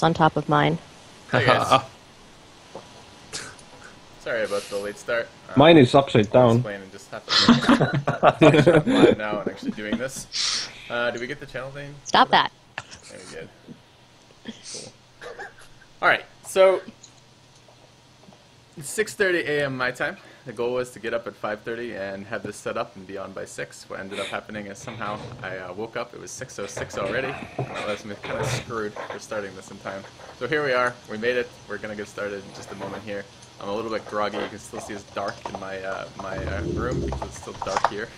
shelves on top of mine. Hey guys. Sorry about the late start. Mine is upside I'll down. explain in just half a second. I'm live now and actually doing this. Did we get the channel name? Stop that. Very good. Cool. Alright, so it's 6:30 a.m. my time. The goal was to get up at 5:30 and have this set up and be on by 6. What ended up happening is somehow I woke up, it was 6:06 already, and that left me kind of screwed for starting this in time. So here we are, we made it, we're going to get started in just a moment here. I'm a little bit groggy, you can still see it's dark in my room because it's still dark here.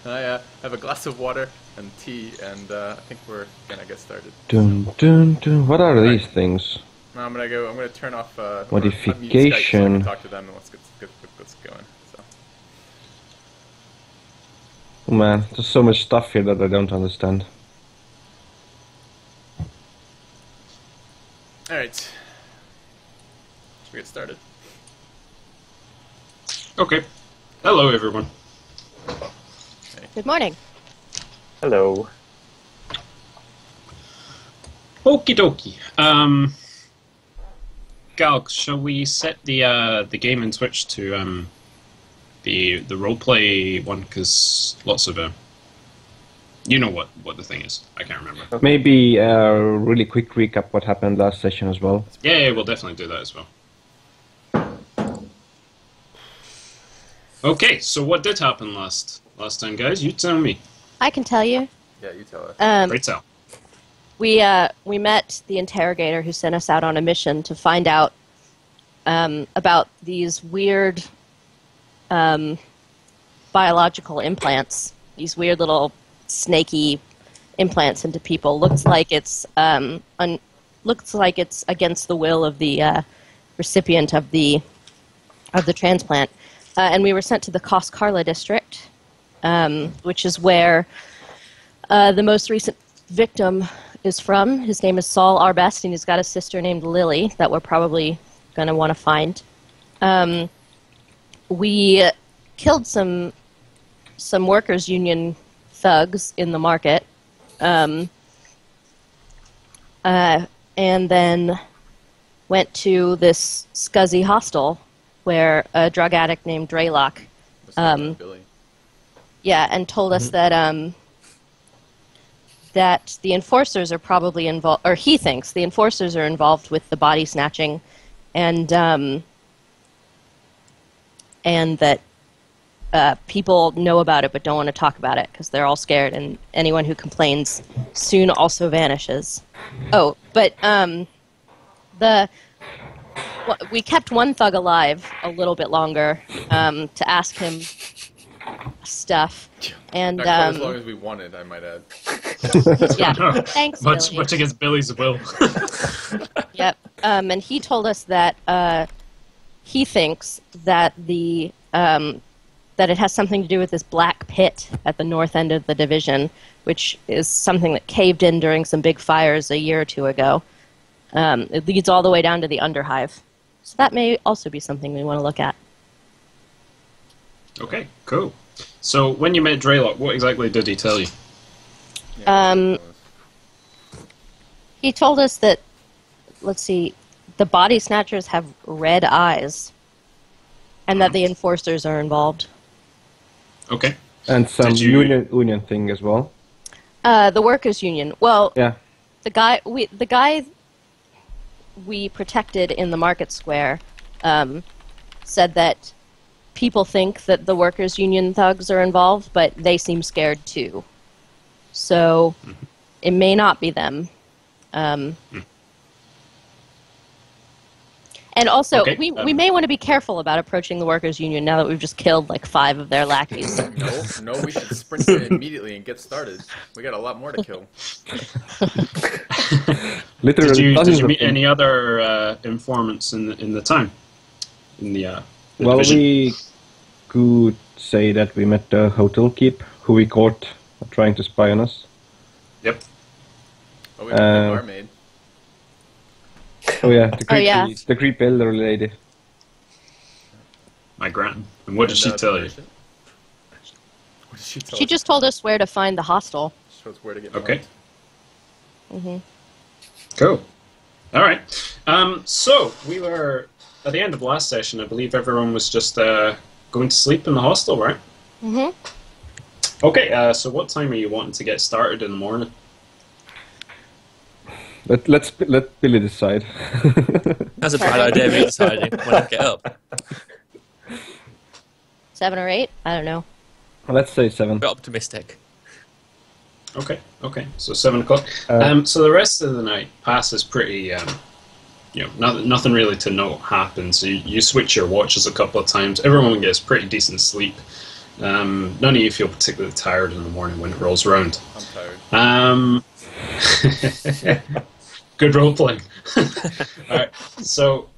I have a glass of water and tea, and I think we're going to get started. Dun, dun, dun. What are these things? Now I'm gonna turn off Modification. Skype so I can talk to them and let's get going. So. Oh man, there's so much stuff here that I don't understand. Alright. Should we get started? Okay. Hello, everyone. Hey. Good morning. Hello. Okie dokie. Gal, shall we set the game and switch to the roleplay one? Because lots of you know what the thing is. I can't remember. Maybe a really quick recap what happened last session as well. Yeah, we'll definitely do that as well. Okay, so what did happen last time, guys? You tell me. I can tell you. Yeah, you tell us. Great tell. We met the interrogator who sent us out on a mission to find out about these weird biological implants. These weird little snaky implants into people. Looks like it's against the will of the recipient of the transplant. And we were sent to the Koskarla district, which is where the most recent victim is from. His name is Saul Arbest, and he's got a sister named Lily that we're probably going to want to find. We killed some workers' union thugs in the market, and then went to this scuzzy hostel where a drug addict named Draylock, Billy. yeah, and told us that that the enforcers are probably involved, or he thinks the enforcers are involved with the body snatching, and that people know about it but don't want to talk about it because they're all scared, and anyone who complains soon also vanishes. Oh, but we kept one thug alive a little bit longer to ask him stuff. And Not quite as long as we wanted, I might add. yeah, thanks, Billy. Much against Billy's will. Yep, and he told us that he thinks that that it has something to do with this black pit at the north end of the division, which is something that caved in during some big fires a year or two ago. It leads all the way down to the underhive. So that may also be something we want to look at. Okay, cool. So when you met Draylock, what exactly did he tell you? He told us that, let's see, the body snatchers have red eyes, and that the enforcers are involved. Okay. And some Did you- union thing as well. The workers' union. Well, Yeah. the guy we protected in the market square said that people think that the workers' union thugs are involved, but they seem scared too. So it may not be them. And also, Okay, we may want to be careful about approaching the workers' union now that we've just killed like 5 of their lackeys. No, we should sprint in immediately and get started. We got a lot more to kill. Literally, Did you meet them. any other informants in the town? In the Well, division? we could say that we met the hotel keep, who we caught trying to spy on us. Yep. Oh, we got the barmaid. Oh yeah, the creepy, yeah. the creepy elderly lady. My gran. And what did she tell you? What did she tell She us? just told us where to find the hostel. Shows where to get Okay. marked. Cool. All right. So we were at the end of last session. I believe everyone was just going to sleep in the hostel, right? Mm-hmm. Okay. So what time are you wanting to get started in the morning? Let Billy decide. That's a bad idea, me deciding when I get up. 7 or 8? I don't know. Let's say 7. Bit optimistic. Okay. So 7 o'clock. So the rest of the night passes pretty. Nothing really to note happens. So you switch your watches a couple of times. Everyone gets pretty decent sleep. None of you feel particularly tired in the morning when it rolls around. I'm tired. Good role playing. Alright, so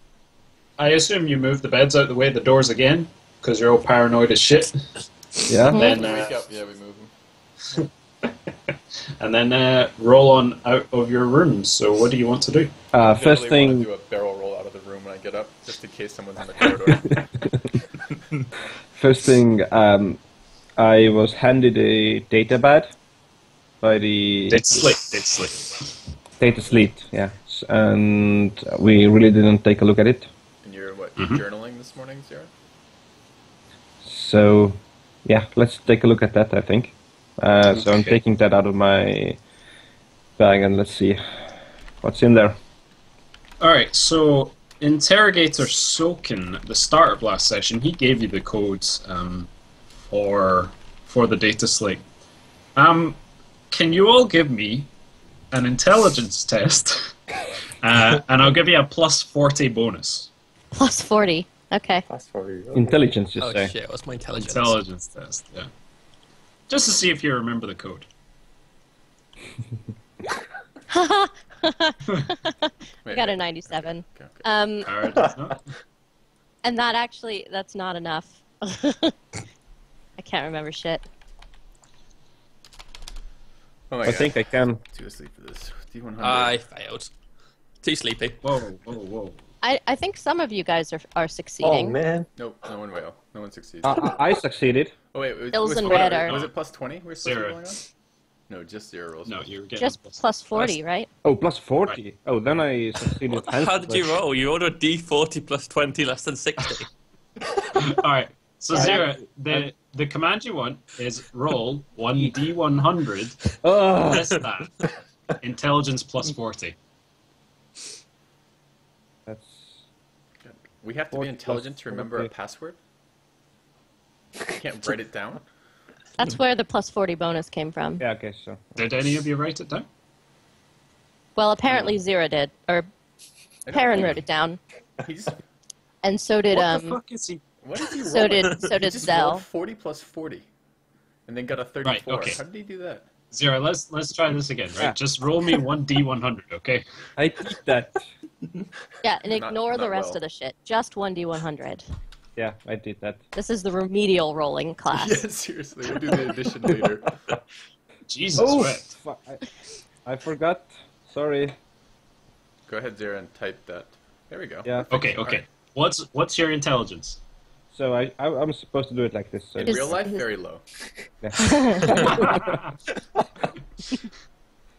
I assume you move the beds out the way, the doors again, because you're all paranoid as shit. Yeah. Then, Wake up, yeah, we move them. and then roll on out of your rooms. So what do you want to do? First I thing. want to do a barrel roll out of the room when I get up, just in case someone's in the corridor. First thing, I was handed a data pad by the Data slate. data slate, yeah, and we really didn't take a look at it. And you're, Mhm. journaling this morning, Zara? So, yeah, let's take a look at that, I think. So I'm Okay. taking that out of my bag and let's see what's in there. Alright, so Interrogator Soken, at the start of last session, he gave you the codes for the data slate. Can you all give me an intelligence test? And I'll give you a plus 40 bonus. Plus 40. Okay. Fast forward. Intelligence, you Oh say? shit, what's my intelligence? Intelligence test, yeah. Just to see if you remember the code. I Wait, got a wait. 97. Okay. Alright, it's not. And that's not enough. I can't remember shit. Oh my I God. think I can. Too asleep for this. D100. I failed. Too sleepy. Whoa. I think some of you guys are Oh succeeding. man. Nope, no one will. No one succeeds. I succeeded. Oh wait, it Hills was and what- red are- Was it plus 20 we're supposed to be Zero. going on? No, just 0 rolls. No, you're getting Just plus 40, right? Oh, plus 40. Oh, then I succeeded. What the hell did you roll? You rolled a d40 plus 20 less than 60. Alright, so Zara, the command you want is roll 1d100 Oh, less that. Intelligence plus 40. that's We have to 40 be intelligent plus to remember a 40. password? We can't write it down? That's where the plus 40 bonus came from. yeah. Okay, so Did any of you write it down? Well, apparently Zira did, or I don't Perrin think- wrote it down, He's, and so did What the fuck is he? what is he so rolling? did He just rolled Zell. 40 plus 40. And then got a 34. okay. How did he do that? Zara, let's try this again, right? Yeah. Just roll me 1d100, okay? I did that. Yeah, and Not- ignore the not rest well. of the shit. Just 1d100. Yeah, I did that. This is the remedial rolling class. Yeah, seriously. We'll do the addition later. Jesus, Oh, right. I forgot. Sorry. Go ahead, Zara, and type that. There we go. Yeah. Okay. Alright. What's your intelligence? So I'm supposed to do it like this. So In Is- real life, is- very low.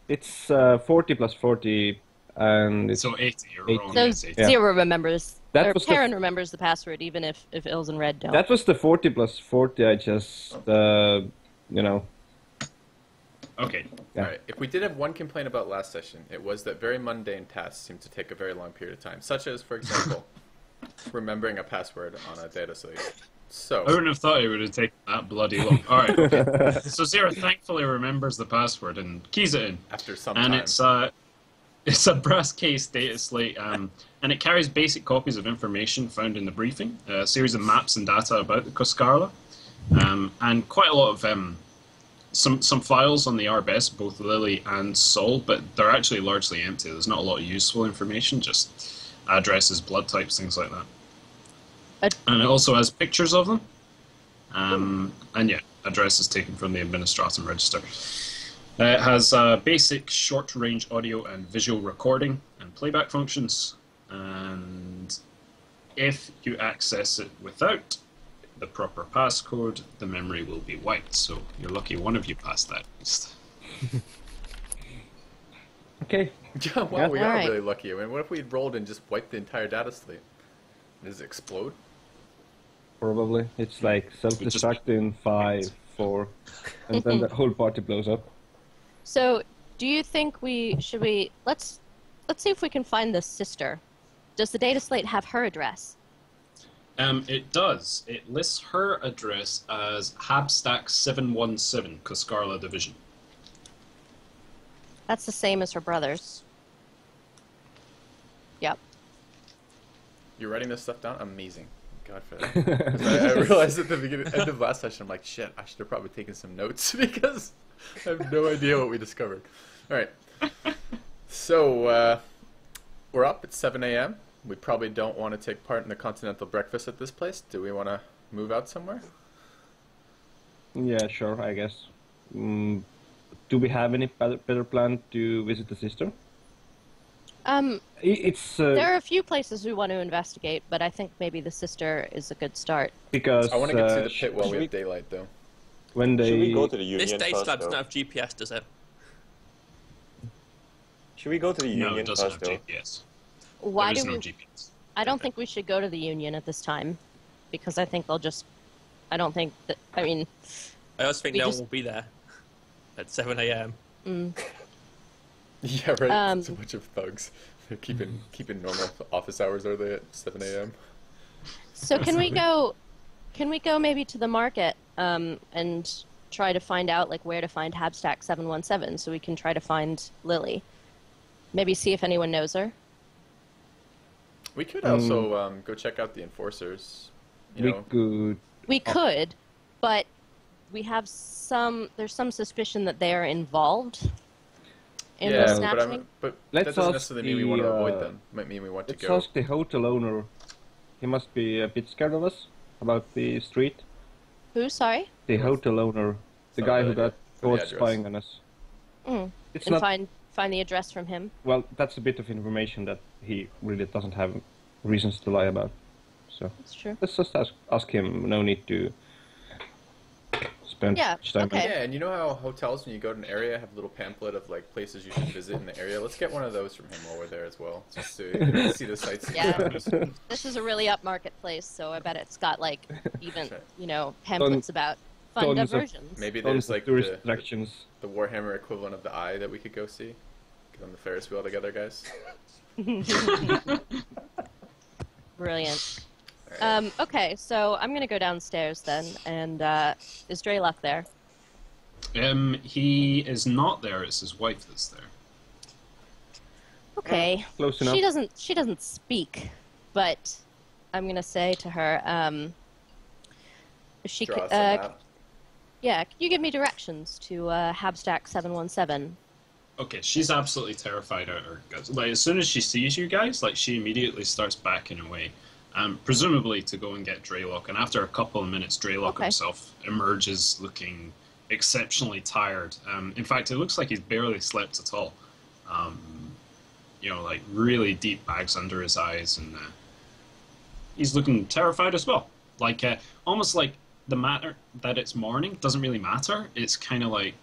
it's 40 plus 40, and it's So 80, you're 80. wrong. So It's 80. Yeah. Zira remembers, That or was the- Perrin remembers the password, even if Ills and Red don't. that was the 40 plus 40. I just Okay. Yeah. Alright, if we did have one complaint about last session, it was that very mundane tasks seem to take a very long period of time, such as, for example, remembering a password on a data slate. I So, wouldn't have thought it would have taken that bloody long. Alright, okay. So Zara thankfully remembers the password and keys it in. after some And time, it's a brass case data slate, and it carries basic copies of information found in the briefing, a series of maps and data about the Koskarla, and quite a lot of some files on the RBS, both Lily and Sol, but they're actually largely empty. There's not a lot of useful information, just addresses, blood types, things like that. And it also has pictures of them, and yeah, addresses taken from the Administratum Register. It has basic short-range audio and visual recording and playback functions, and if you access it without the proper passcode, the memory will be wiped. So you're lucky one of you passed that. Okay. Yeah, wow, we Yeah. are Alright. really lucky. I mean, what if we rolled and just wiped the entire data slate? Does it explode? Probably. It's like self-destruct in 5, 4, and then the whole party blows up. So, do you think let's see if we can find the sister. Does the data slate have her address? It does. It lists her address as Habstack 717, Koskarla Division. That's the same as her brother's. Yep. You're writing this stuff down? Amazing. God for that. 'Cause I realized at the end of last session, I'm like, shit, I should have probably taken some notes because I have no idea what we discovered. Alright. So, we're up at 7 a.m. We probably don't want to take part in the continental breakfast at this place. Do we want to move out somewhere? Yeah, sure, I guess. Do we have any better plan to visit the sister? It's There are a few places we want to investigate, but I think maybe the sister is a good start. because I want to get to the sh- pit while we should have daylight, though. when they Should we go to the This Union data first, slab doesn't though? have GPS, does it? Should we go to the No, Union it doesn't first, have though? GPS. Why there is do no we? GPS. I don't think we should go to the Union at this time, because I think they'll just. I don't think that. I mean, I also think We no just- one will be there at 7 a.m. Yeah, right. It's a Um, bunch of thugs. They're keeping normal office hours, are they, at 7 a.m.? so can we go? Can we go maybe to the market and try to find out like where to find Habstack 717, so we can try to find Lily. Maybe see if anyone knows her. We could also go check out the enforcers. You we know, could. We could, but we have there's some suspicion that they are involved in the yeah, snatching. but Let's that doesn't ask necessarily mean we want to the, avoid them. Might mean we want to Let's go. ask the hotel owner. He must be a bit scared of us about the street. Who? Sorry. The hotel owner, the Not guy a who bad idea. got For the caught address. spying on us. It's And not. find the address from him. Well, that's a bit of information that he really doesn't have reasons to lie about. So That's true. let's just ask him. No need to spend Yeah, much time. okay. Yeah, and you know how hotels, when you go to an area, have a little pamphlet of like places you should visit in the area. Let's get one of those from him while we're there as well, just to see the sights. Yeah. This is a really upmarket place, so I bet it's got like even pamphlets about fun tons of- diversions. Maybe Tons there's of like tourist the attractions. Warhammer equivalent of the Eye that we could go see. Get on the Ferris wheel together, guys. Brilliant. Alright. Okay, so I'm gonna go downstairs then, and is Dreylock there? He is not there. It's his wife that's there. Okay. Close enough. She doesn't speak, but I'm gonna say to her, if she Draw could, us a map. yeah, can you give me directions to Habstack 717? Okay, she's absolutely terrified out of her guts. Like, as soon as she sees you guys, like, she immediately starts backing away. Presumably to go and get Dreylock. And after a couple of minutes, Dreylock Okay. himself emerges looking exceptionally tired. In fact, it looks like he's barely slept at all. Like really deep bags under his eyes, and he's looking terrified as well. Like, almost like the matter that it's morning doesn't really matter. It's kind of like,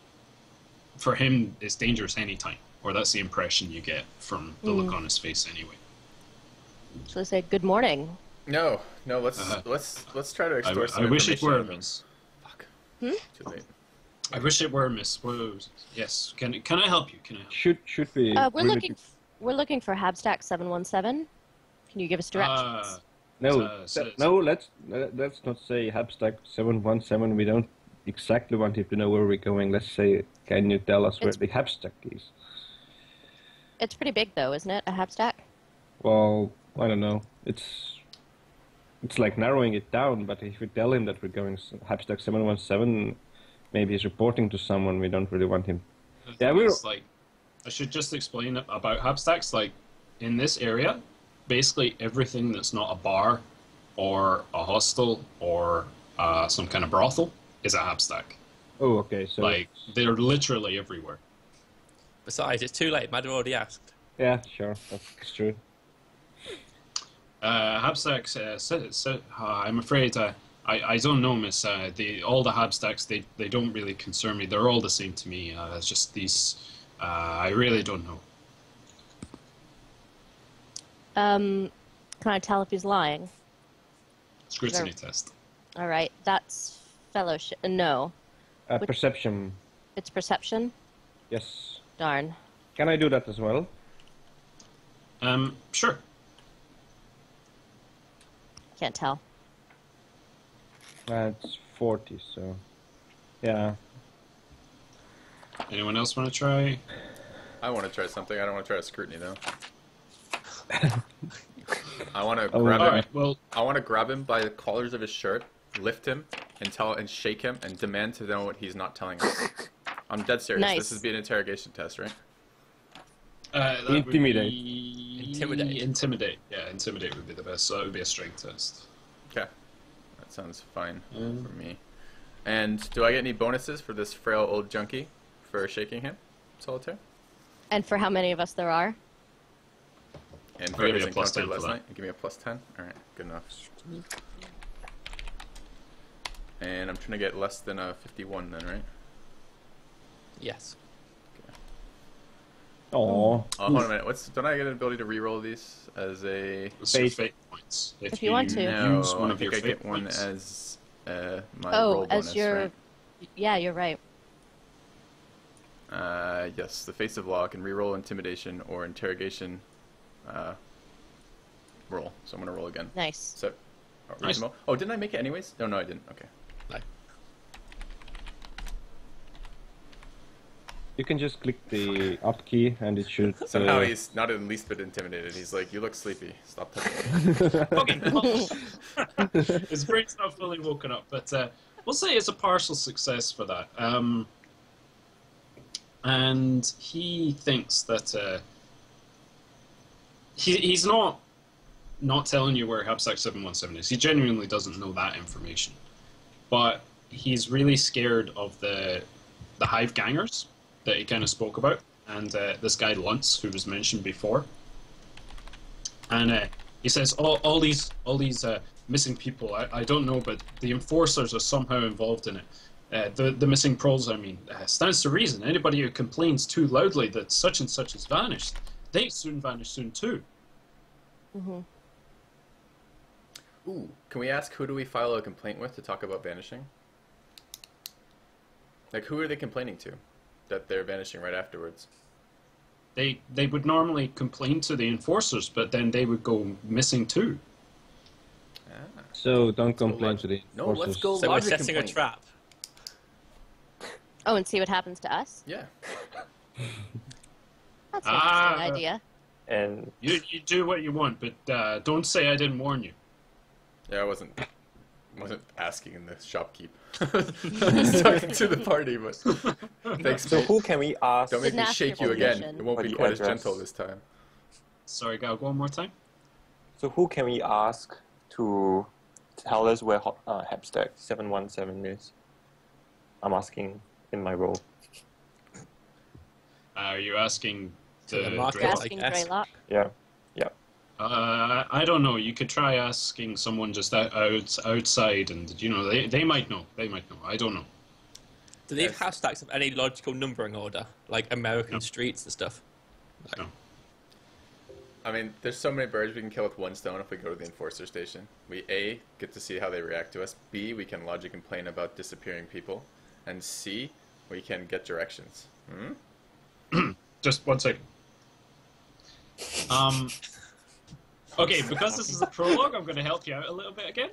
for him, it's dangerous anytime. Or that's the impression you get from the look on his face anyway. So I say, good morning. No, let's try to extort some I wish it information were out of him. Miss. Fuck. Too late. I wish it were Miss. Yes. Can I help you? Can I help Should we? We're really looking for Habstack 717. Can you give us directions? No, no. Let's not say Habstack 717. We don't exactly want him to know where we're going. Let's say, can you tell us where It's- the Habstack is? It's pretty big though, isn't it? A Habstack? Well, I don't know. It's like narrowing it down. But if we tell him that we're going Habstack 717, maybe he's reporting to someone. We don't really want him. you? Yeah, we're- like. I should just explain about Habstacks. Like, in this area, basically everything that's not a bar or a hostel or some kind of brothel is a Habstack. Oh, okay. So Like, they're literally everywhere. Besides, it's too late. Mad already asked. yeah, sure, that's true. Habstacks, I'm afraid I don't know, Miss. All the Habstacks, they don't really concern me. They're all the same to me. It's just these. I really don't know. Can I tell if he's lying? Scrutiny test. All right, that's fellowship. No, Perception. it's perception. Yes. Darn. Can I do that as well? Sure. Can't tell. It's 40, so... Yeah. Anyone else want to try? I want to try something. I don't want to try a scrutiny though. I want to Oh, grab him. Alright, well, I want to grab him by the collars of his shirt, lift him, and shake him, and demand to know what he's not telling us. I'm dead serious. Nice. This is be an interrogation test, right? that would Intimidate. be- Intimidate. Intimidate. Yeah, intimidate would be the best. So that would be a strength test. Okay, that sounds fine for me. And do I get any bonuses for this frail old junkie for shaking him, Solitaire? And for how many of us there are? And I'll for give you his a plus encounter 10 for last that. night, give me a plus 10. All right, good enough. And I'm trying to get less than a 51 then, right? Yes. Oh. Oh, hold on a minute. Don't I get an ability to reroll these as a? It's your Fate. fate points. If you want to. No, use one I of think your I fate get one points. as my Oh, roll bonus, as your. right? Yeah, you're right. Yes, the face of law can reroll intimidation or interrogation roll. So I'm gonna roll again. Nice. So, Nice. reasonable. Oh, didn't I make it anyways? No, I didn't. Okay. No. You can just click the Alt key and it should... Somehow he's not in the least bit intimidated. He's like, "You look sleepy. Stop touching me." His brain's not fully woken up, but we'll say it's a partial success for that. And he thinks that he's not telling you where Hubstack 717 is. He genuinely doesn't know that information, but he's really scared of the hive gangers that he kind of spoke about, and this guy Luntz, who was mentioned before. And he says all these missing people. I don't know, but the enforcers are somehow involved in it. The missing proles, I mean, stands to reason. Anybody who complains too loudly that such and such has vanished, they soon vanish soon too. Mm-hmm. Ooh, can we ask who do we file a complaint with to talk about vanishing? Like, who are they complaining to that they're vanishing right afterwards? They would normally complain to the enforcers, but then they would go missing too. Ah. So don't go complain log- to the No, let's enforcers. go So we're lodge a setting a complaint. trap. Oh, and see what happens to us? Yeah. That's an interesting Ah. idea. And You do what you want, but don't say I didn't warn you. Yeah, I wasn't asking in the shopkeep. I was talking to the party, but thanks, so mate. who can we ask? Don't make Didn't me ask shake your you again. permission. It won't For be the quite as address. gentle this time. Sorry, Gal, go one more time. So who can we ask to tell us where Hubstack 717 is? I'm asking in my role. Are you asking To the the market. You're I asking guess. Greylock? Yeah. I don't know. You could try asking someone just outside, and they might know. They might know. I don't know. Do these Yes. house stacks have any logical numbering order, like American No. streets and stuff? No. I mean, there's so many birds we can kill with one stone if we go to the enforcer station. We A, get to see how they react to us. B, we can lodge a complaint about disappearing people. And C, we can get directions. Just one second. Okay, because this is a prologue, I'm going to help you out a little bit again.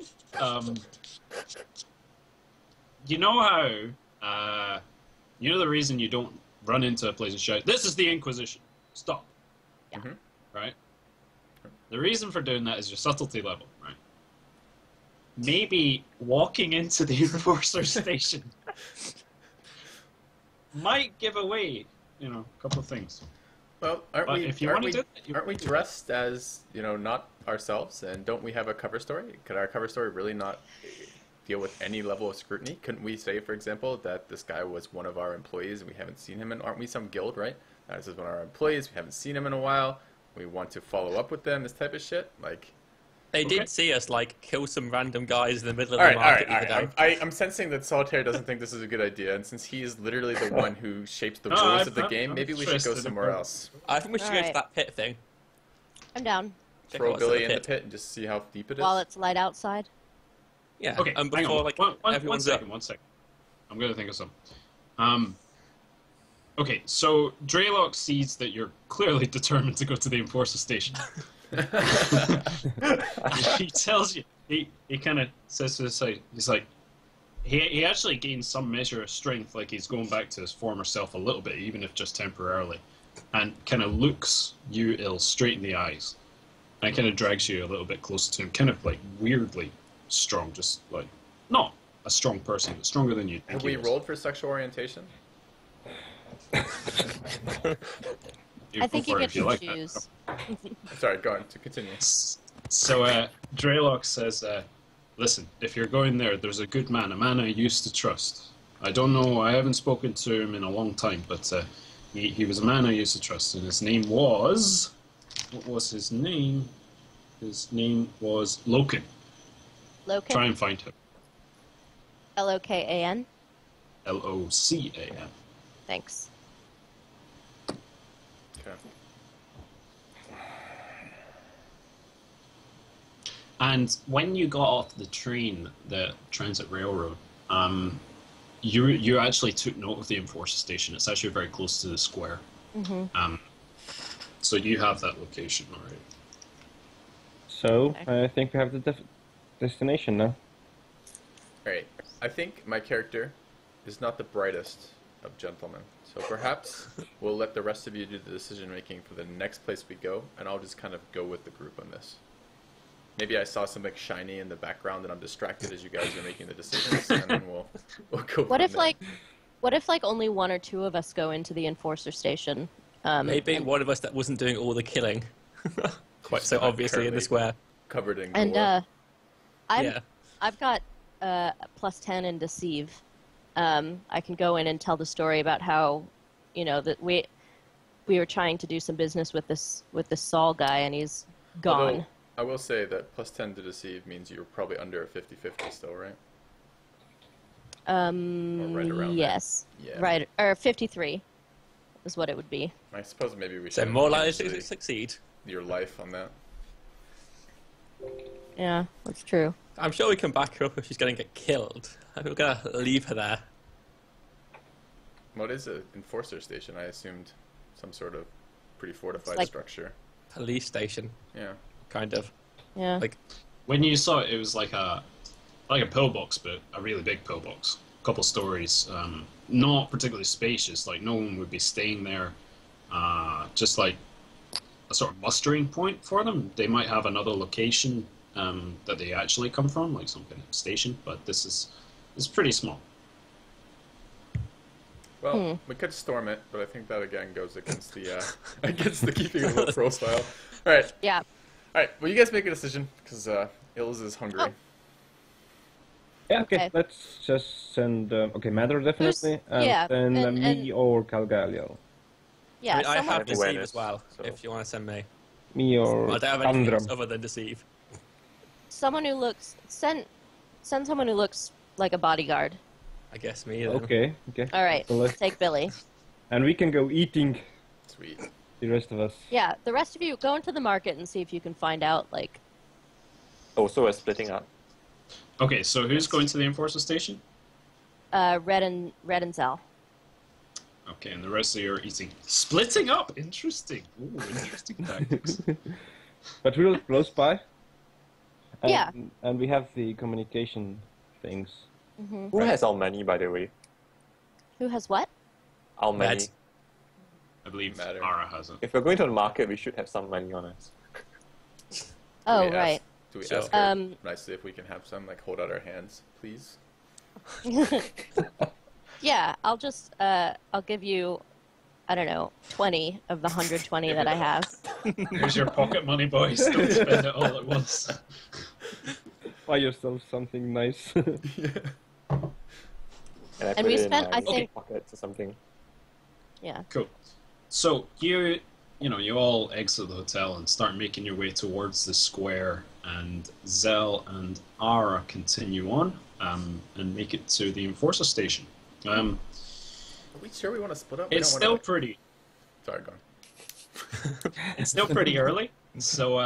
You know how, the reason you don't run into a place and shout, "This is the Inquisition, stop." Yeah. Mhm. Right? The reason for doing that is your subtlety level, right? Maybe walking into the enforcer station might give away, a couple of things. Well, aren't But we? if you aren't wanna we, do that, you aren't we can do dressed as not ourselves? And don't we have a cover story? Could our cover story really not deal with any level of scrutiny? Couldn't we say, for example, that this guy was one of our employees and we haven't seen him? And aren't we some guild, right? This is one of our employees. We haven't seen him in a while. We want to follow up with them. This type of shit, like. They Okay. did see us kill some random guys in the middle of All the right, all market right, the all other right. day. I'm sensing that Solitaire doesn't think this is a good idea, and since he is literally the one who shapes the No, rules I'm- of the I'm- game, I'm maybe we should go interested in somewhere both. else. I think we should go to Alright. that pit thing. I'm down. Check throw out Billy the in the pit. pit and just see how deep it is? While it's light outside. Yeah. Okay, And hang before on. like One everyone's second. I'm going to think of some. Okay, so Draylock sees that you're clearly determined to go to the Enforcer Station. He tells you, he kind of says to his side, he's like, he actually gains some measure of strength, like he's going back to his former self a little bit, even if just temporarily, and kind of looks you, Il, straight in the eyes, and kind of drags you a little bit closer to him, kind of like weirdly strong, just like, not a strong person, but stronger than you. Have we rolled for sexual orientation? I think you get to that. choose. Sorry, go on, to continue. So Draylock says, listen, if you're going there, there's a good man, a man I used to trust. I don't know, I haven't spoken to him in a long time, but he was a man I used to trust, and his name was... What was his name? His name was Loken. Loken? Try and find him. Lokan? Locan. Thanks. Okay. And when you got off the train, the transit railroad, you actually took note of the Enforcer Station. It's actually very close to the square. Mm-hmm. So you have that location already. So, Okay. I think we have the destination now. Alright, I think my character is not the brightest of gentlemen. So perhaps we'll let the rest of you do the decision making for the next place we go, and I'll just kind of go with the group on this. Maybe I saw something shiny in the background and I'm distracted as you guys are making the decisions, and then we'll go What from if there. what if only one or two of us go into the Enforcer Station? maybe and, one of us that wasn't doing all the killing. Quite so Just obviously in the currently square. covered in and gore. Yeah. I've got plus 10 in Deceive. I can go in and tell the story about how, that we were trying to do some business with this Saul guy, and he's gone. Although, I will say that plus 10 to deceive means you're probably under a 50-50 still, right? Or right around yes, that. Yeah. right, or 53 is what it would be. I suppose maybe we So should more likely actually to succeed. your life on that. Yeah, that's true. I'm sure we can back her up if she's going to get killed. We're going to leave her there. What is an enforcer station? I assumed some sort of pretty fortified like- structure. Police station, Yeah. kind of. Yeah. Like, When you saw it, it was like a pillbox, but a really big pillbox. A couple stories. Not particularly spacious. Like, no one would be staying there. Just like a sort of mustering point for them. They might have another location that they actually come from, like some kind of station, but this is pretty small. Well, we could storm it, but I think that again goes against the against the keeping a low profile. All right, Yeah. all right. Well, you guys make a decision because Ilz is hungry. Oh. Yeah, okay, Okay. let's just send... okay, Matter definitely, and yeah, then and- me or Calgalio. Yeah. I mean, I someone- have deceive awareness, as well, so- if you want to send me. Me or I don't have anything else Andram. other than deceive. someone who looks send someone who looks like a bodyguard. I guess me then. Okay. All right, So let's- take Billy. And we can go eating, Sweet. the rest of us. Yeah, the rest of you go into the market and see if you can find out like Oh, so we're splitting up. Okay, so who's going to the Enforcer Station? Red and Zal. Okay, and the rest of you are eating. Splitting up! Interesting. Ooh, interesting tactics. But we're close by. And, Yeah. And we have the communication things. Who has our money, by the way? Who has what? Our money. Red. I believe Matter. Ara has it. If we're going to the market, we should have some money on us. Oh, Do we right. Do we Sure. ask her Um, nicely if we can have some? Like hold out our hands, please. Yeah, I'll just I'll give you, I don't know, 20 of the 120 that I have. Here's your pocket money, boys. Don't spend it all at once. Buy yourself something nice. And I put we it spent, in my I think- pockets or something. Yeah. Cool. So you all exit the hotel and start making your way towards the square, and Zell and Ara continue on and make it to the Enforcer Station. Are we sure we want to split up? It's still pretty. Sorry, go on. It's still pretty early, so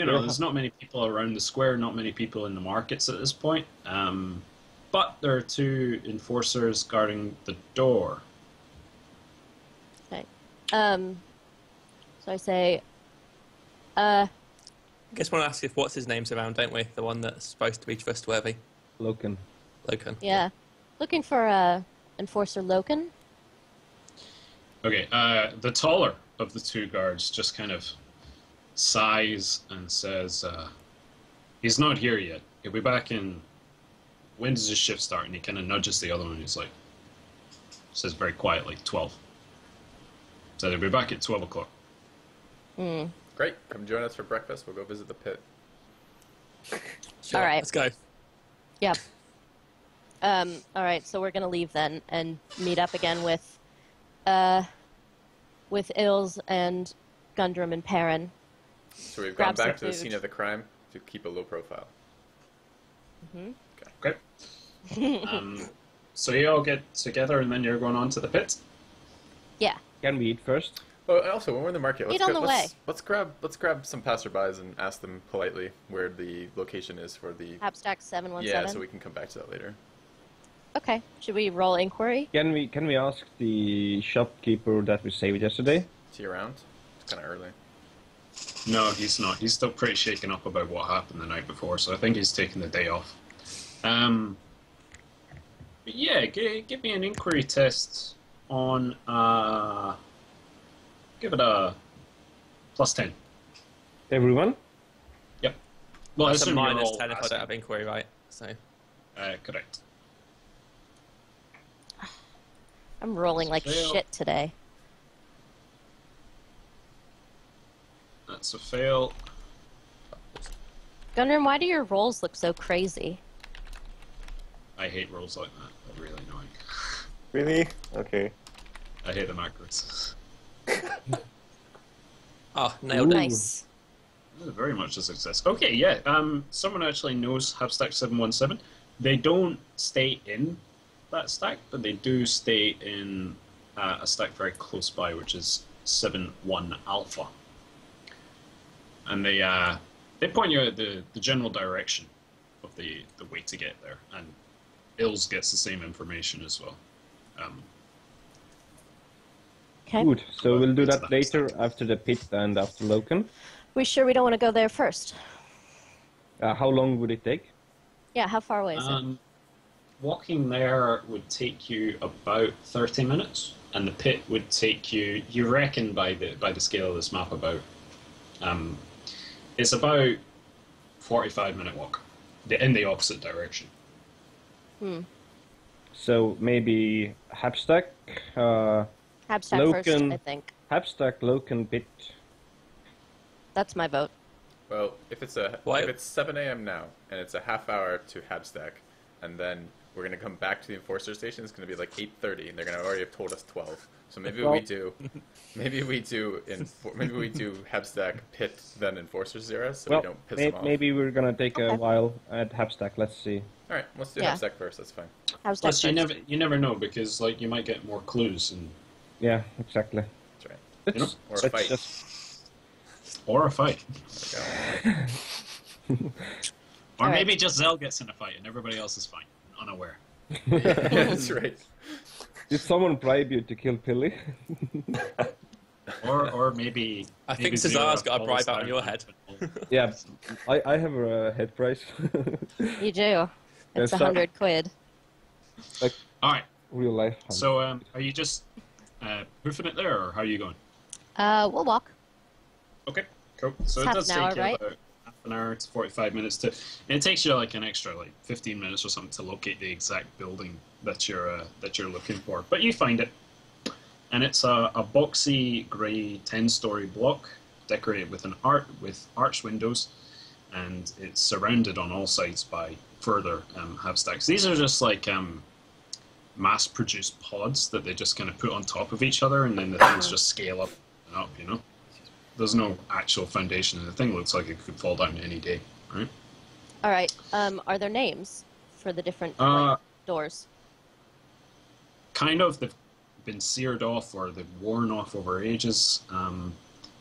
there's not many people around the square, not many people in the markets at this point. But there are 2 enforcers guarding the door. Okay. So I say, I guess we want to ask if what's his name's around, don't we? The one that's supposed to be trustworthy. Loken. yeah, looking for Enforcer Loken. Okay, the taller of the 2 guards just kind of sighs and says, he's not here yet. He'll be back in... When does his shift start? And he kind of nudges the other one. He's like, says very quietly, 12. So he'll be back at 12 o'clock. Great. Come join us for breakfast. We'll go visit the pit. Sure, All right. let's go. Yep. All right, so we're gonna leave then and meet up again with Ills and Gundram and Perrin. So we've Grab gone back some to the food. scene of the crime to keep a low profile. Okay. So you all get together and then you're going on to the pit? Yeah. Can we eat first? Oh, and also, when we're in the market, Eat on the way. let's grab some passerbys and ask them politely where the location is for the... Habstack 717. Yeah, so we can come back to that later. Okay. Should we roll inquiry? Can we ask the shopkeeper that we saved yesterday? Is he around? It's kind of early. No, he's not. He's still pretty shaken up about what happened the night before, so I think he's taking the day off. But yeah, give me an inquiry test on... give it a +10. Everyone? Yep. Well, I That's a assume you're minus all 10 if I don't asking. have inquiry, right? So Correct. I'm rolling like Fail. shit today. That's a fail. Gundram, why do your rolls look so crazy? I hate rolls like that. They're really annoying. Really? Okay. I hate the macros. nailed it. Nice. This is very much a success. Okay, yeah. Someone actually knows Habstack 717. They don't stay in that stack, but they do stay in a stack very close by, which is 7-1 Alpha. And they point you out the general direction of the way to get there. And Ills gets the same information as well. Okay. Good. So we'll do It's that not- later after the pit and after Loken. We sure we don't want to go there first? How long would it take? Yeah, how far away is it? Walking there would take you about 30 minutes, and the pit would take you reckon by the scale of this map, about it's about 45-minute walk in the opposite direction. So maybe Habstack, Habstack first, Loken. I think. Habstack, Loken, pit. That's my vote. Well, if it's 7 a.m. now, and it's a half hour to Habstack, and then we're gonna come back to the enforcer station, it's gonna be like 8:30, and they're gonna already have told us 12. So maybe we do Habstack pit then enforcer 0, so we don't piss them off. maybe we're gonna take a Okay. while at Habstack. Let's see. All right, let's do Yeah. Habstack first. That's fine. Habstack Plus, first. you never know, because like you might get more clues and Yeah, exactly. That's right. Let's, Or a let's fight. just- or a fight, Okay. or All maybe just Zell gets in a fight and everybody else is fine, unaware. That's right. Did someone bribe you to kill Pilly? Or maybe I think maybe Zero Cesar's got a falls bribe out on down your and- head. Yeah, I have a head price. You do. It's Yes, 100 quid. Like All right. real life. So, are you just hoofing it there, or how are you going? We'll walk. Okay, cool. So It's it does half an hour, take you right? about half an hour to 45 minutes to. And it takes you like an extra 15 minutes or something to locate the exact building that you're looking for. But you find it, and it's a boxy grey 10-story block decorated with arched windows, and it's surrounded on all sides by further Habstacks. These are just like mass-produced pods that they just kind of put on top of each other, and then the things just scale up and up. You know, there's no actual foundation, and the thing looks like it could fall down any day. Right? All right. Are there names for the different doors? Kind of. They've been seared off or they've worn off over ages.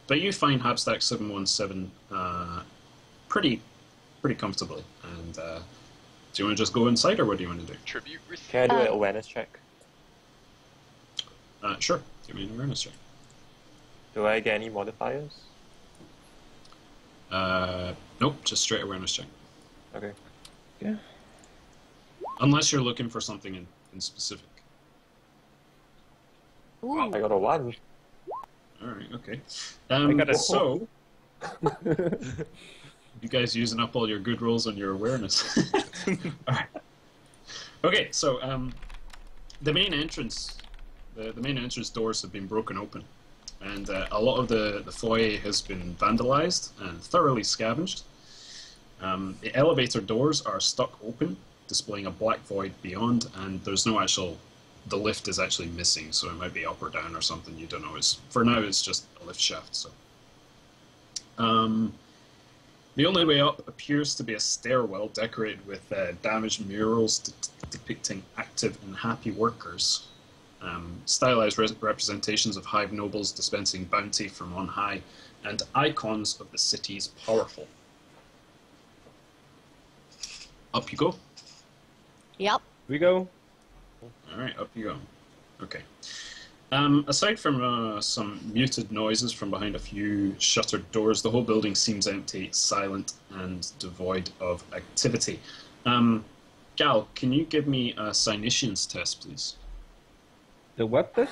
But you find Habstack 717 pretty comfortably. And do you want to just go inside, or what do you want to do? Tribute receipt. Can I do an awareness check? Sure. Give me an awareness check. Do I get any modifiers? Nope, just straight awareness check. Okay. Yeah. Unless you're looking for something in specific. Ooh. I got a 1. Alright, okay. got a- So, you guys using up all your good rolls on your awareness. Alright. Okay, so the main entrance, the main entrance doors have been broken open, and a lot of the foyer has been vandalized and thoroughly scavenged. The elevator doors are stuck open, displaying a black void beyond, and there's no actual... The lift is actually missing, so it might be up or down or something, you don't know. For now, it's just a lift shaft, so... The only way up appears to be a stairwell decorated with damaged murals depicting active and happy workers. Stylized representations of hive nobles dispensing bounty from on high, and icons of the city's powerful. Up you go. Yep. We go. Alright, up you go. Okay. Aside from some muted noises from behind a few shuttered doors, the whole building seems empty, silent, and devoid of activity. Gal, can you give me a Cynicians test, please? The what test?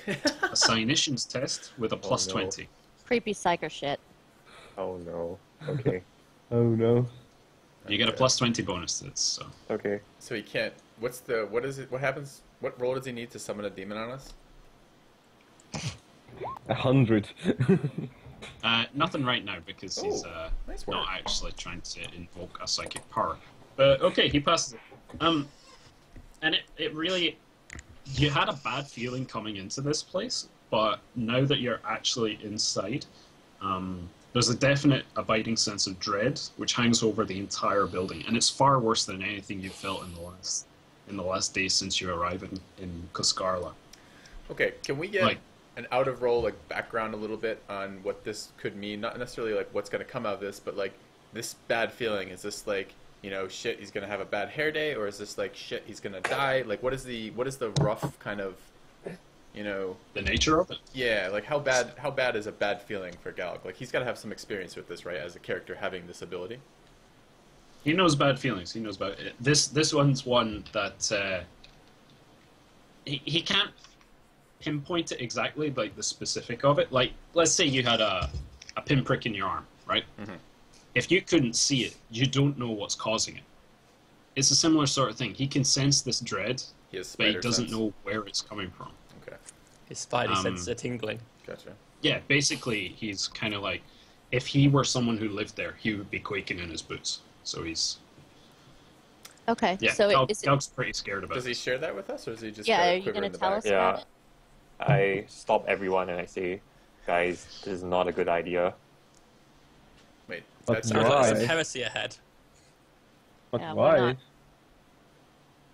A Cynicians test with a plus no. 20. Creepy psycho shit. Oh no. Okay. Oh no. You get a plus 20 bonus to this, so... Okay. So he can't. What is it? What happens? What roll does he need to summon a demon on us? 100. Nothing right now, because he's nice work. not actually trying to invoke a psychic power. But, okay, he passes it. And it really... You had a bad feeling coming into this place, but now that you're actually inside, there's a definite abiding sense of dread which hangs over the entire building, and it's far worse than anything you've felt in the last days since you arrived in Coscarla. Okay, can we get an out of role background a little bit on what this could mean? Not necessarily what's going to come out of this, but this bad feeling. Is this shit, he's going to have a bad hair day, or is this shit, he's going to die? What is the rough kind of, The nature of it? Yeah, how bad is a bad feeling for Galg? He's got to have some experience with this, right, as a character having this ability? He knows bad feelings. He knows about it. This one's one that he can't pinpoint it exactly, the specific of it. Let's say you had a pinprick in your arm, right? Mm-hmm. If you couldn't see it, you don't know what's causing it. It's a similar sort of thing. He can sense this dread, but he doesn't know where it's coming from. Okay. His spidey senses are tingling. Gotcha. Yeah, basically, he's kind of if he were someone who lived there, he would be quaking in his boots. So he's... Okay. Yeah, So Galg's pretty scared about it. Does he share that with us, or is he just are you going to tell us about it? I stop everyone and I say, guys, this is not a good idea. Wait, But that's Sounds like why? some heresy ahead. But Yeah, why why? not?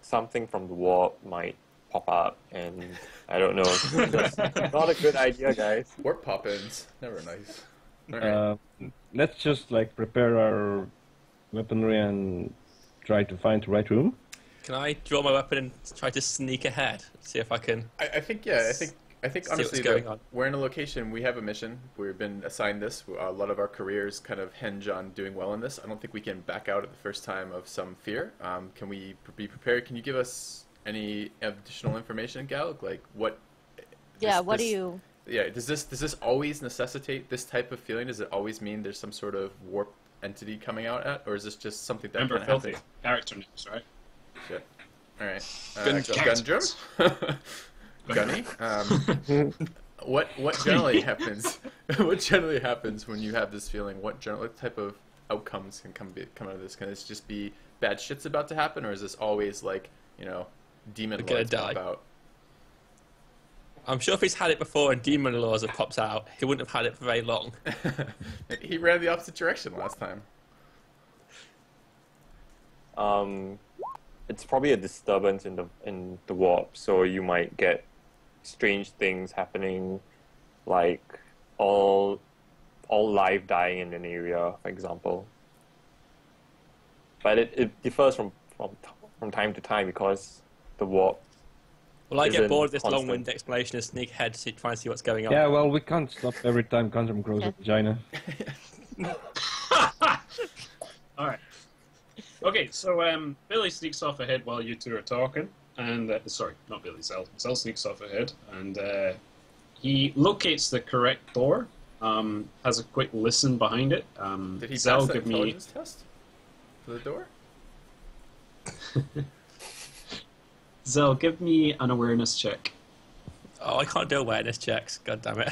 Something from the warp might pop up, and I don't know. That's not a good idea, guys. Warp pop-ins. Never nice. All right. Let's just prepare our weaponry and try to find the right room. Can I draw my weapon and try to sneak ahead? See if I can... I think honestly, going on. we're in a location. We have a mission. We've been assigned this. A lot of our careers kind of hinge on doing well in this. I don't think we can back out at the first time of some fear. Can we be prepared? Can you give us any additional information, Gal? What? Yeah. What do you? Yeah. Does this always necessitate this type of feeling? Does it always mean there's some sort of warp entity coming out or is this just something that Remember, can Filthy. happen? Character names, right? Shit. All right. Gundrum. Gunny. What generally happens? What generally happens when you have this feeling? What type of outcomes can come out of this? Can this just be bad shit's about to happen, or is this always demon lords pop out? I'm sure if he's had it before and demon laws have popped out, he wouldn't have had it for very long. He ran the opposite direction last time. It's probably a disturbance in the warp, so you might get strange things happening, like all life dying in an area, for example. But it differs from time to time because the warp. Well, I get Isn't bored of this constant. long-winded explanation and sneak ahead to try and see what's going on. Yeah, well, we can't stop every time Gundam grows a vagina. Alright. Okay, so Billy sneaks off ahead while you two are talking. And, sorry, not Billy, Zell. Zell sneaks off ahead. And he locates the correct door. Has a quick listen behind it. Did he Zell, pass that give me... intelligence test for the door? Zell, give me an awareness check. Oh, I can't do awareness checks. God damn it.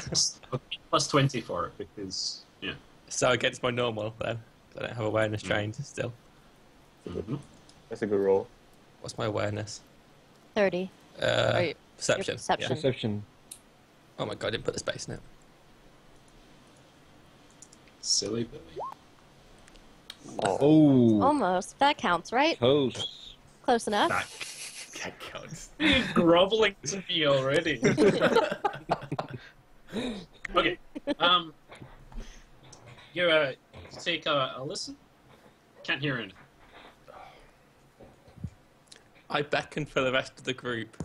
Okay, plus 20 for it, because, yeah. So against my normal then. I don't have awareness trained still. Mm-hmm. That's a good roll. What's my awareness? 30. Or Perception. your perception. Perception. Oh my god, I didn't put the space in it. Silly Billy. Oh, Almost. That counts, right? close. Close enough. That counts. You're groveling to me already. Okay. You take a listen. Can't hear anything. I beckon for the rest of the group.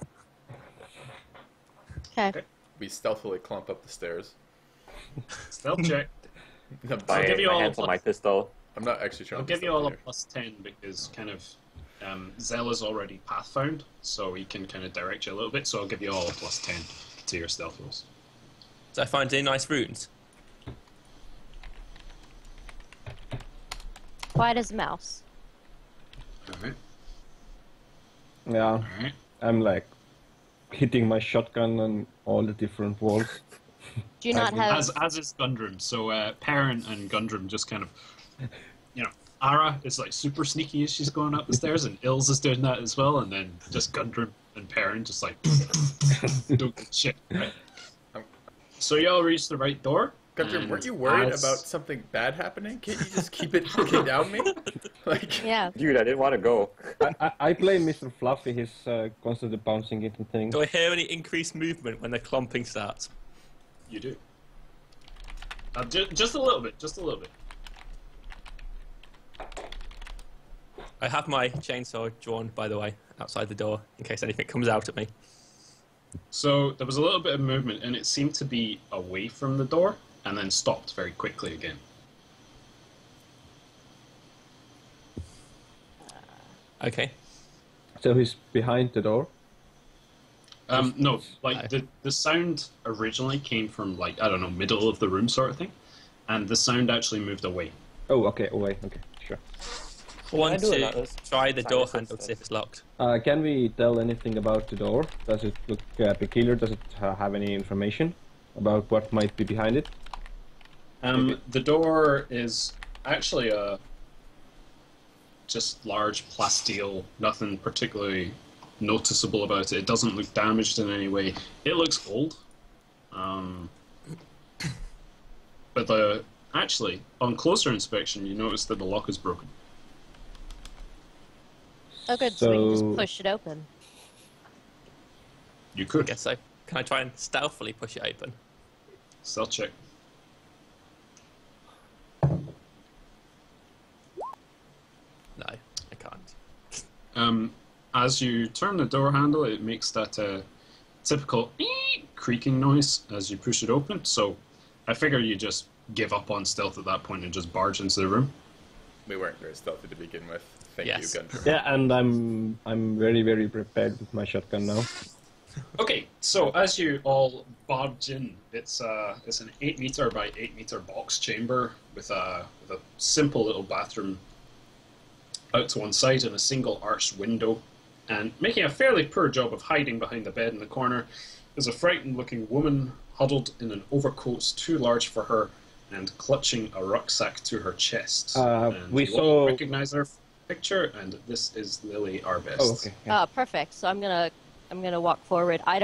Okay. We stealthily clump up the stairs. Stealth check. My give you all hands a on my pistol. I'm not actually trying I'll to give you all a stealth plus 10 because kind of Zell is already path found, so he can kind of direct you a little bit. So I'll give you all a plus 10 to your stealth rolls. So I find any nice runes. Quiet as a mouse. Alright. Yeah, Alright. I'm like hitting my shotgun on all the different walls. Do you not have... As is Gundram, so Perrin and Gundram just kind of, you know, Ara is like super sneaky as she's going up the stairs, and Ills is doing that as well, and then just Gundram and Perrin just like don't give a shit. Right? So y'all reach the right door. Gundram, and weren't you worried as- about something bad happening? Can't you just keep it looking down me? Like, Yeah. Dude, I didn't want to go. I play Mr. Fluffy, he's constantly bouncing into things. Do I hear any increased movement when the clumping starts? You do. Just a little bit. Just a little bit. I have my chainsaw drawn, by the way, outside the door, in case anything comes out at me. So there was a little bit of movement, and it seemed to be away from the door, and then stopped very quickly again. Okay. So he's behind the door. No, like the sound originally came from like I don't know, middle of the room sort of thing, and the sound actually moved away. Oh, okay, away, okay, sure. I want I do to another try the door silence handle to see if test. it's locked. Can we tell anything about the door? Does it look peculiar? Does it have any information about what might be behind it? The door is actually a just large plasteel, nothing particularly noticeable about it. It doesn't look damaged in any way. It looks old. But actually, on closer inspection, you notice that the lock is broken. Oh, good. So we can So- just push it open. You I could. guess so. Can I try and stealthily push it open? Stealth check. No, I can't. As you turn the door handle, it makes that typical creaking noise as you push it open. So I figure you just give up on stealth at that point and just barge into the room. we weren't very stealthy to begin with. Thank Yes. you, Gundram. Yeah, and I'm very, very prepared with my shotgun now. Okay, so as you all barge in, it's an 8 meter by 8 meter box chamber with a simple little bathroom out to one side and a single arched window. And making a fairly poor job of hiding behind the bed in the corner is a frightened-looking woman huddled in an overcoat too large for her and clutching a rucksack to her chest. And we you all saw- recognize her picture, and this is Lily Arbest. Oh, okay. Yeah. Oh, perfect. So I'm gonna walk forward. I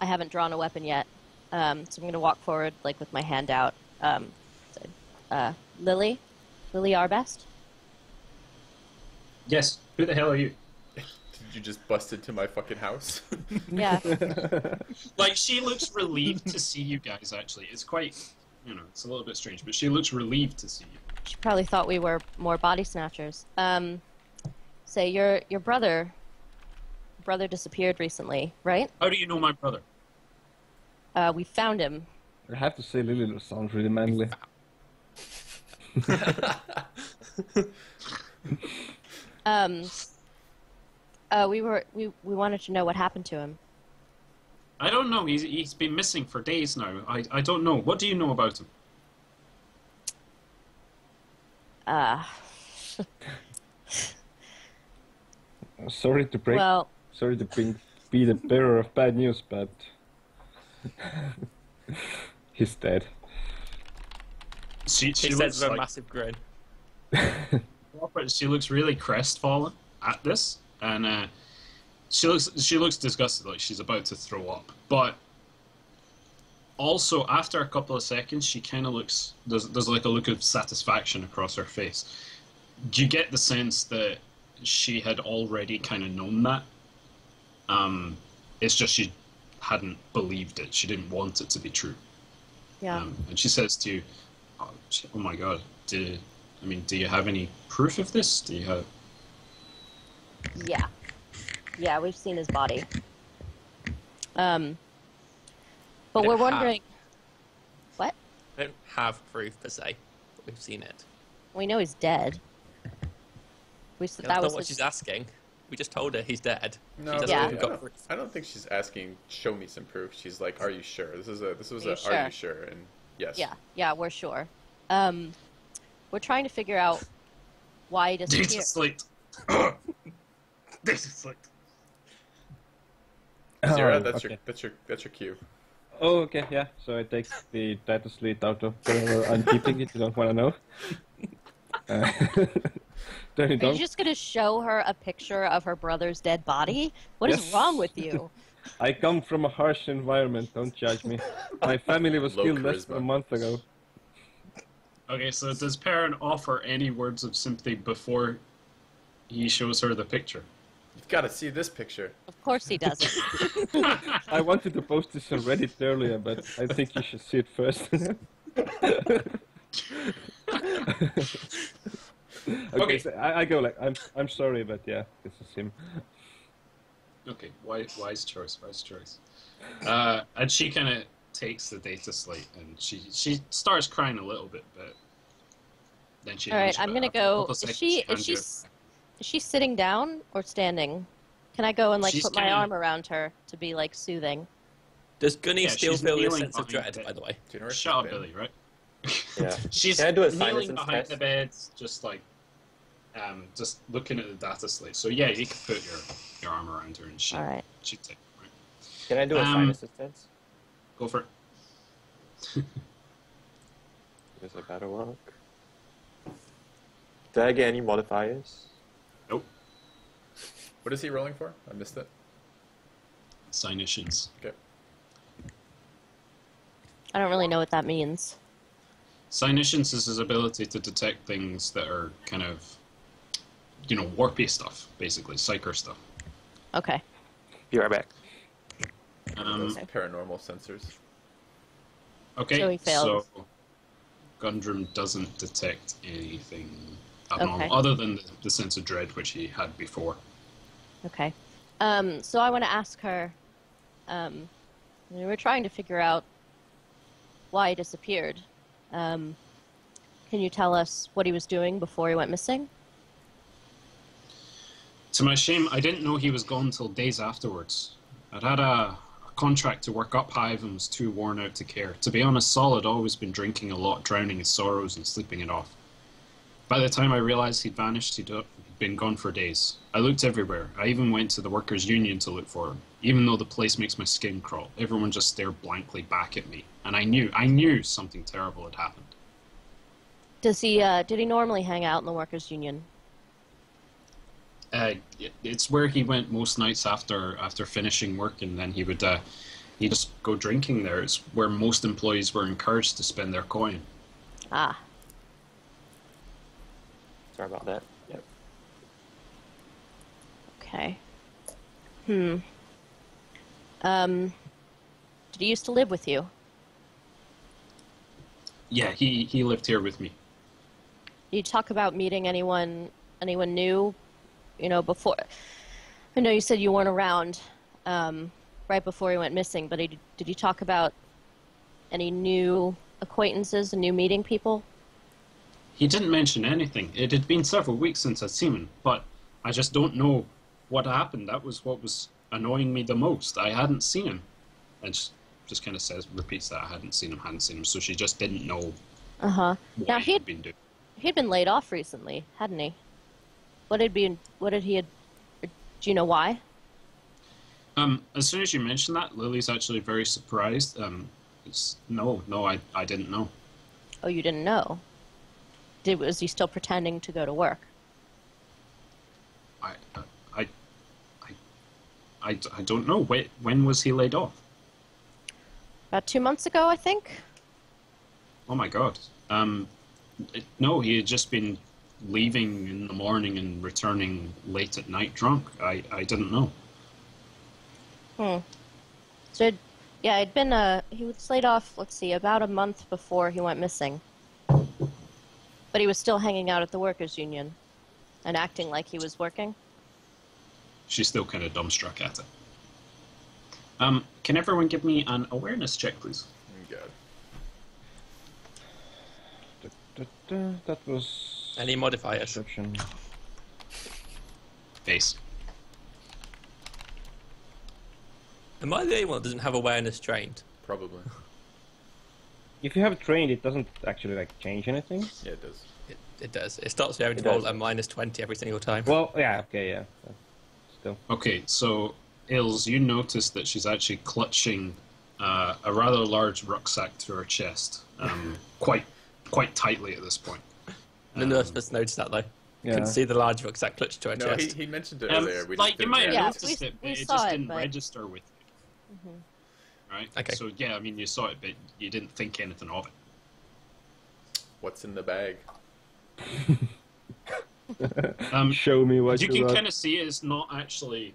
haven't drawn a weapon yet. So I'm gonna walk forward like with my hand out. Lily Arbest. Yes, who the hell are you? Did you just bust into my fucking house? Yeah. Like, she looks relieved to see you guys, actually. It's quite, it's a little bit strange, but she looks relieved to see you. She probably thought we were more body snatchers. Say your brother disappeared recently, right? How do you know my brother? We found him. I have to say, Lily sounds really manly. We wanted to know what happened to him. I don't know. He's been missing for days now. I don't know. What do you know about him? Sorry to break. Well, Sorry to be the bearer of bad news, but he's dead. She He looks says with a like, massive grin. she looks really crestfallen at this, and she looks disgusted, like she's about to throw up. But also, after a couple of seconds, she kind of looks. There's like a look of satisfaction across her face. Do you get the sense that she had already kind of known that? It's just she hadn't believed it. She didn't want it to be true. yeah. And she says to you, "Oh my God, do you have any proof of this? Do you have?" Yeah, we've seen his body. But We we're don't wondering... What? We don't have proof per se, but we've seen it. We know he's dead. That's not what she's asking. We just told her he's dead. No, She doesn't Yeah. know we've got proof. I don't think she's asking. Show me some proof. She's like, "Are you sure?" This was Are you sure? "Are you sure?" And yes. Yeah, we're sure. We're trying to figure out why he disappeared. Data slate. Data slate. Zira, Oh, that's okay. your cue. Oh, okay, yeah. So I take the data slate out of whatever I'm keeping it. You don't want to know. Then you Are don't. you just going to show her a picture of her brother's dead body? What is Yes. wrong with you? I come from a harsh environment. Don't judge me. My family was Low killed less than charisma. a month ago. Okay, so does Perrin offer any words of sympathy before he shows her the picture? You've got to see this picture. Of course he doesn't. I wanted to post this on Reddit earlier, but I think you should see it first. Okay, so I go like, I'm sorry, but yeah, this is him. Okay, wise choice. And she kind of takes the data slate and she starts crying a little bit, but then she. All right, hands you I'm it. going to After a go... couple Is seconds, she hands you it. is she sitting down or standing? Can I go and like She's put my kinda- arm around her to be like soothing? Does Gunny Yeah, still she's feel this kneeling sense of behind dread, it. by the way? Do you know where Shut up, she's been? Billy, right? Yeah. She's Can I do a kneeling sinus behind test? the bed, just like, just looking at the data slate. So yeah, you can put your arm around her and All right. she'd take it, right? Can I do a sinus test? Go for it. Guess I better work. Did I get any modifiers? Nope. What is he rolling for? I missed it. Sinus. Okay. I don't really know what that means. Sinus is his ability to detect things that are kind of, warpy stuff, basically, psyker stuff. Okay. Be right back. Those paranormal sensors. Okay, So he failed. so Gundrum doesn't detect anything abnormal, Okay. other than the sense of dread which he had before. Okay. So I want to ask her, we're trying to figure out why he disappeared. Can you tell us what he was doing before he went missing? To my shame, I didn't know he was gone till days afterwards. I'd had a contract to work up Hive and was too worn out to care. To be honest, Sol had always been drinking a lot, drowning his sorrows and sleeping it off. By the time I realised he'd vanished, he'd been gone for days. I looked everywhere. I even went to the workers' union to look for him. Even though the place makes my skin crawl, everyone just stared blankly back at me. And I knew something terrible had happened. Did he normally hang out in the workers' union? It's where he went most nights after finishing work, and then he'd just go drinking there. It's where most employees were encouraged to spend their coin. Ah. Sorry about that. Yep. Okay. Did he used to live with you? Yeah, he lived here with me. you talk about meeting anyone new? You know, before. I know you said you weren't around right before he went missing, but did you talk about any new acquaintances and new meeting people? He didn't mention anything. It had been several weeks since I'd seen him, but I just don't know what happened. That was what was annoying me the most. I hadn't seen him. And just kind of repeats that I hadn't seen him. So she just didn't know what Now he'd been doing. He'd been laid off recently, hadn't he? Do you know why? As soon as you mentioned that, Lily's actually very surprised. I didn't know. Oh, you didn't know? Was he still pretending to go to work? I don't know. When was he laid off? About 2 months ago, I think. Oh my god. No, he had just been leaving in the morning and returning late at night drunk. I didn't know. So, yeah, he was laid off, let's see, about a month before he went missing. But he was still hanging out at the workers' union and acting like he was working. She's still kind of dumbstruck at it. Can everyone give me an awareness check, please? God. That was... Any modifiers? Perception. Base. Am I the only one that doesn't have awareness trained? Probably. If you have trained, it doesn't actually like change anything. Yeah, it does. It does. It starts with having It to roll does. a -20 every single time. Well, yeah, okay, yeah. Still. Okay, so Ills, you notice that she's actually clutching a rather large rucksack to her chest, quite tightly at this point. None of us noticed that though. Yeah. Couldn't see the large rucksack clutched to her No, chest. he mentioned it earlier. We just Like you didn't might have realize. Yeah, noticed it, we but it saw just it, didn't but- register with you. Right? Okay. So yeah, I mean you saw it, but you didn't think anything of it. What's in the bag? Show me what You you can got. kind of see it's not actually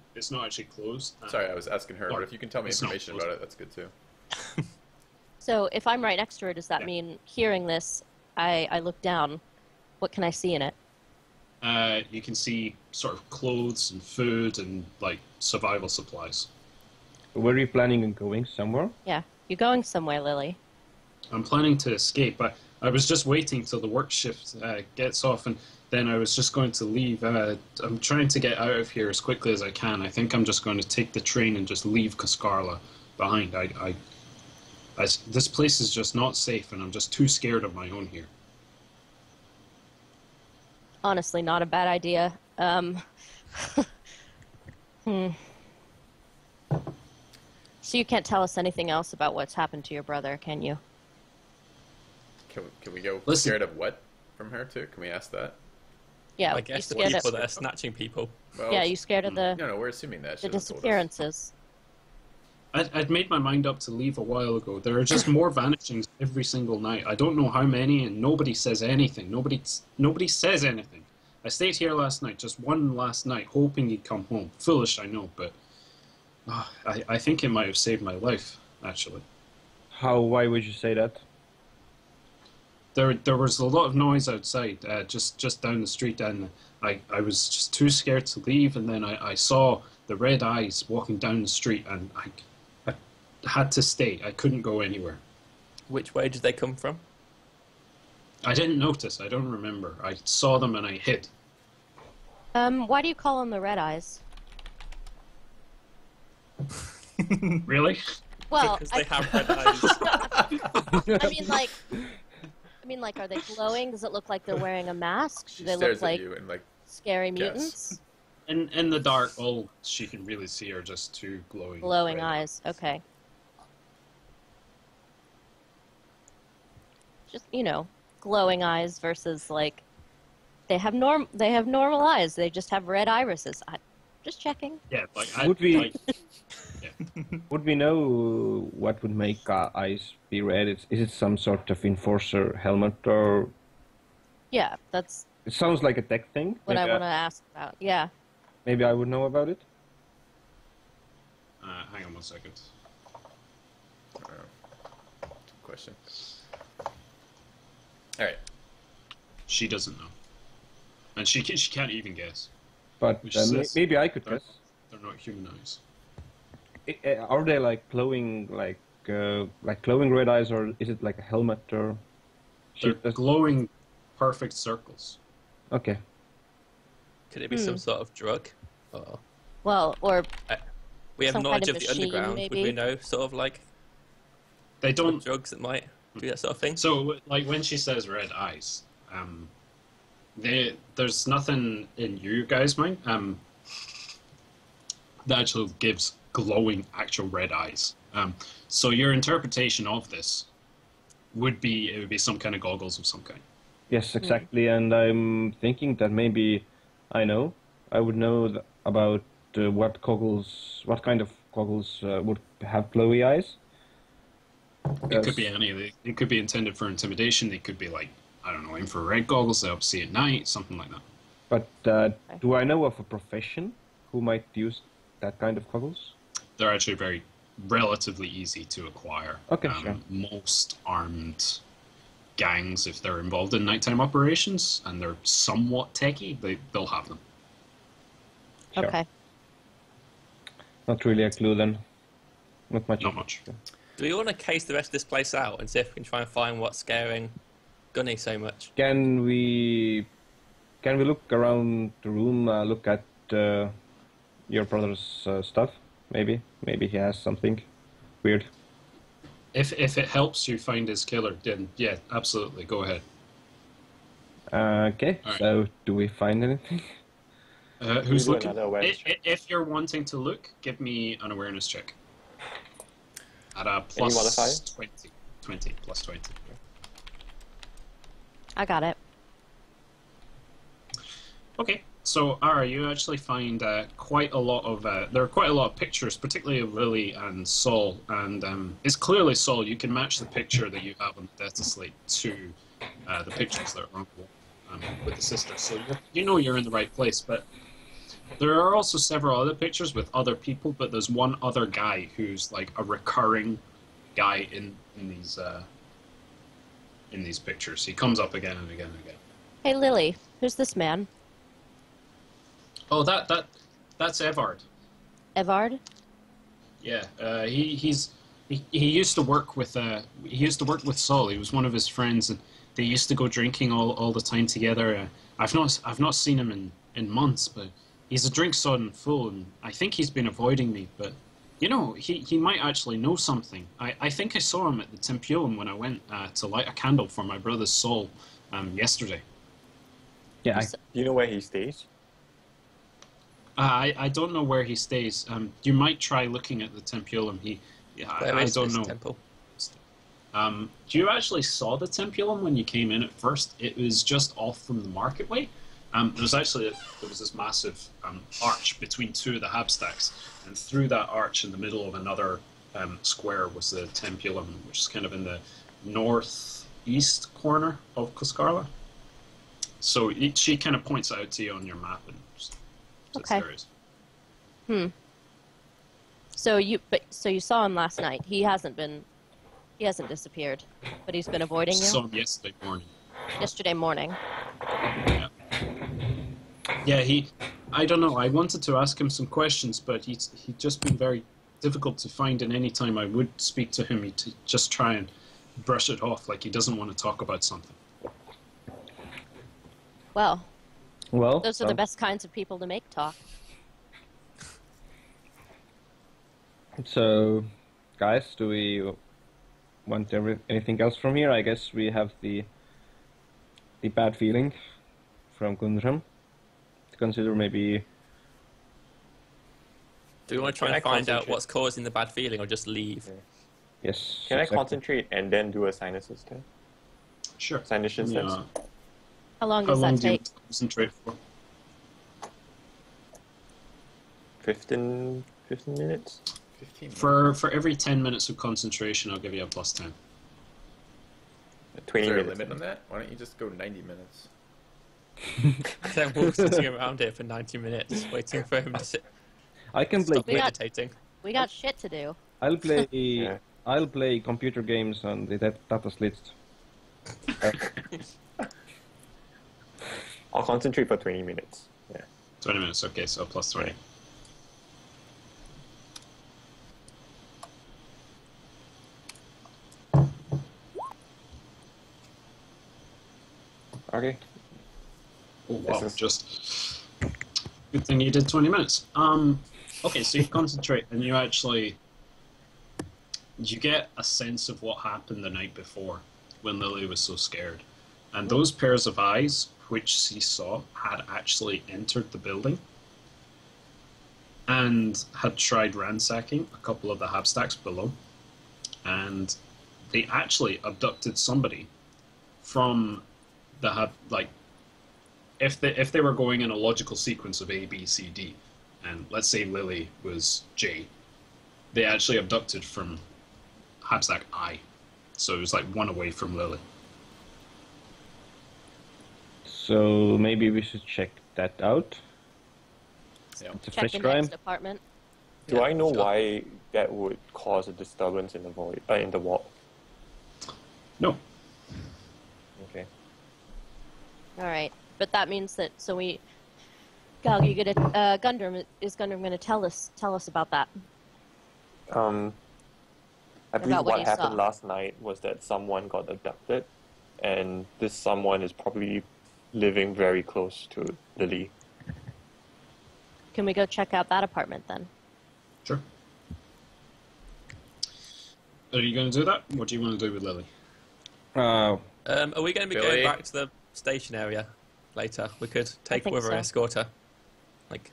closed. Sorry, I was asking her, Or- but if you can tell me it's not information closed. about it, that's good too. So if I'm right next to her, does that Yeah. mean hearing this, I look down? What can I see in it? You can see sort of clothes and food and like survival supplies. Were you planning on going somewhere? Yeah, you're going somewhere, Lily. I'm planning to escape, but I was just waiting till the work shift gets off, and then I was just going to leave. I'm trying to get out of here as quickly as I can. I think I'm just going to take the train and just leave Kaskarla behind. This place is just not safe, and I'm just too scared of my own here. Honestly, not a bad idea. So you can't tell us anything else about what's happened to your brother, can you? Can we go Listen. scared of what from her too? Can we ask that? Yeah, I you guess the scared people of, that are snatching people. Well, yeah, you scared of the No, we're assuming that. She the hasn't told us. disappearances. I'd made my mind up to leave a while ago. There are just more vanishings every single night. I don't know how many, and nobody says anything. Nobody says anything. I stayed here last night, just one last night, hoping you'd come home. Foolish, I know, but I think it might have saved my life, actually. Why would you say that? There was a lot of noise outside, just down the street, and I was just too scared to leave, and then I saw the red eyes walking down the street, and I had to stay. I couldn't go anywhere. Which way did they come from? I didn't notice. I don't remember. I saw them and I hid. Why do you call them the red eyes? Really? Well, Because they have red eyes. I mean, like, are they glowing? Does it look like they're wearing a mask? She Do they stares look like at you and like, scary Yes. mutants? In the dark, all she can really see are just two glowing Glowing red eyes. Okay. Just glowing eyes versus like they have normal eyes. They just have red irises. Just checking. Yeah, like Would we know what would make eyes be red? Is it some sort of enforcer helmet or? Yeah, that's It sounds like a tech thing. what I Maybe want to ask about. Yeah. Maybe I would know about it. hang on one second. I don't know. Good question. All right. she doesn't know, and she can't even guess. But Which says maybe I could they're, guess. they're not human eyes. Are they like glowing, like glowing red eyes, or is it like a helmet or? They're glowing, perfect circles. Okay. Could it be some sort of drug? Or Well, or we have some knowledge kind of of the machine, underground. maybe? Would we know sort of like They don't. drugs that might do that sort of thing? So, like when she says red eyes, there's nothing in you guys' mind that actually gives glowing actual red eyes. So your interpretation of this would be some kind of goggles of some kind. Yes, exactly. And I'm thinking that maybe I would know about what kind of goggles would have glowy eyes. It could be any. It could be intended for intimidation. They could be like, I don't know, infrared goggles that help see at night, something like that. But do I know of a profession who might use that kind of goggles? They're actually relatively easy to acquire. Okay, sure. Most armed gangs, if they're involved in nighttime operations and they're somewhat techy, they'll have them. Sure. okay. Not really a clue then. Not much. Not much. Do we want to case the rest of this place out and see if we can try and find what's scaring Gunny so much? Can we look around the room? Look at your brother's stuff. Maybe he has something weird. If it helps you find his killer, then yeah, absolutely, go ahead. Okay. All right. So do we find anything? Who's do looking? another awareness check. If you're wanting to look, give me an awareness check. At a Any plus modifier? 20 plus 20. I got it. Okay, so Ara, you actually find quite a lot of there are quite a lot of pictures, particularly of Lily and Saul, and it's clearly Saul. You can match the picture that you have on the data slate to the pictures that are on the wall with the sister. So you know you're in the right place, but there are also several other pictures with other people, but there's one other guy who's like a recurring guy in these pictures. He comes up again and again and again. Hey, Lily, who's this man? Oh, that's Evard. Evard? Yeah, he used to work with Saul. He was one of his friends, and they used to go drinking all the time together. I've not seen him in months, but he's a drink-sodden fool, and I think he's been avoiding me. But you know, he might actually know something. I think I saw him at the Tempeum when I went to light a candle for my brother's soul yesterday. Yeah. Do you know where he stays? I don't know where he stays. You might try looking at the Tempeum. Where I is don't this know. temple? You actually saw the Tempeum when you came in at first. It was just off from the marketway. There was this massive arch between two of the Habstacks, and through that arch in the middle of another square was the Tempeum, which is kind of in the northeast corner of Coscarla. So she kind of points it out to you on your map, and just Okay. there it is. So you saw him last night. He hasn't disappeared, but he's been avoiding you Saw him yesterday morning. yesterday morning. Yeah, I don't know. I wanted to ask him some questions, but he'd just been very difficult to find, and any time I would speak to him, he'd just try and brush it off like he doesn't want to talk about something. Well, Well, those are the best kinds of people to make talk. So, guys, do we want anything else from here? I guess we have the bad feeling from Gundram to consider maybe. Do we want to try Can and I find out concentrate? what's causing the bad feeling, or just leave? Yeah. Yes. Can I exactly. concentrate and then do a sinuses test? Sure. Sinuses test? How long How does long that do you take? concentrate for? 15 minutes? 15 minutes. For every 10 minutes of concentration, I'll give you a plus 10. 20 Is there a minutes. limit on that? Why don't you just go 90 minutes? Then we're sitting around here for 90 minutes, waiting for him to I can play. stop We got- meditating. We got shit to do. I'll play. Yeah. I'll play computer games on the data list. I'll concentrate for 20 minutes. Yeah. 20 minutes, okay, so plus 20. Okay. Oh, wow, This is- just... Good thing you did 20 minutes. Okay, so you concentrate and you actually... You get a sense of what happened the night before when Lily was so scared. And those pairs of eyes, which she saw, had actually entered the building and had tried ransacking a couple of the habstacks below. And they actually abducted somebody from the if they were going in a logical sequence of A, B, C, D, and let's say Lily was J, they actually abducted from Habstack I. So it was like one away from Lily. So maybe we should check that out. Yeah. It's a Check fresh the crime. next apartment. Do I know sure. why that would cause a disturbance in the void, in the wall? No. Okay. All right, but that means that Gal, you get it. Gundam is Gundam going to tell us about that? I believe About what what you happened saw. last night was that someone got abducted, and this someone is probably living very close to Lily. Can we go check out that apartment then? Sure. Are you going to do that? What do you want to do with Lily? Are we going to be Billy? going back to the station area later? We could take think with her so. and escort her. Like,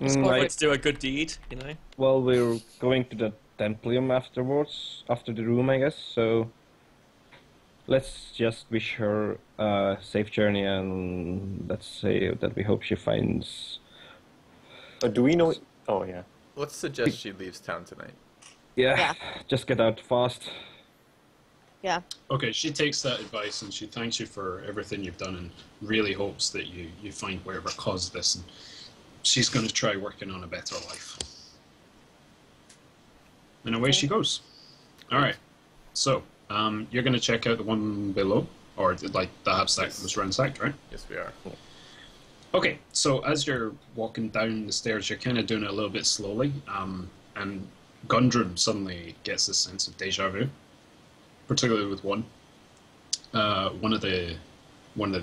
I- let's do a good deed, you know? well, we're going to the Templium afterwards, after the room, I guess. So let's just wish her a safe journey, and let's say that we hope she finds. Do we know? Oh yeah. Let's suggest she leaves town tonight. Yeah, just get out fast. Yeah. Okay, she takes that advice and she thanks you for everything you've done and really hopes that you find whatever caused this. And she's going to try working on a better life. And away she goes. All right. So, you're going to check out the one below, or like the habstack that was ransacked, right? Yes, we are. Okay, so as you're walking down the stairs, you're kind of doing it a little bit slowly, and Gundram suddenly gets this sense of deja vu, particularly with one of the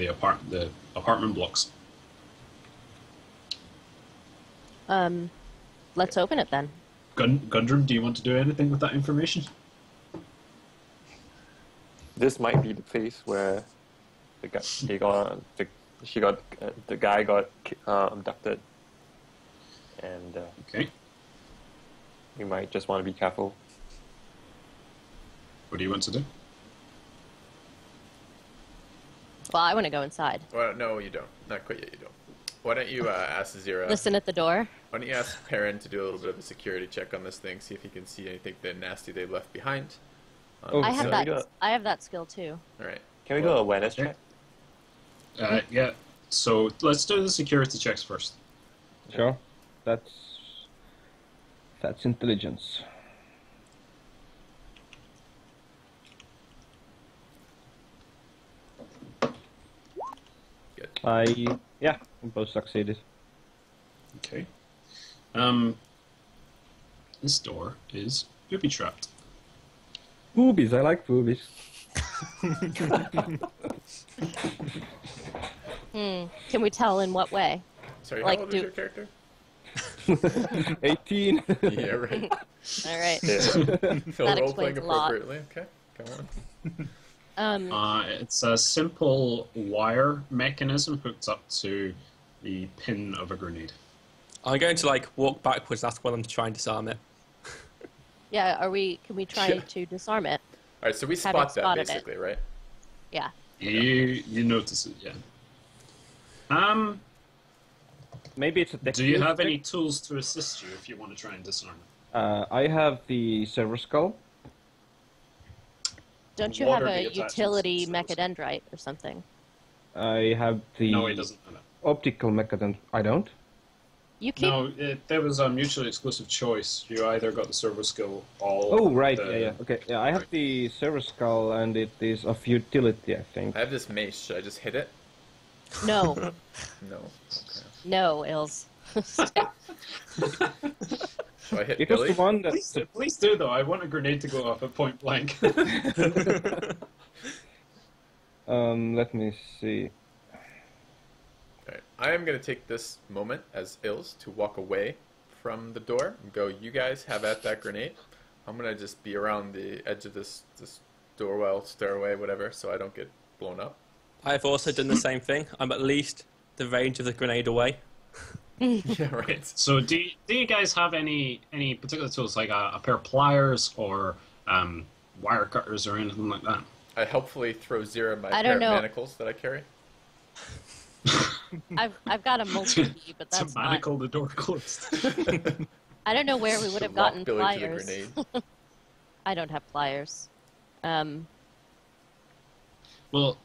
apartment blocks. Let's open it then. Gundram, do you want to do anything with that information? This might be the place where the guy got abducted, and Okay. we might just want to be careful. What do you want to do? Well, I want to go inside. Well, no, you don't. Not quite yet. You don't. Why don't you ask Zira? Listen at the door. Why don't you ask Perrin to do a little bit of a security check on this thing, see if he can see anything nasty they've left behind. Oh, I have can that. we do it? I have that skill too. All right. Can we do an awareness Okay. check? Yeah. So let's do the security checks first. Sure, that's intelligence. Good. We both succeeded. Okay. This door is booby trapped. Boobies, I like boobies. Can we tell in what way? Sorry, Like, how old do- is your character? 18. Yeah, right. All right. Phil That role playing explains a lot. appropriately. Okay, come on. It's a simple wire mechanism hooked up to the pin of a grenade. I'm going to walk backwards and ask one of them to try and disarm it. Yeah. Can we try Yeah. to disarm it? All right, so we Having spot that spotted it. basically, right? Yeah. You notice it, yeah. Maybe it's a Do you have any tools to assist you if you want to try and disarm it? I have the server skull. Don't you What have are a the attachments utility to this? mechadendrite or something? I have the No, he doesn't have it. optical mechanism. I don't. You keep. No, there was a mutually exclusive choice. You either got the servo skill all. Oh, right, the- yeah. Okay, yeah, I have the server skull, and it is of utility, I think. I have this mace. Should I just hit it? No, No. Okay. no, Ills. Should I hit It was Billy? the one that... Please do, though. I want a grenade to go off at point blank. Let me see. Alright, I am going to take this moment as Ills to walk away from the door and go, you guys have at that grenade. I'm going to just be around the edge of this doorway, stairway, whatever, so I don't get blown up. I've also done the same thing. I'm at least the range of the grenade away. Yeah, right. So, do you guys have any particular tools, like a pair of pliers or wire cutters or anything like that? I helpfully throw Zero my I pair don't of know. manacles that I carry. I've got a multi-key, but that's to not. manacle the door closed. I don't know where we would have Lock gotten Billy to the pliers. grenade. I don't have pliers. Well,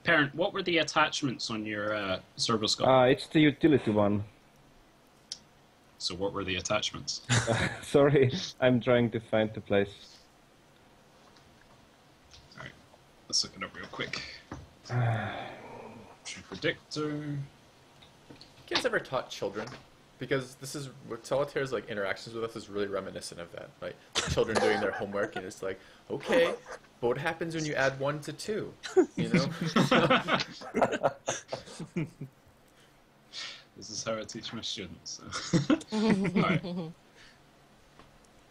Parent, what were the attachments on your servo skull? It's the utility one. So, what were the attachments? Sorry, I'm trying to find the place. Alright, let's look it up real quick. Predictor. You guys ever taught children? Because this is what Solitaire's like interactions with us is really reminiscent of that. Like children doing their homework, and it's like, okay, but what happens when you add 1 to 2? You know. This is how I teach my students. Alright.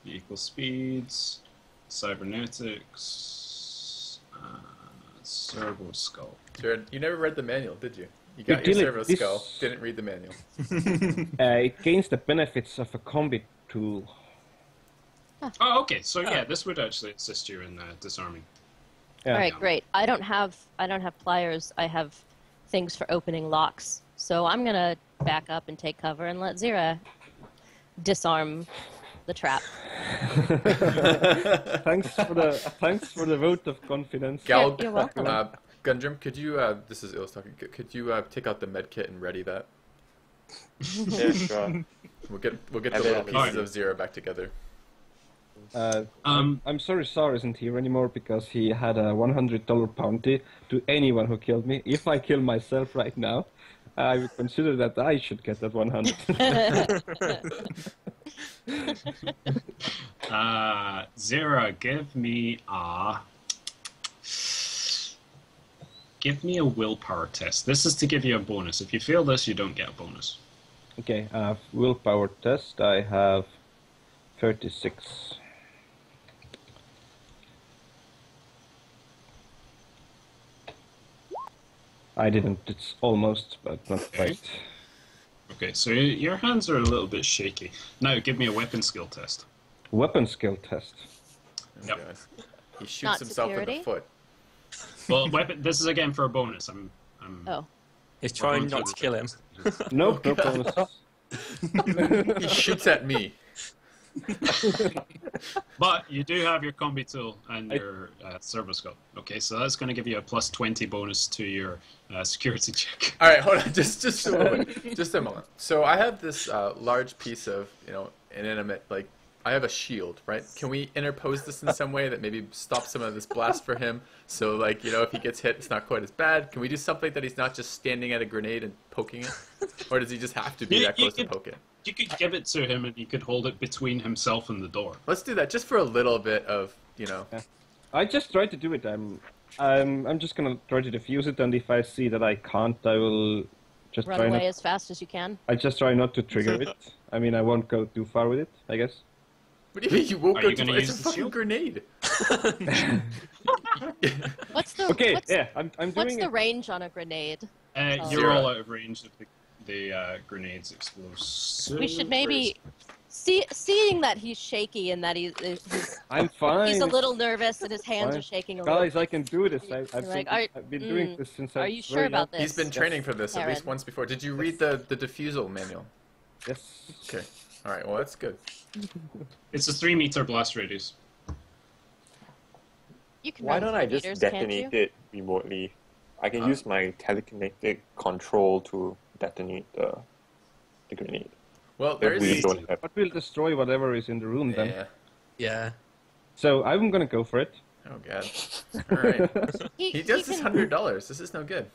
Equal speeds, cybernetics, servo skull. Jared, you never read the manual, did you? You got You your did servo this- skull, didn't read the manual. It gains the benefits of a combi tool. Oh, okay. So yeah, this would actually assist you in disarming. Yeah. All right, great. I don't have pliers. I have things for opening locks. So I'm gonna back up and take cover and let Zira disarm the trap. Thanks for the vote of confidence. Gal, you're welcome. Gundrim, could you? This is Ills talking. Could you take out the med kit and ready that? Yeah, sure. We'll get the Have it little on the pieces screen. of Zero back together. I'm sorry Sar isn't here anymore because he had a $100 bounty to anyone who killed me. If I kill myself right now, I would consider that I should get that 100. Zira, give me a willpower test. This is to give you a bonus. If you fail this, you don't get a bonus. Okay, willpower test. I have 36. I didn't. It's almost, but not quite. Okay, so your hands are a little bit shaky. Now, give me a weapon skill test. Weapon skill test. Oh, Yep. guys. He shoots Not himself in security? the foot. Well, weapon. This is again for a bonus. I'm Oh, He's trying going not to through kill him. No, no bonus. He shoots at me. But you do have your combi tool and your servo scope. Okay, so that's going to give you a plus 20 bonus to your security check. All right, hold on, just a moment, just a moment. So I have this large piece of inanimate, like I have a shield, right? Can we interpose this in some way that maybe stops some of this blast for him? So like if he gets hit, it's not quite as bad. Can we do something that he's not just standing at a grenade and poking it, or does he just have to be that close to poke it? You could give it to him and you could hold it between himself and the door. Let's do that just for a little bit of I just tried to do it. I'm just gonna try to defuse it, and if I see that I can't, I will just run try away not. as fast as you can. I just try not to trigger it. I mean, I won't go too far with it, I guess. What do you mean you won't Are go you too gonna far? It's a use the fucking shield? grenade. What's the Okay, what's, yeah, I'm what's doing the it. range on a grenade? You're Zero. all out of range of the grenades explosive. We should maybe seeing that he's shaky and that he's I'm fine. he's a little nervous and his hands Fine. are shaking a little. Guys, I can do this. I've Like, been doing this since I Are was you sure very about young. this? He's been training for this at least Aaron. once before. Did you read the defusal manual? Yes. Okay. All right. Well, that's good. It's a 3-meter blast radius. You can Why run don't I 3 just meters, can't detonate you? it remotely? I can use my telekinetic control to detonate the grenade. Well, there We is. don't have. But we'll destroy whatever is in the room then. Yeah. Yeah. So I'm gonna go for it. Oh god. All right. He does this can- $100. This is no good.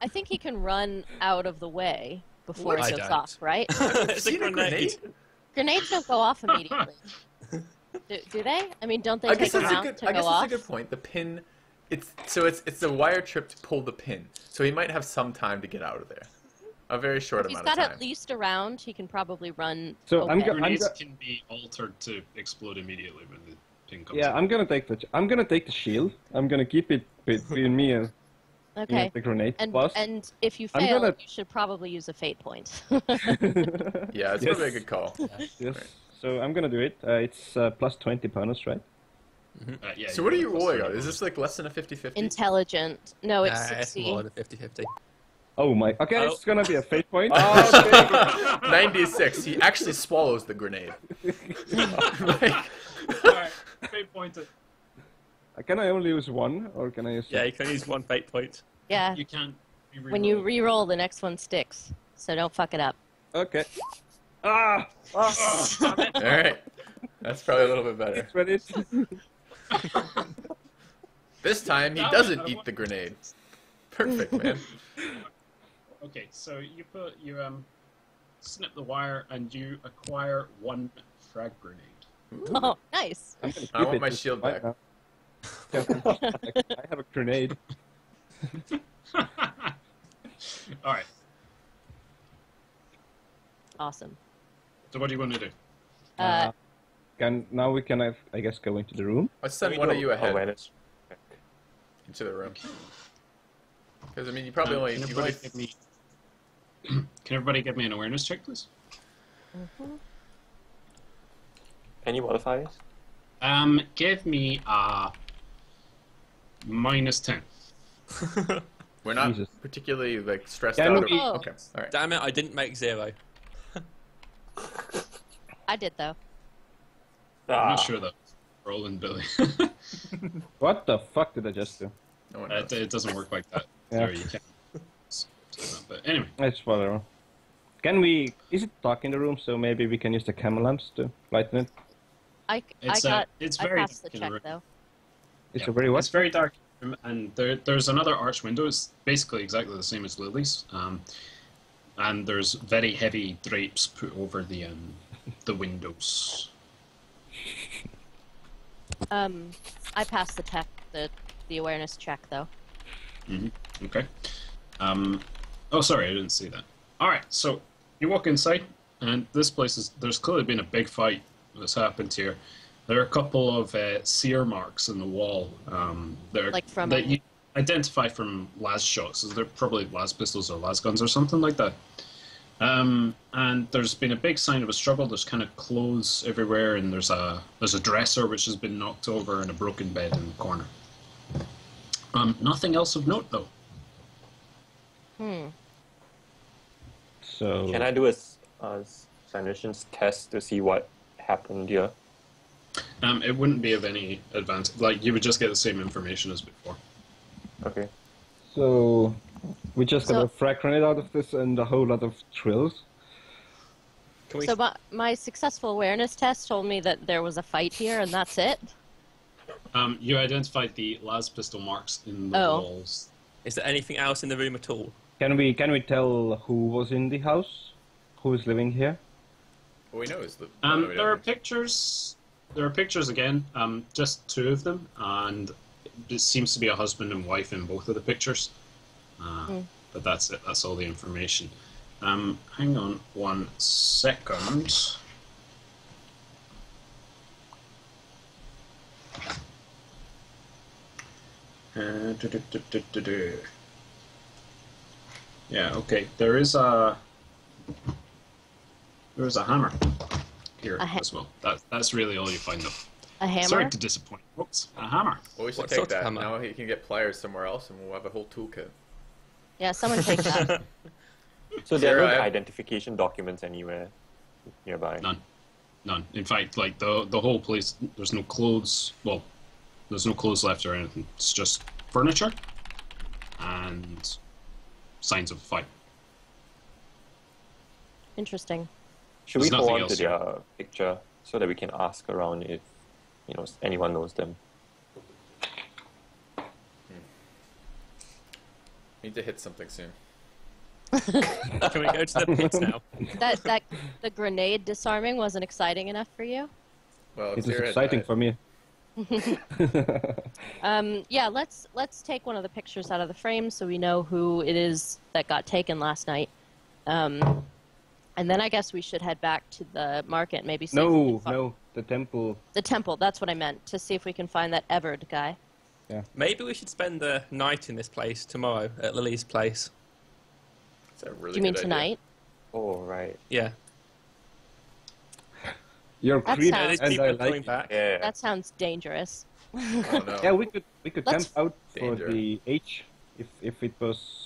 I think he can run out of the way before I it goes don't. off, right? It's a Seen a grenade. Grenades don't go off immediately. Do they? I mean, don't they I take guess a that's a round good. to I go guess off? that's a good point. The pin. It's a wire trip to pull the pin. So he might have some time to get out of there. A very short If he's amount of got time. at least a round, he can probably run. So I'm okay. Grenades can be altered to explode immediately when the pin comes Yeah, in. I'm gonna take the shield. I'm gonna keep it between me and Okay. the grenade. And Plus, if you I'm fail, gonna- you should probably use a fate point. Yeah, it's Yes. probably a good call. yes. So I'm gonna do it. It's plus 20 bonus, right? Yeah, So what are you plus rolling 30 on? Is this like less than a 50-50? Intelligent. No, it's It's 60. more than 50-50. Oh my. Okay, Oh. it's gonna be a fate point. Oh, okay. 96. He actually swallows the grenade. Like, Alright, fate pointed. Can I only use one, or can I use? Yeah, you can use one fate point. Yeah. You can't. When you re-roll, the next one sticks. So don't fuck it up. Okay. Ah! all right. That's probably a little bit better. It's ready. This time he No, doesn't I eat want- the grenade. Perfect, man. Okay, so you snip the wire and you acquire one frag grenade. Oh, nice. I'm gonna I keep want it my just shield right back. now. I have a grenade. Alright, Awesome. so what do you want to do? Now we can, I guess, go into the room. Let's send We one of do you ahead awareness. into the room. Because I mean, you probably only. Can You everybody only give me? Can everybody give me an awareness check, please? Any modifiers? Give me a -10. we're not Jesus. particularly like stressed Can out. we- Oh. Okay. All right. Damn it, I didn't make 0. I did, though. I'm not sure that Roland Billy. What the fuck did I just do? No one knows. It doesn't work like that. Yeah. Sorry, you can't. But anyway, It's whatever. Can we? Is it dark in the room? So maybe we can use the camel lamps to lighten it. I It's, got. it's I very passed the dark in check, room. though. It's Yeah, a very what? It's very dark, and there's another arch window. It's basically exactly the same as Lily's, and there's very heavy drapes put over the windows. I passed the awareness check, though. Okay. Oh, sorry, I didn't see that. All right, so you walk inside, and this place there's clearly been a big fight that's happened here. There are a couple of sear marks in the wall. Like from that a- you identify from las shots. So they're probably las pistols or las guns or something like that. And there's been a big sign of a struggle. There's kind of clothes everywhere, and there's a dresser which has been knocked over, and a broken bed in the corner. Nothing else of note, though. So Can I do a sanitions test to see what happened here? It wouldn't be of any advantage. Like, you would just get the same information as before. Okay. So we just got So- a frag grenade out of this and a whole lot of drills. Can we... So my successful awareness test told me that there was a fight here, and that's it. You identified the las pistol marks in the Oh. walls. Is there anything else in the room at all? Can we tell who was in the house? Who is living here? What we know is the. There are pictures. There are pictures again. Just 2 of them, and it seems to be a husband and wife in both of the pictures. But that's it. That's all the information. Hang on 1 second. Yeah. Okay. There is a hammer here A ha- as well. That's really all you find though. A hammer. Sorry to disappoint folks. A hammer. Well, we should What take sort of that. hammer? Now he can get pliers somewhere else, and we'll have a whole toolkit. Yeah, someone take that. So there are Sarah, no I- identification documents anywhere nearby. None. In fact, like the whole place, there's no clothes. Well, there's no clothes left or anything. It's just furniture and signs of a fight. Interesting. Should we There's go nothing on to else their picture so that we can ask around if anyone knows them? Need to hit something soon. Can we go to the pits now? That the grenade disarming wasn't exciting enough for you? Well, It was Xera exciting died. for me. Yeah, let's take one of the pictures out of the frame so we know who it is that got taken last night. And then I guess we should head back to the market, maybe see if we can No, the temple. the temple, that's what I meant, to see if we can find that Everard guy. Maybe we should spend the night in this place tomorrow at Lily's place. Is that a really Do you mean good idea? tonight? Oh, right. Yeah. You're That creepy, sounds- These and people I are coming like it. back. Yeah. That sounds dangerous. Oh no. Yeah, we could Let's- camp out for Danger. the H. If it was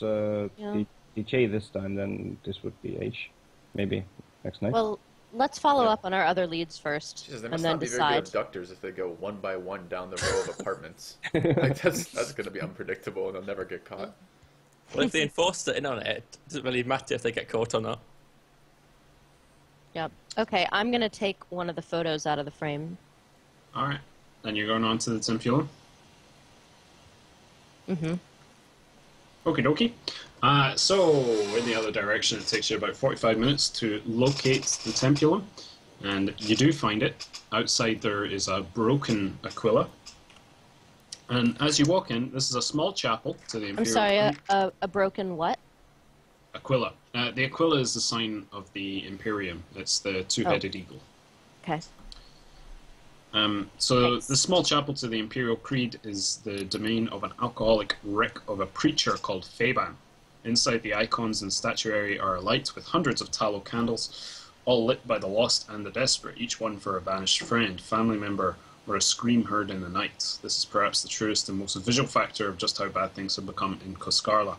Yeah. the J this time, then this would be H. Maybe next night. Well, let's follow Yeah. up on our other leads first, Jesus, they and must then not be decide. very good abductors if they go one by one down the row of apartments. Like that's going to be unpredictable, and they'll never get caught. Well, if the enforcers are in on it, it doesn't really matter if they get caught or not. Yep. Okay, I'm going to take one of the photos out of the frame. All right. Then you're going on to the Templum. Mm-hmm. Okie dokie. So, in the other direction, it takes you about 45 minutes to locate the Templum, and you do find it. Outside there is a broken Aquila. And as you walk in, this is a small chapel to the I'm Imperial... sorry, a broken what? Aquila. The Aquila is the sign of the Imperium. It's the two-headed eagle. Okay. So Thanks. the small chapel to the Imperial Creed is the domain of an alcoholic wreck of a preacher called Faban. Inside, the icons and statuary are alight with hundreds of tallow candles, all lit by the lost and the desperate, each one for a vanished friend, family member, or a scream heard in the night. This is perhaps the truest and most visual factor of just how bad things have become in Coscarla.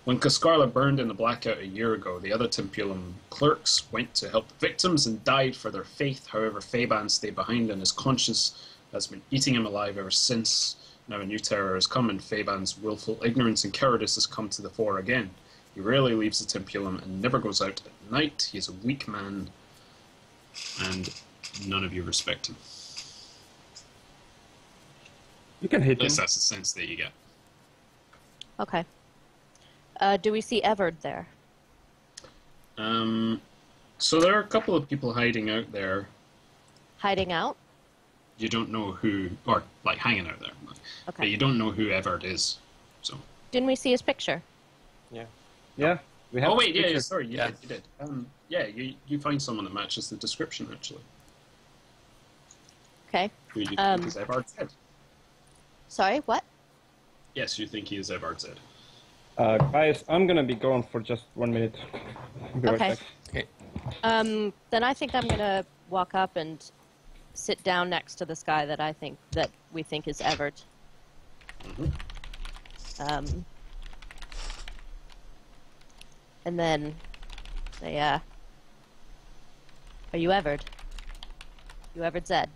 When Coscarla burned in the blackout a year ago, the other Templum clerks went to help the victims and died for their faith. However, Faban stayed behind, and his conscience has been eating him alive ever since. Now a new terror has come, and Faban's willful ignorance and cowardice has come to the fore again. He rarely leaves the Templum and never goes out at night. He is a weak man, and none of you respect him. you can hit At him. least that's the sense that you get. Okay. Do we see Everard there? So there are a couple of people hiding out there. Hiding out? You don't know who, or like hanging out there. But Okay. you don't know who Everard is. So. Didn't we see his picture? Yeah. Yeah, we have. Oh wait, yeah, pictures. sorry, you Yeah. did. You did. Yeah, you find someone that matches the description actually. Okay. Who you Um, think is Everard Zed? Sorry, what? Yes, you think he is Everard Zed. Guys, I'm gonna be gone for just 1 minute. Be right Okay. back. Okay. Then I think I'm gonna walk up and sit down next to this guy that we think is Everard. And then say, are you Everard? You Everard Zed?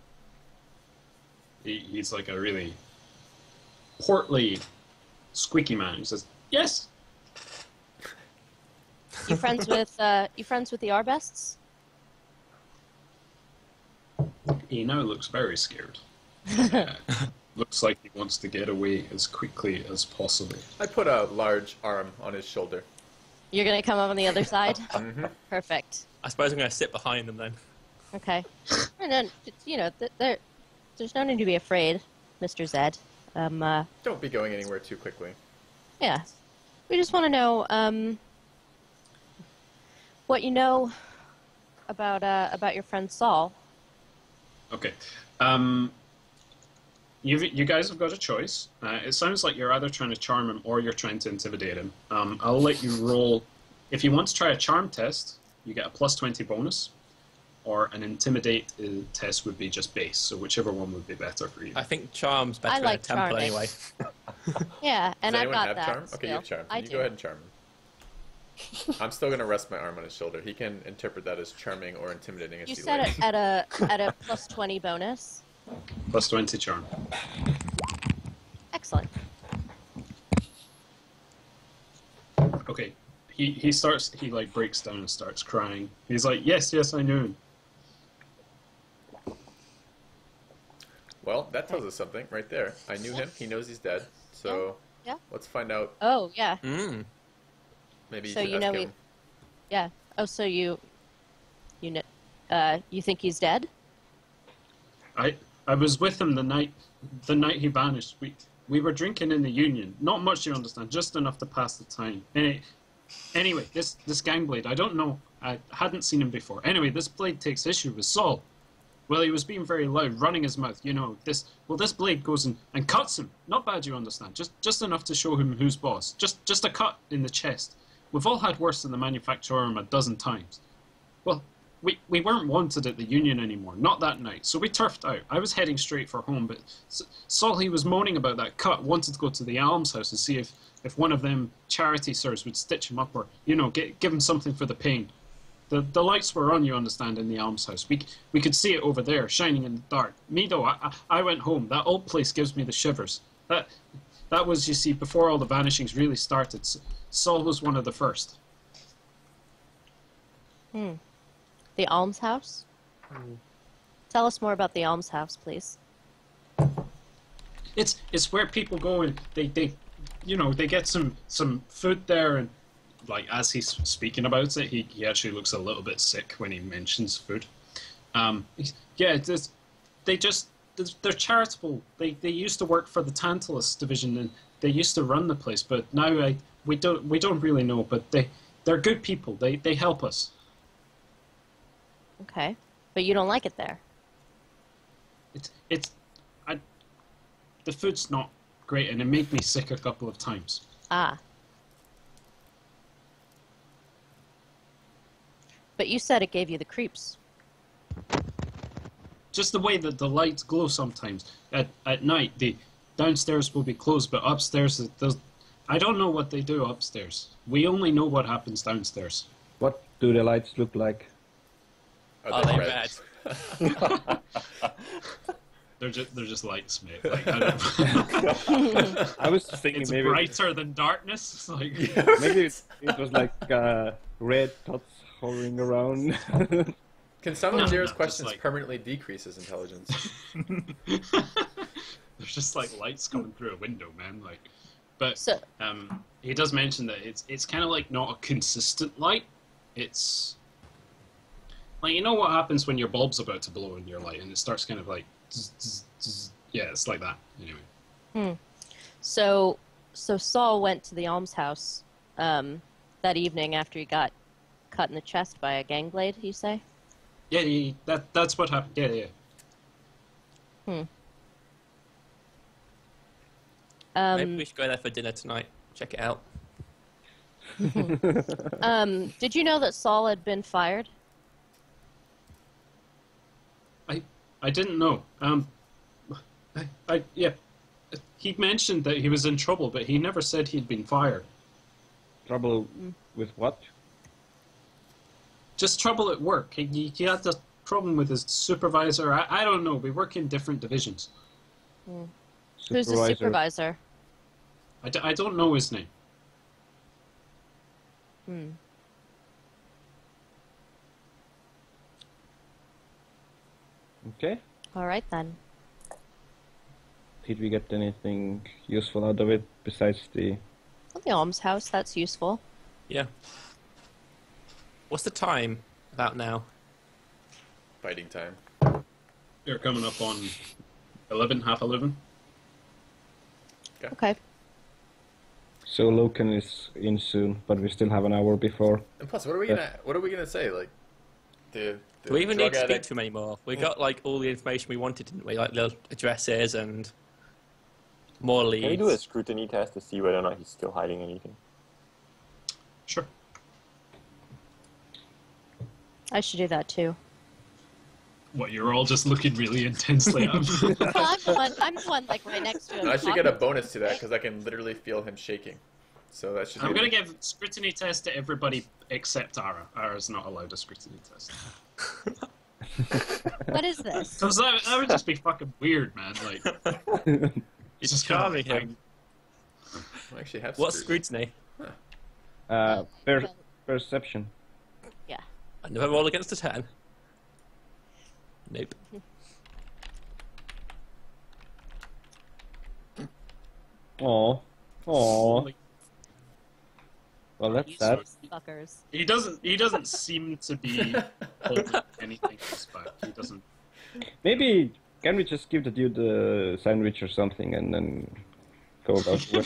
He's like a really portly, squeaky man. He says, "Yes." You friends with the Arbests? He now looks very scared. Looks like he wants to get away as quickly as possible. I put a large arm on his shoulder. You're gonna come up on the other side? Perfect. I suppose I'm going to sit behind them then. Okay. And then, there's no need to be afraid, Mr. Zed. Don't be going anywhere too quickly. Yeah. We just want to know, what you know about your friend Saul. Okay. You guys have got a choice. It sounds like you're either trying to charm him or you're trying to intimidate him. I'll let you roll. If you want to try a charm test, you get a plus 20 bonus, or an intimidate test would be just base. So whichever one would be better for you. I think charm's better I like than a temple charming. anyway. Yeah, and Does I've anyone got have that. charm? Okay, skill. you have charm. I You do. go ahead and charm him. I'm still going to rest my arm on his shoulder. He can interpret that as charming or intimidating as You he said likes. it at a plus 20 bonus. Plus 20 charm. Excellent. Okay. he like breaks down and starts crying. He's like, yes, I knew him. Well, that tells us something right there. I knew him. He knows he's dead. So Yeah. let's find out. Oh, yeah. Maybe So you you can know ask him. Yeah. Oh, so you think he's dead? I was with him the night he vanished. We were drinking in the Union. Not much, you understand, just enough to pass the time. Anyway, this Gangblade, I don't know. I hadn't seen him before. Anyway, this blade takes issue with Saul. Well, he was being very loud, running his mouth. You know, this blade goes and cuts him. Not bad, you understand. Just enough to show him who's boss. Just a cut in the chest. We've all had worse than the manufacturer a dozen times. Well, we weren't wanted at the Union anymore, not that night, so we turfed out. I was heading straight for home, but Saul, he was moaning about that cut, wanted to go to the almshouse and see if one of them charity sirs would stitch him up or, you know, give him something for the pain. The lights were on, you understand, in the almshouse. We could see it over there, shining in the dark. Me, though, I went home. That old place gives me the shivers. That was, you see, before all the vanishings really started. Saul was one of the first. The almshouse? Tell us more about the almshouse, please. It's where people go and they you know, they get some food there, and like as he's speaking about it, he actually looks a little bit sick when he mentions food. They're charitable. They used to work for the Tantalus division, and they used to run the place, but now we don't really know. But they're good people. They help us. Okay. But you don't like it there? The food's not great, and it made me sick a couple of times. Ah. But you said it gave you the creeps. Just the way that the lights glow sometimes. At night, the downstairs will be closed, but upstairs, I don't know what they do upstairs. We only know what happens downstairs. What do the lights look like? Are they red? They're just lights, mate. Like, I don't I was thinking it's maybe brighter than darkness. Like, maybe it was like red dots hovering around. Can some of Jira's just questions like- permanently decrease his intelligence? there's just like lights coming through a window, man. Like, but So- he does mention that it's kind of like not a consistent light. It's like, you know what happens when your bulb's about to blow in your light, and it starts kind of like, zzz, zzz, zzz. Yeah, it's like that. Anyway. So Saul went to the almshouse that evening after he got cut in the chest by a gang blade, you say? Yeah, that's what happened. Yeah. Maybe we should go there for dinner tonight. Check it out. Did you know that Saul had been fired? I didn't know. Yeah. He mentioned that he was in trouble, but he never said he'd been fired. Trouble with what? Just trouble at work. He had a problem with his supervisor. I don't know. We work in different divisions. Who's the supervisor? I don't know his name. Okay. All right, then. Did we get anything useful out of it besides the... Well, the almshouse, that's useful. Yeah. What's the time about now? Fighting time. They're coming up on 11, half 11. Okay. So Loken is in soon, but we still have an hour before. And plus, what are we gonna say? Like, the Do we even drug need to speak addict- to him anymore? We got like all the information we wanted, didn't we? Like the addresses and more leads. Can we do a scrutiny test to see whether or not he's still hiding anything? Sure. I should do that too. What, you're all just looking really intensely at him? Well, I'm the one like right next to him. I should get a bonus to that because I can literally feel him shaking. So that should. I'm be going to give scrutiny test to everybody except Ara. Ara's not allowed a scrutiny test. What is this? Because that would just be fucking weird, man. Like, It's just charming kinda him. I actually have. What's scrutiny. scrutiny? Perception. Yeah. I never roll against a 10. Nope. Aww. Aww. Well, that's sad. Fuckers. He doesn't seem to be holding anything else back. He doesn't. Maybe can we just give the dude a sandwich or something and then go about the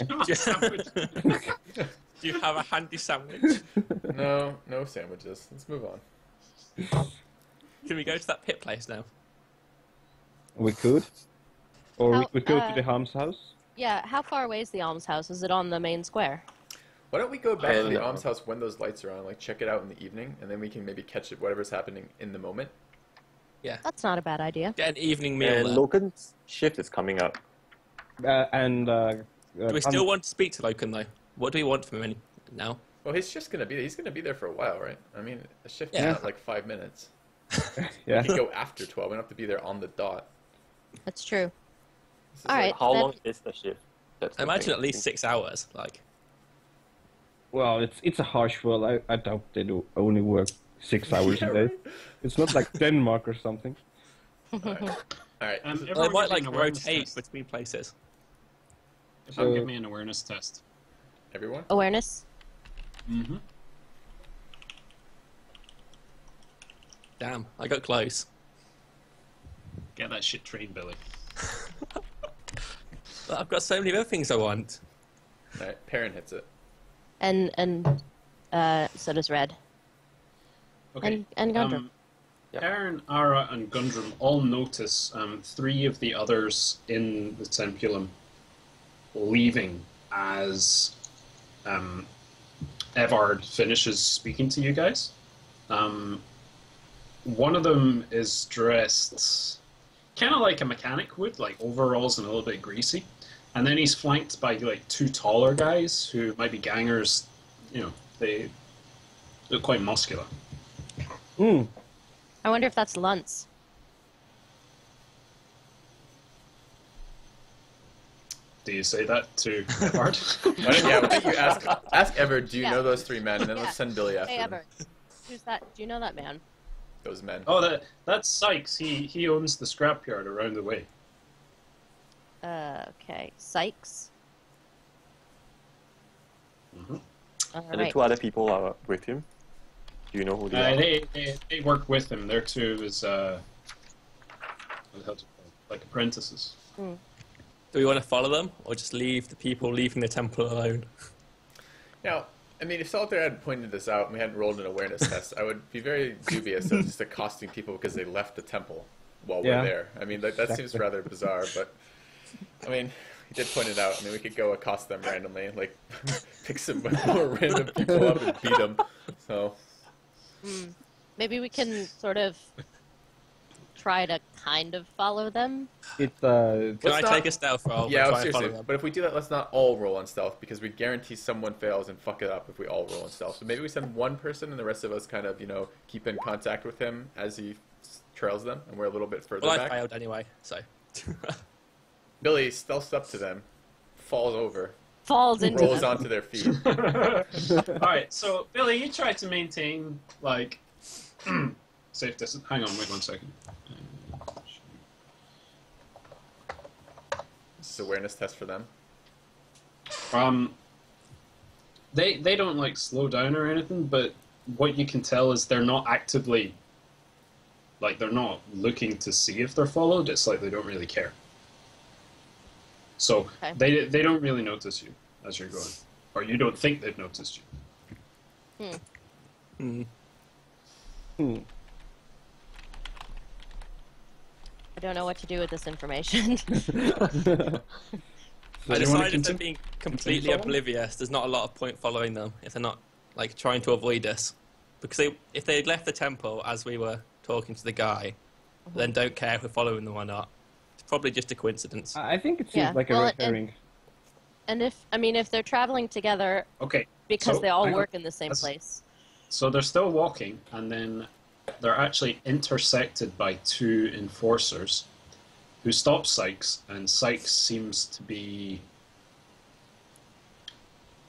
way? Do you have a handy sandwich? No sandwiches. Let's move on. Can we go to that pit place now? We could. Or we How- could go to the Ham's house. Yeah, how far away is the almshouse? Is it on the main square? Why don't we go back to the And, almshouse when those lights are on, like check it out in the evening, and then we can maybe catch it, whatever's happening in the moment. Yeah. That's not a bad idea. Get an evening meal And there. Logan's shift is coming up. Do we still want to speak to Logan, though? What do we want from him now? Well, he's gonna be there for a while, right? I mean, a shift Yeah. is not like 5 minutes. Yeah. We can go after 12. We don't have to be there on the dot. That's true. This is All right. How then- long is the shift? That's I the imagine thing. at least 6 hours. Like, Well, it's a harsh world. I doubt they do only work 6 hours Yeah, a day. right. It's not like Denmark or something. All right. well, they Everyone might give me like an awareness rotate test. between places. Everyone So- give me an awareness test. Everyone? Awareness? Mm-hmm. Damn, I got close. Get that shit trained, Billy. But I've got so many other things I want. All right. Perrin hits it. And so does Red. Okay. And Gundrum. Yeah. Perrin, Ara, and Gundrum all notice 3 of the others in the Templum leaving as Evard finishes speaking to you guys. One of them is dressed kind of like a mechanic would, like overalls and a little bit greasy. And then he's flanked by like 2 taller guys who might be gangers. You know, they look quite muscular. Mm. I wonder if that's Luntz. Do you say that to Evard? Why don't you ask Ever, do you Yeah. know those 3 men? And then Yeah. let's send Billy after Hey, them. Ever. Who's that? Do you know that man? Those men. Oh, that's Sykes. He owns the scrapyard around the way. Okay. Sykes. Mm-hmm. All And the right. 2 other people are with him. Do you know who they are? They work with him. They're 2 as what the hell do you call it? Like apprentices. Do we want to follow them, or just leave the people leaving the temple alone? Now, I mean, if Solitaire had pointed this out and we hadn't rolled an awareness test, I would be very dubious of just accosting people because they left the temple while Yeah. we're there. I mean, that seems Exactly. rather bizarre, but I mean, he did point it out. I mean, we could go accost them randomly, like pick some more random people up and beat them. So, Maybe we can sort of try to kind of follow them. It Can Let's I not- take a stealth roll? yeah, and try and seriously. follow them? But if we do that, let's not all roll on stealth because we guarantee someone fails and fuck it up if we all roll on stealth. So maybe we send one person and the rest of us kind of, keep in contact with him as he trails them, and we're a little bit further Well, I back. failed anyway, so. Billy stealths up to them, falls over, Falls into rolls them. onto their feet. Alright, so Billy, you try to maintain, like, safe distance. Hang on, wait 1 second. This is awareness test for them. They don't, like, slow down or anything, but what you can tell is they're not actively, like, they're not looking to see if they're followed. It's like they don't really care. So Okay. they don't really notice you as you're going. Or you don't think they've noticed you. I don't know what to do with this information. I Do you wanna decided that continue? being completely following? oblivious, there's not a lot of point following them if they're not like trying to avoid us. Because if they had left the temple as we were talking to the guy, then don't care if we're following them or not. It's probably just a coincidence. I think it seems Yeah, like a well, red and- herring. And if they're traveling together Okay. because so they all hang on. work in the same That's- place. So they're still walking, and then they're actually intersected by 2 enforcers who stop Sykes, and Sykes seems to be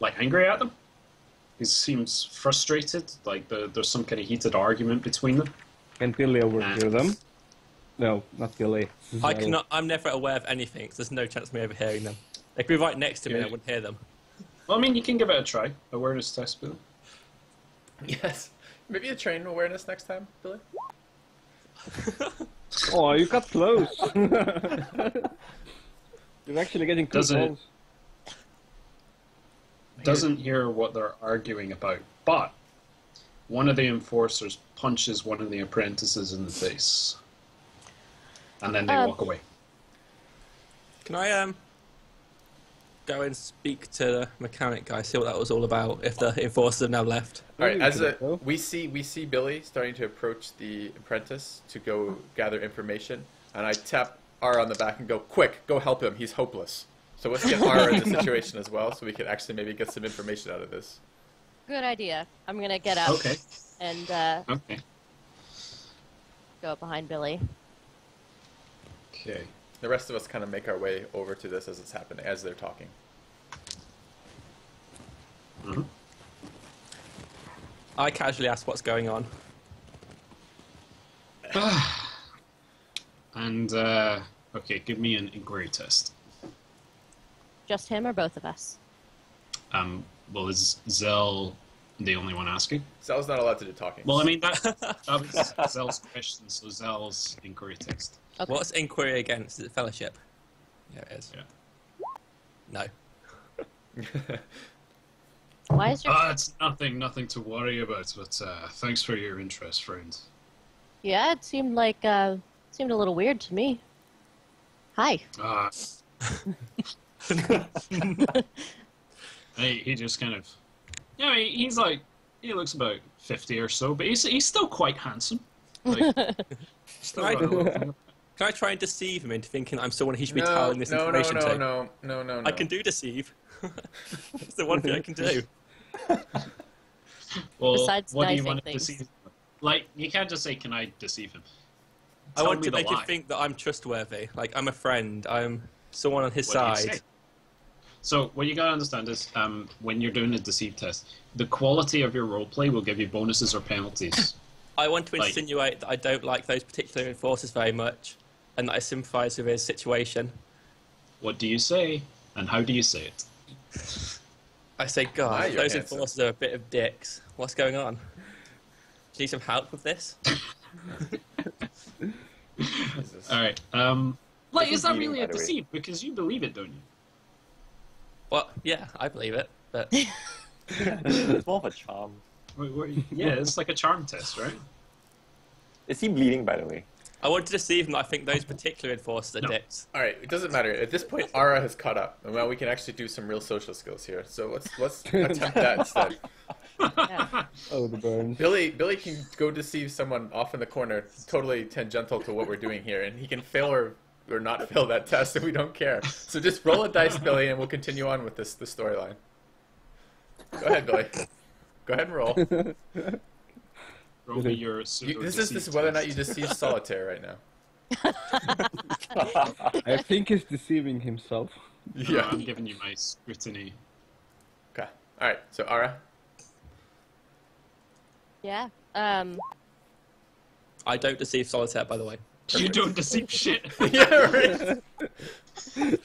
like angry at them. He seems frustrated, like there's some kind of heated argument between them. Can Billy overhear them? No, not Billy. I cannot. I'm never aware of anything. So there's no chance of me overhearing them. They could be right next to me. Yeah. I wouldn't hear them. Well, I mean, you can give it a try. Awareness test, Billy. Yes. Maybe a train awareness next time, Billy? Oh, you got close. You're actually getting Does it- close. Doesn't hear what they're arguing about, but one of the enforcers punches one of the apprentices in the face. And then they walk away. Can I go and speak to the mechanic guy, see what that was all about? If the enforcers have now left. All right. Maybe we could go. We see Billy starting to approach the apprentice to go gather information, and I tap Ara on the back and go, "Quick, go help him. He's hopeless." So let's get Ara in the situation as well, so we can actually maybe get some information out of this. Good idea. I'm gonna get up Okay. and Okay. go up behind Billy. Okay. The rest of us kind of make our way over to this as it's happening, as they're talking. Mhm. I casually ask what's going on. And, okay, give me an inquiry test. Just him or both of us? Well, is Zell the only one asking? Zell's not allowed to do talking. Well, I mean, that was Zell's question, so Zell's inquiry test. Okay. What's inquiry against? Is it fellowship? Yeah, it is. Yeah. No. Why is your... It's nothing to worry about, but thanks for your interest, friend. Yeah, it seemed like seemed a little weird to me. Hi. He just kind of... Yeah, he's like... He looks about 50 or so, but he's still quite handsome. Like, still Right. got a little- Can I try and deceive him into thinking I'm someone he should be no, telling this information to? no. I can do deceive. It's the one thing I can do. Well, Besides what do you knifing want to things. deceive him? Like, you can't just say, can I deceive him? I Tell want me to the make lie. him think that I'm trustworthy. Like, I'm a friend. I'm someone on his What do you side. say? So, what you gotta understand is, when you're doing a deceive test, the quality of your roleplay will give you bonuses or penalties. I want to Like- insinuate that I don't like those particular enforcers very much, and that I sympathise with his situation. What do you say, and how do you say it? I say, Ah, God, you're those handsome. enforcers are a bit of dicks. What's going on? Do you need some help with this? Jesus. Alright, This is is that cheating, really by a the way. deceive? Because you believe it, don't you? Well, yeah, I believe it, but It's more of a charm. Yeah, it's like a charm test, right? Is he bleeding, by the way? I want to deceive him that I think those particular enforcers are No. dicks. All right, it doesn't matter. At this point, Ara has caught up, and well, we can actually do some real social skills here. So let's attempt that instead. Yeah. Oh, the burn. Billy can go deceive someone off in the corner, totally tangential to what we're doing here, and he can fail or not fail that test, and we don't care. So just roll a dice, Billy, and we'll continue on with the storyline. Go ahead, Billy. Go ahead and roll. Roll me your super This is deceive whether or not test. you deceive solitaire right now. I think he's deceiving himself. No, I'm giving you my scrutiny. Okay. All right. So Ara. Yeah. I don't deceive solitaire, by the way. You don't deceive shit. Yeah. Right.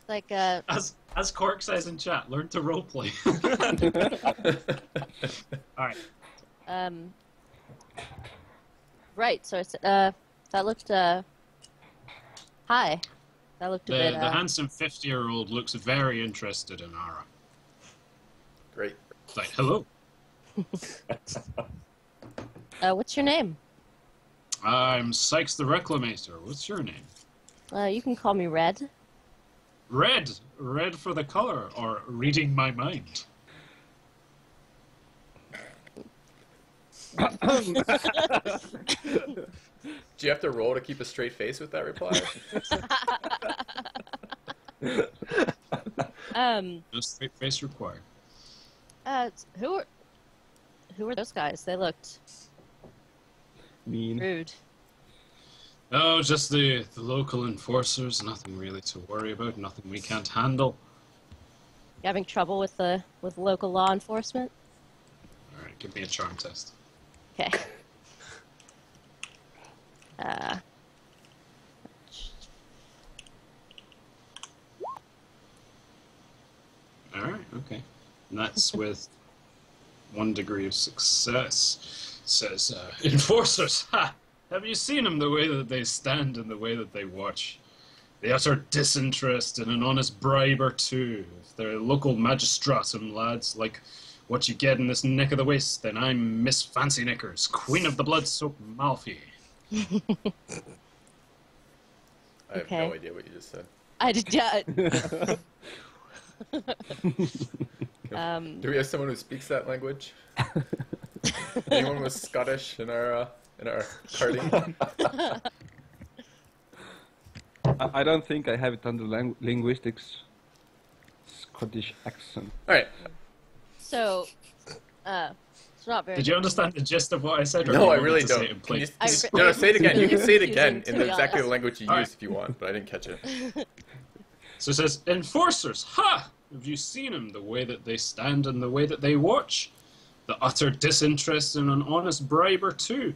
Like As Cork says in chat, learn to roleplay. Alright. right. So it's that looked hi. That looked a The bit. handsome 50-year-old looks very interested in Ara. Great. It's like, hello. What's your name? I'm Sykes the Reclamator. What's your name? You can call me Red. Red. Red for the color, or reading my mind. Do you have to roll to keep a straight face with that reply? No straight face required. Who are those guys? They looked Mean. rude. No, just the local enforcers. Nothing really to worry about. Nothing we can't handle. You having trouble with local law enforcement? All right, give me a charm test. Okay. All right, okay. And that's with 1 degree of success. Says, enforcers, ha! Have you seen them the way that they stand and the way that they watch? The utter disinterest in an honest bribe or two. If they're local magistratum, lads, like what you get in this neck of the waist, then I'm Miss Fancy Knickers, Queen of the Blood-Soaked Malfi. I have Okay. no idea what you just said. I did. Yeah. Do we have someone who speaks that language? Anyone with Scottish in our party? I don't think I have it under linguistics. Scottish accent. All right. So, it's not very. Did you understand the gist of what I said? Or do No, you I want me really to say don't. it in Can you, plain- no, say it again. You can say it Confusing, again to in be exactly the honest. language you All used right. if you want, but I didn't catch it. So it says, enforcers, ha! Have you seen them, the way that they stand and the way that they watch? The utter disinterest in an honest bribe or two.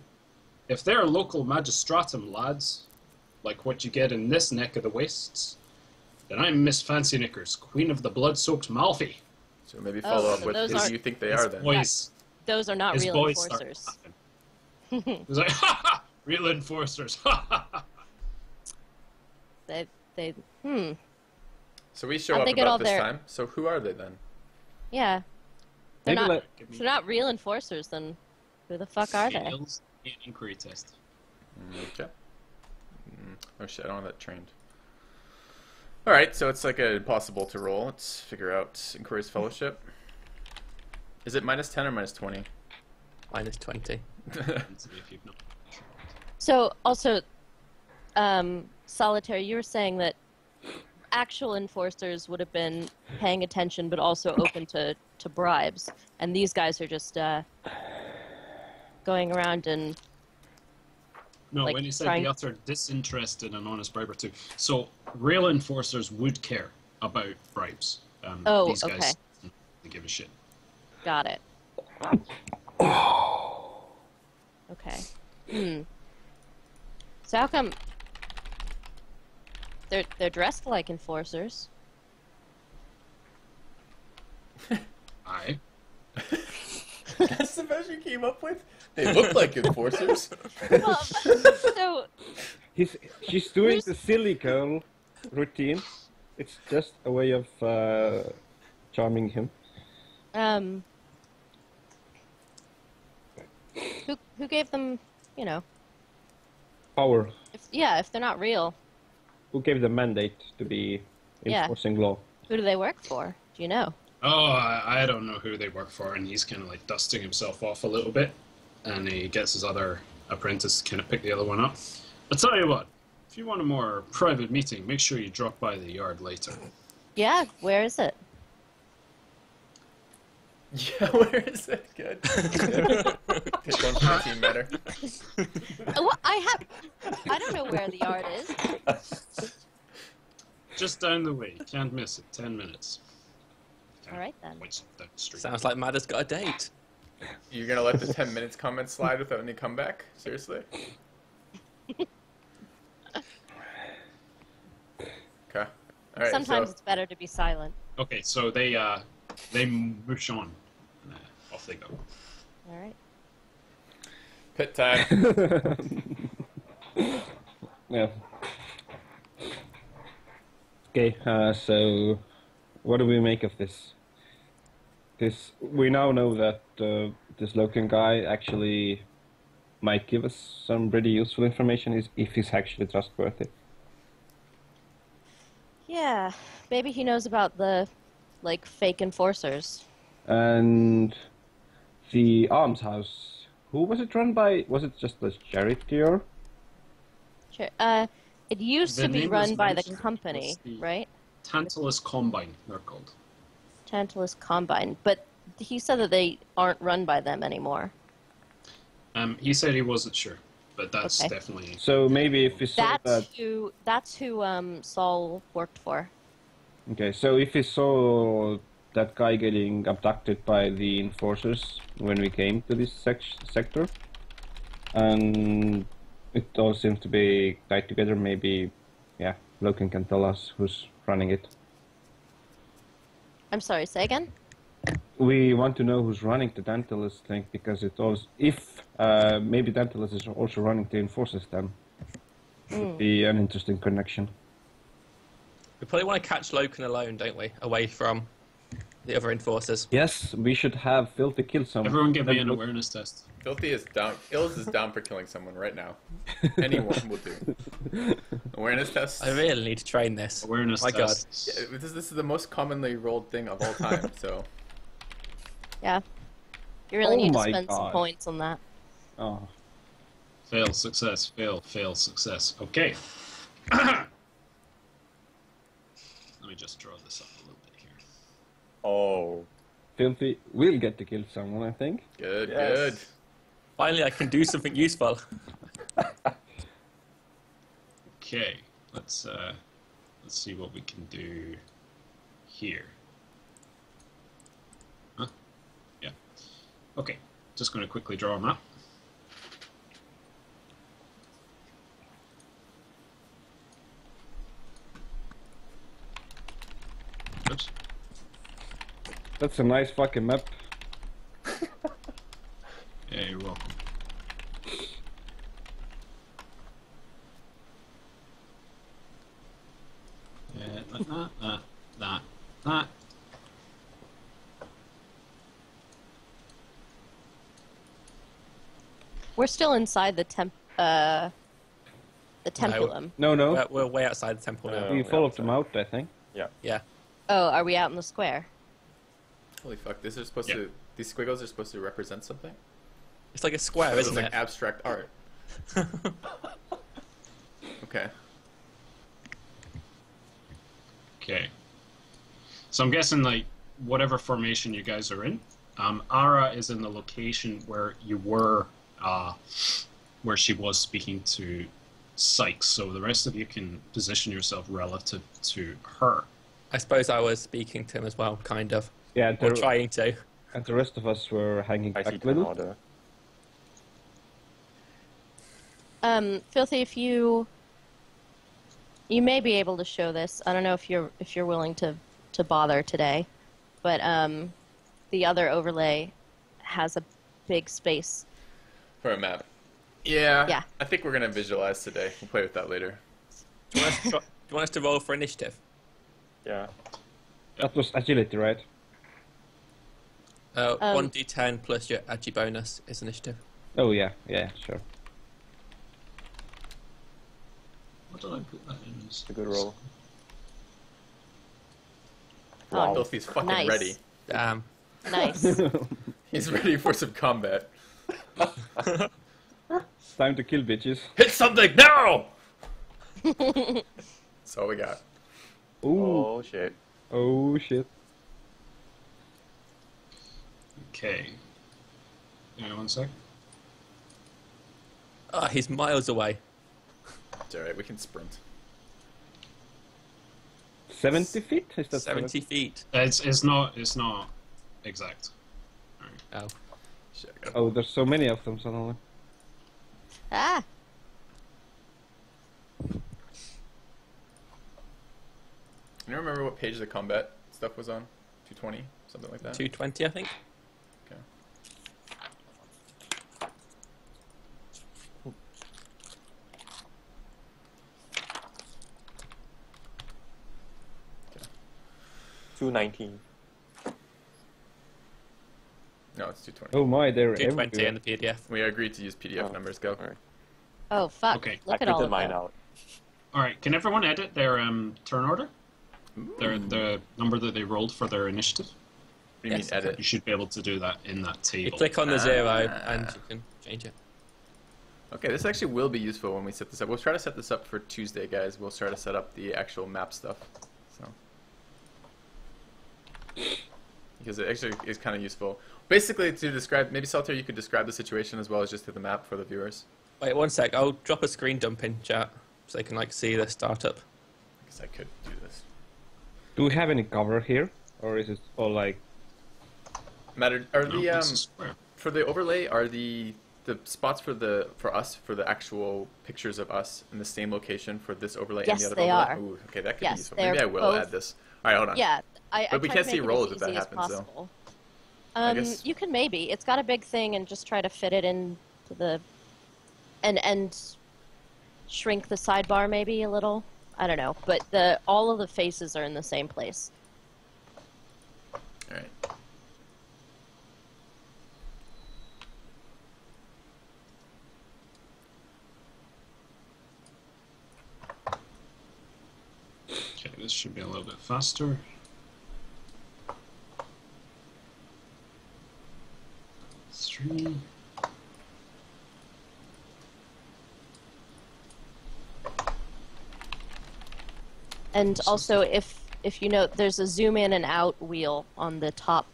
If they're local magistratum, lads, like what you get in this neck of the wastes, then I'm Miss Fancy Knickers, Queen of the Blood-Soaked Malfi. So maybe follow up so with those who aren't- do you think they His are then? boys, Those are not his real boys start enforcers. laughing. He's like, ha ha! Real enforcers, ha ha ha! They. So we show How'd up they get about all this their- time. So who are they then? Yeah. They're Maybe not. Give If me they're not real enforcers, then who the fuck are they? fails an inquiry test. Okay. Oh shit, I don't have that trained. Alright, so it's like impossible to roll. Let's figure out Inquiry's Fellowship. Is it minus 10 or minus 20? Minus 20. If you've not. So also, Solitaire, you were saying that actual enforcers would have been paying attention, but also open to bribes, and these guys are just going around and. No, Like when you said trying- the utter disinterest in an honest bribe or two. So, real enforcers would care about bribes. Oh, these okay. guys don't give a shit. Got it. Okay. So how come they're dressed like enforcers? Aye. That's the best you came up with? They look like enforcers. Well, so She's doing Who's- the silly girl routine. It's just a way of charming him. who gave them, Power. if they're not real, Who gave the mandate to be Yeah. enforcing law? who do they work for? Do you know? Oh, I don't know who they work for, and he's kind of like dusting himself off a little bit, and he gets his other apprentice to kind of pick the other one up. I'll tell you what, if you want a more private meeting, make sure you drop by the yard later. Yeah, where is it? Yeah, where is it? Good. Pick one for the team better. Well, I don't know where the yard is. Just down the way, can't miss it, 10 minutes. All right then. Points down the street. Sounds like Madder's got a date. You're gonna let the 10 minutes comment slide without any comeback? Seriously? Okay. Alright, Sometimes so it's better to be silent. Okay, so they mush on, and off they go. All right. pit time. Yeah. Okay, so what do we make of this? We now know that this Loken guy actually might give us some pretty useful information if he's actually trustworthy. Yeah, maybe he knows about the, fake enforcers. And the almshouse, who was it run by? Was it just a charity or? Sure. It used The to be name run was by the mentioned. company, What's the- right? Tantalus Combine, they're called. Tantalus Combine. But he said that they aren't run by them anymore. He said he wasn't sure, but that's Okay. definitely... So maybe if we saw that. That's who Saul worked for. Okay, so if he saw that guy getting abducted by the enforcers when we came to this sector. And it all seems to be tied together. Maybe, yeah, Logan can tell us who's running it. I'm sorry, say again? We want to know who's running the Tantalus thing, because it also, if maybe Tantalus is also running the enforcers, then it would be an interesting connection. We probably want to catch Loken alone, don't we? Away from the other enforcers. Yes, we should have Filthy kill someone. Everyone give me an awareness test. Filthy is down. Ills is down for killing someone right now. Anyone will do. Awareness test. I really need to train this. Awareness My God. tests. Yeah, this is the most commonly rolled thing of all time. So Yeah. You really Oh need to my spend some God. points on that. Oh, Fail, success, fail, fail, success. Okay. Let me just draw this up a little bit here. Oh. Filthy will get to kill someone, I think. good, Yes. good. Finally, I can do something useful. Okay, let's see what we can do here. Huh? Yeah. Okay, just going to quickly draw a map. Oops. That's a nice fucking map. Yeah, you're welcome. That. We're still inside the templum. No. We're way outside the temple now. We Yeah, followed outside. them out, I think. Yeah. Oh, are we out in the square? Holy fuck! This is supposed Yeah. to. These squiggles are supposed to represent something. It's like a square, It's isn't like it? abstract art. Okay. Okay. So I'm guessing, like, whatever formation you guys are in, Ara is in the location where you were, where she was speaking to Sykes. So the rest of you can position yourself relative to her. I suppose I was speaking to him as well, kind of. Yeah, Or trying to. and the rest of us were hanging I see back a turn little. order. Filthy, if you may be able to show this. I don't know if you're willing to bother today, but the other overlay has a big space. For a map. Yeah. Yeah. I think we're gonna visualize today. We'll play with that later. Do you want us to roll for initiative? Yeah. That was agility, right? 1d10 plus your agi bonus is initiative. Oh yeah, sure. What did I put that in as? It's a good roll. Oh, Filthy's fucking nice. ready. Damn. Nice. He's ready for some combat. Time to kill bitches. Hit something now! That's all we got. Ooh. Oh shit. Oh shit. Okay. Yeah, 1 sec. Oh, he's miles away. It's alright, we can sprint. 70 feet? Is that 70 feet. It's not exact. Oh. Shit, I gotta- Oh, there's so many of them suddenly. Ah. You remember what page the combat stuff was on? 220? Something like that? 220, I think. Okay. Okay. 219. No, it's 220. Oh my, they're 220 everywhere. in the PDF. We agreed to use PDF Oh, numbers, go. alright. Oh fuck! Okay. Look I at all printed of mine them. out. All right. Can everyone edit their turn order? The number that they rolled for their initiative. What do you Yes. mean edit? You should be able to do that in that You table. click on the 0 and you can change it. Okay, this actually will be useful when we set this up. We'll try to set this up for Tuesday, guys. We'll try to set up the actual map stuff. So, because it actually is kind of useful. Basically, to describe, maybe Salter, you could describe the situation as well as just hit the map for the viewers. Wait 1 sec. I'll drop a screen dump in chat so they can like see the startup. Because I could do this. Do we have any cover here? or is it all like? Matter are No, the it's a square. for the overlay are the spots for the actual pictures of us in the same location for this overlay and Yes, the other they overlay? are. Ooh, okay, that could Yes, be useful. they're Maybe I will both- add this. All right, hold on. Yeah, I But we tried can't to see make it rolls as if that easy as happens, though. possible. I guess- You can maybe. It's got a big thing, and just try to fit it into the, and shrink the sidebar maybe a little. I don't know, but all of the faces are in the same place. All right. Okay, this should be a little bit faster. Three. And also, if you note, there's a zoom in and out wheel on the top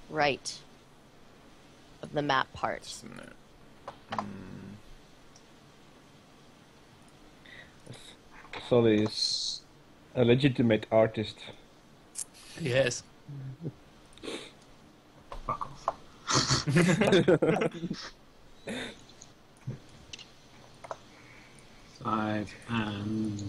right of the map part. Just a minute. Solly is a legitimate artist. Yes. Fuck off. Five and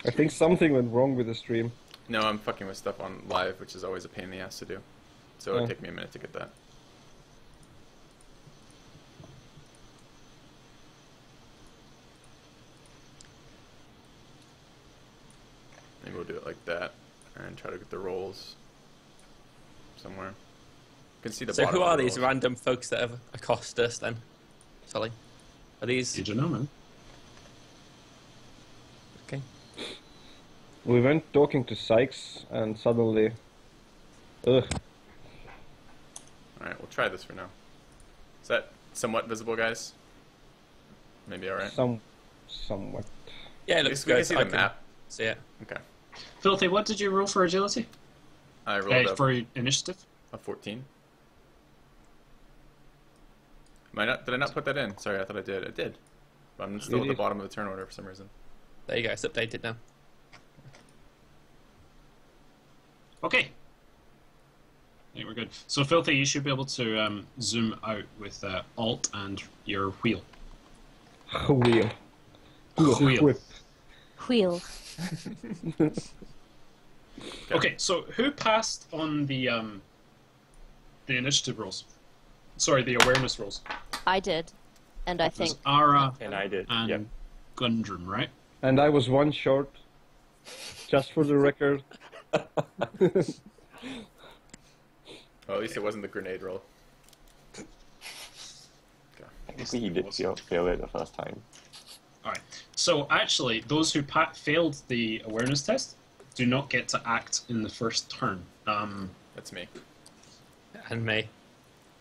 I think something went wrong with the stream. No, I'm fucking with stuff on live, which is always a pain in the ass to do. So it'll Yeah. take me a minute to get that. Maybe we'll do it like that and try to get the rolls somewhere. You can see the So bottom who of are the these rolls. random folks that have accosted us then? Sorry. Are these... you don't know, man. Okay. We went talking to Sykes, and suddenly, ugh. Alright, we'll try this for now. Is that somewhat visible, guys? Maybe alright. Somewhat. Yeah, it At looks least we can good. see I the map. See it. Okay. Filthy, what did you roll for agility? I rolled For initiative? a 14. Did I not put that in? Sorry, I thought I did. I did. But I'm still You at the did. bottom of the turn order for some reason. There you go. It's updated now. Okay. I think we're good. So, Filthy, you should be able to zoom out with Alt and your wheel. Wheel. Wheel. Whip. Wheel. Okay, so who passed on the initiative rolls? Sorry, the awareness rolls. I did, and I It was think Ara And I did. and Yep. Gundrum, right? And I was one short, just for the record. Well, at least it wasn't the grenade roll. Technically, he did fail it the first time. Alright. So, actually, those who failed the awareness test do not get to act in the first turn. That's me. And me.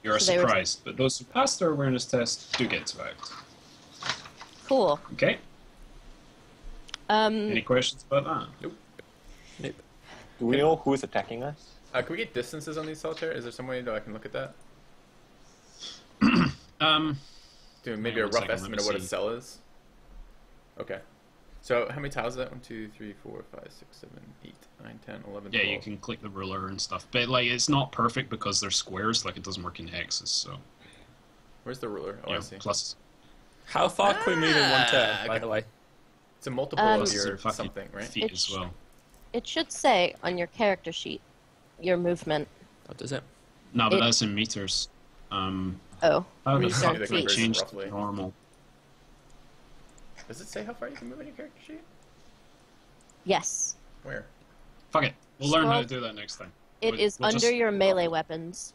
You're So they were- surprised. But those who pass their awareness test do get to act. cool. Okay? Any questions about that? Nope. Nope. Do we know who's attacking us? Can we get distances on these solitaire? Is there some way that I can look at that? Do maybe Yeah, a one rough second, let estimate me of what a see. cell is? Okay. So how many tiles is that? 1, 2, 3, 4, 5, 6, 7, 8, 9, 10, 11, Yeah, 12. you can click the ruler and stuff. But, like, it's not perfect because they're squares. Like, it doesn't work in hexes, so... Where's the ruler? Oh, Yeah, I see. plus... How far can we move in one turn, by okay. the way? It's a multiple Um, of plus your fucking something, right? feet as well. It should say on your character sheet your movement. What does it? No, but It- that's in meters. Oh, How the Research fuck the did it conversion change roughly. to normal? Does it say how far you can move in your character sheet? yes. Where? Fuck it. We'll learn how to Scroll- do that next time. It is We'll under just- your melee weapons.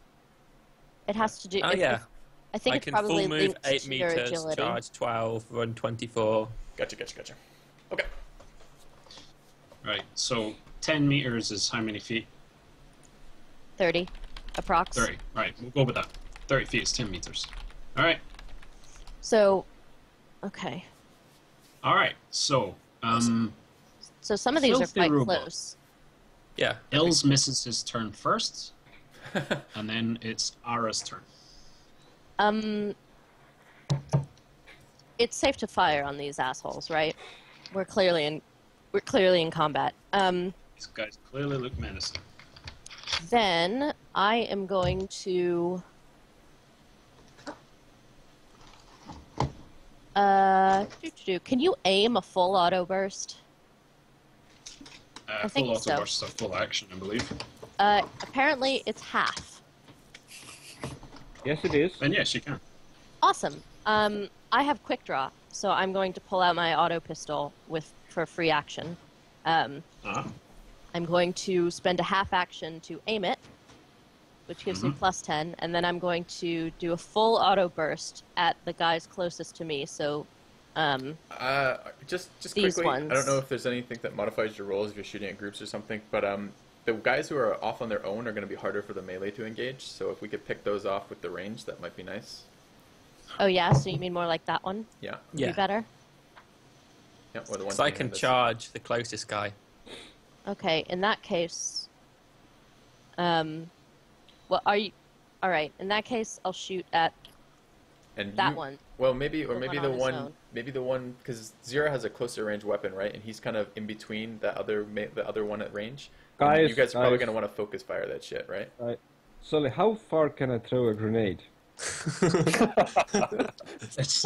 It has to do. Oh, if- yeah. if- I think I it's can probably full move linked 8 to your meters, agility. charge 12, run 24. Gotcha. Okay. Right, so 10 meters is how many feet? 30, approx. 30. Right, we'll go with that. 30 feet is 10 meters. Alright. So, okay. Alright, so, So some of these are Filthy quite Robot. close. Yeah. Els misses his turn first, and then it's Ara's turn. It's safe to fire on these assholes, right? We're clearly in We're clearly in combat. These guys clearly look menacing. Then I am going to. Can you aim a full auto burst? I think Full auto so. bursts are full action, I believe. Apparently it's half. Yes, it is. Then yes, you can. Awesome. I have quick draw, so I'm going to pull out my auto pistol for free action. I'm going to spend a half action to aim it, which gives me +10, and then I'm going to do a full auto burst at the guys closest to me. So, just these quickly, ones. I don't know if there's anything that modifies your rolls if you're shooting at groups or something, but the guys who are off on their own are going to be harder for the melee to engage. So if we could pick those off with the range, that might be nice. oh yeah, so you mean more like that one? Yeah. Would be better. Yeah. Or the ones So I behind can us. charge the closest guy. Okay, in that case, well, are you? All right. In that case, I'll shoot at And that one. Well, maybe The maybe one the on his one, own. maybe the one because Zero has a closer range weapon, right? And he's kind of in between the other one at range. And Guys, you guys are probably guys. going to want to focus fire that shit, right? Sully, how far can I throw a grenade? It's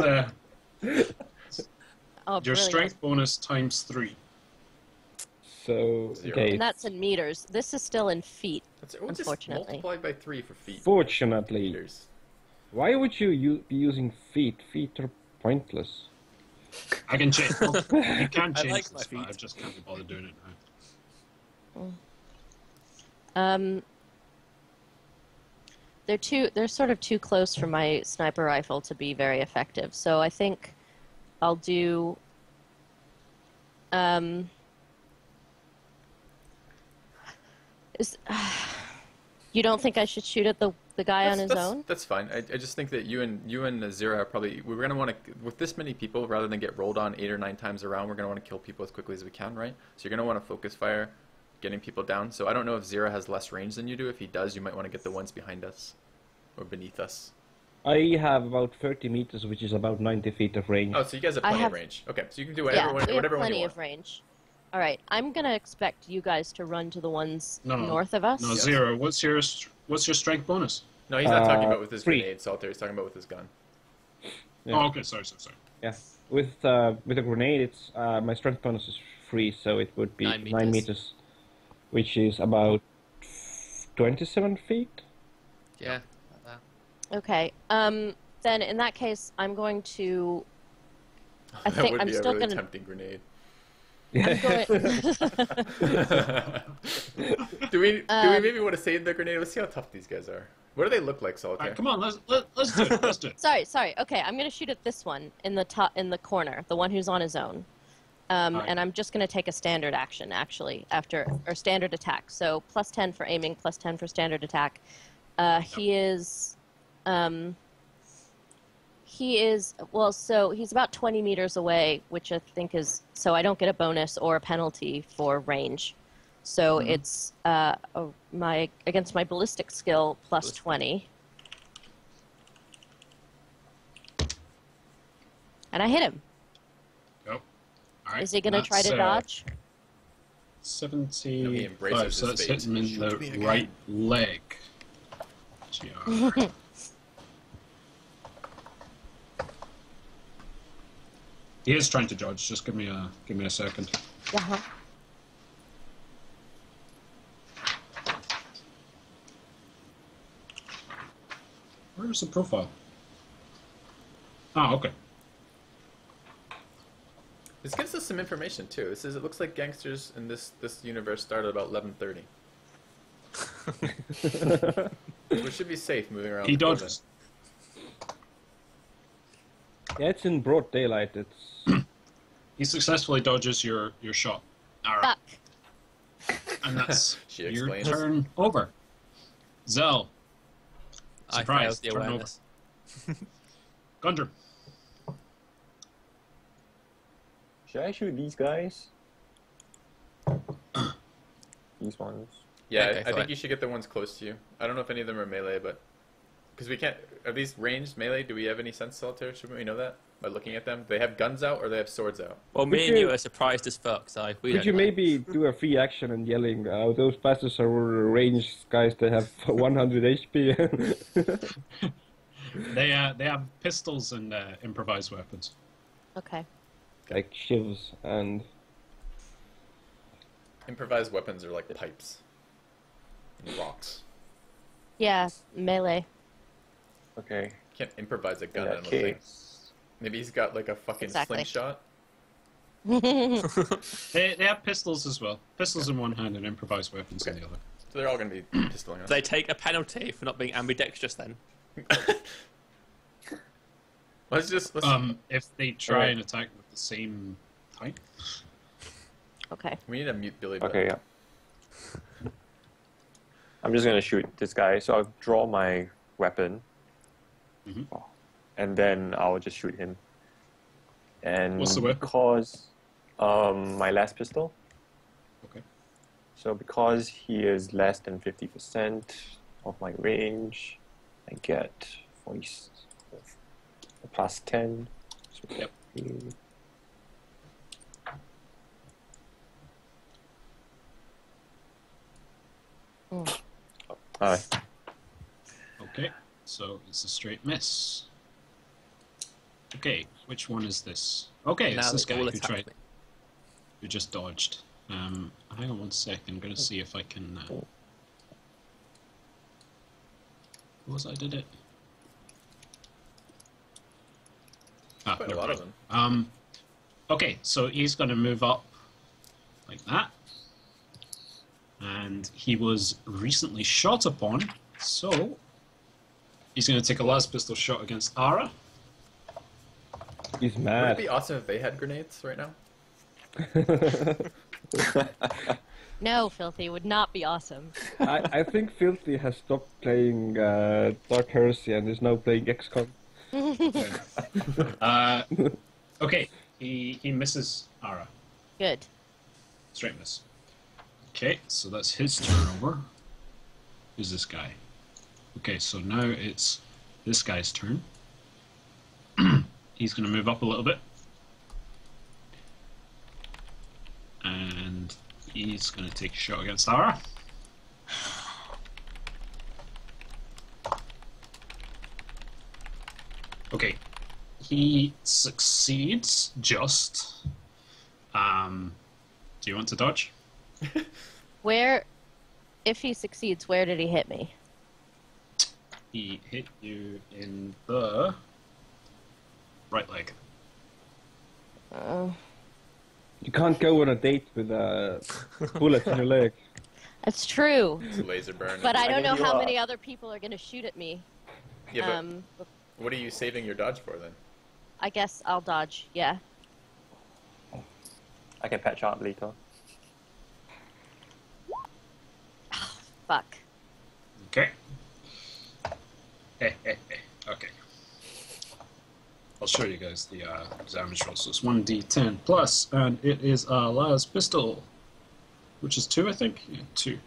Oh, your brilliant. strength bonus ×3. So, Zero. okay. And that's in meters. This is still in feet. Just Unfortunately. multiply by 3 for feet. Fortunately. Meters. Why would you be using feet? Feet are pointless. I can change. You can I change like my this, but I feet. just can't be bothered doing it now. They're sort of too close for my sniper rifle to be very effective. So I think I'll do you don't think I should shoot at the guy on his own? That's fine. I just think that you and Zero are probably we're going to want to with this many people rather than get rolled on 8 or 9 times around. We're going to want to kill people as quickly as we can, right? So you're going to want to focus fire, getting people down. So I don't know if Zero has less range than you do. If he does, you might want to get the ones behind us or beneath us. I have about 30 meters, which is about 90 feet of range. Oh, so you guys have I plenty have- of range. Okay, so you can do Yeah, whatever, we have whatever one plenty you of want. range. All right, I'm gonna expect you guys to run to the ones No. north of us. No, Yeah. Zero. What's your strength bonus? No, he's not talking about with his 3. grenade, Salter. He's talking about with his gun. Yeah. Oh, okay. Sorry. Yeah. With a grenade, it's my strength bonus is 3, so it would be 9 9 meters, which is about 27 feet. Yeah, like that. Okay. Then in that case, I'm going to. I That think would I'm be a still really gonna. tempting grenade. I'm going, Do we maybe want to save the grenade? Let's see how tough these guys are. What do they look like, All Solitaire? right, come on. Let's do it. Let's do it. sorry. Okay, I'm gonna shoot at this one in the corner, the one who's on his own. Alright. And I'm just gonna take a standard action actually or standard attack. So +10 for aiming, +10 for standard attack. He is. So he's about 20 meters away, which I think is so I don't get a bonus or a penalty for range. So it's my against my ballistic skill +20, and I hit him. Go. All right. Is he going to try to that's, dodge? 75, No, he embraces so that's his hitting him in Shoot me the again. right leg. GR. He is trying to dodge. Just give me a second. Uh-huh. Where's the profile? Oh, okay. This gives us some information too. It says it looks like gangsters in this universe start at about 11:30. We should be safe moving around. He the building. dodges. Yeah, it's in broad daylight. It's He successfully dodges your shot. All right. Fuck. And that's She your explains. turn over. Zell. I failed Surprise. the Turn over. awareness. Gundren. Should I shoot these guys? These ones. Yeah, Okay, I fine. think you should get the ones close to you. I don't know if any of them are melee, but because we can't. Are these ranged melee? Do we have any sense, Solitaire? Should we know that? by looking at them? They have guns out or they have swords out? Well, me Would and you- you are surprised as fuck, so we Could don't you know. maybe do a free action and yelling, those bastards are ranged guys, they have 100 HP? They have pistols and improvised weapons. Okay. Like shivs and... Improvised weapons are like pipes. And rocks. Yeah, melee. Okay. You can't improvise a gun, In I that don't think. case, Maybe he's got like a fucking Exactly. slingshot. They have pistols as well. Pistols in one hand and improvised weapons in the other. So they're all going to be pistoling us. They take a penalty for not being ambidextrous then. Let's If they try and attack with the same type. Okay. we need to mute Billy. Butt. okay, yeah. I'm just gonna shoot this guy. So I'll draw my weapon, Mhm. and then I'll just shoot him. And What's the weapon? because my last pistol. Okay. So because he is less than 50% of my range, I get 40 plus 10. So Yep. Okay, so it's a straight miss. Okay, which one is this? Okay, it's Now this they guy all who attack tried, me. who just dodged. Hang on one second. I'm gonna see if I can. What was I did it? Ah, Quite a never lot of mind. them. Okay, so he's gonna move up like that, and he was recently shot upon, so he's gonna take a last pistol shot against Ara. He's Would it mad. be awesome if they had grenades right now? No, Filthy would not be awesome. I think Filthy has stopped playing Dark Heresy and is now playing XCOM. Okay, he misses Ara. Good. Straight miss. Okay, so that's his turnover. Who's this guy? Okay, so now it's this guy's turn. He's going to move up a little bit. And he's going to take a shot against Ara. Okay, he succeeds just. Do you want to dodge? Where, if he succeeds, where did he hit me? He hit you in the right leg. You can't go on a date with a bullet in your leg. That's true. It's a laser burn. But I don't know can how heal many up. other people are going to shoot at me. Yeah, but what are you saving your dodge for then? I guess I'll dodge. Yeah. I can patch up later. Fuck. Okay. Okay. I'll show you guys the damage roll. So it's 1d10 plus, and it is Laz pistol, which is 2, I think. Yeah, 2.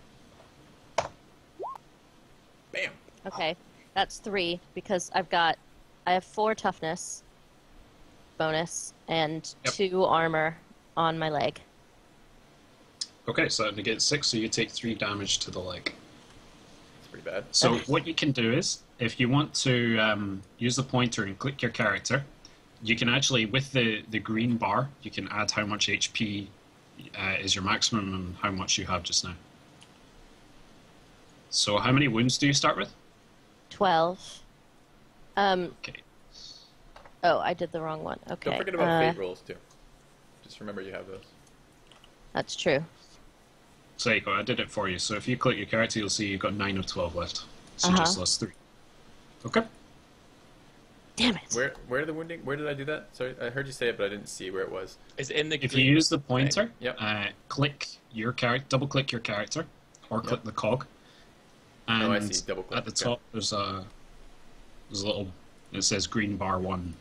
Bam! Okay. That's 3 because I have 4 toughness bonus and Yep. 2 armor on my leg. Okay, so that negates 6, so you take 3 damage to the leg. It's pretty bad. So what you can do is, if you want to use the pointer and click your character, you can actually, with the green bar, you can add how much HP is your maximum and how much you have just now. So how many wounds do you start with? 12. Okay. Oh, I did the wrong one. Okay. Don't forget about fate rolls too. Just remember you have those. That's true. So there you go, I did it for you. So if you click your character, you'll see you've got 9 of 12 left. So you just lost 3. Okay. Damn it. Where the wounding? Where did I do that? Sorry, I heard you say it, but I didn't see where it was. Is it in the If you green? use the pointer, Yep. click your character, double click your character, or click the cog. And Oh, I see, double click, at the okay. top, there's a little, it says green bar 1.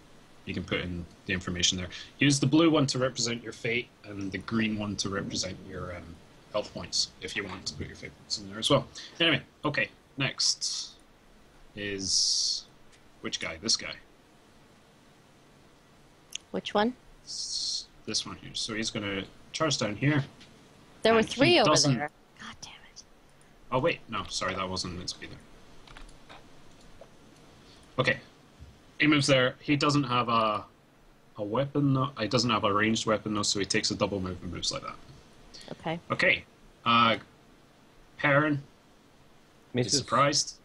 You can put in the information there. Use the blue one to represent your fate, and the green one to represent your health points, if you want to put your fate points in there as well. Anyway, okay, next is which guy? This guy. Which one? This one here. So he's going to charge down here. There were And 3 he over doesn't- there. God damn it. Oh wait, no, sorry, that wasn't meant to be there. Okay, he moves there. He doesn't have a weapon. No, he doesn't have a ranged weapon, though, so he takes a double move and moves like that. Okay. Okay, Perrin, he's Misses. surprised.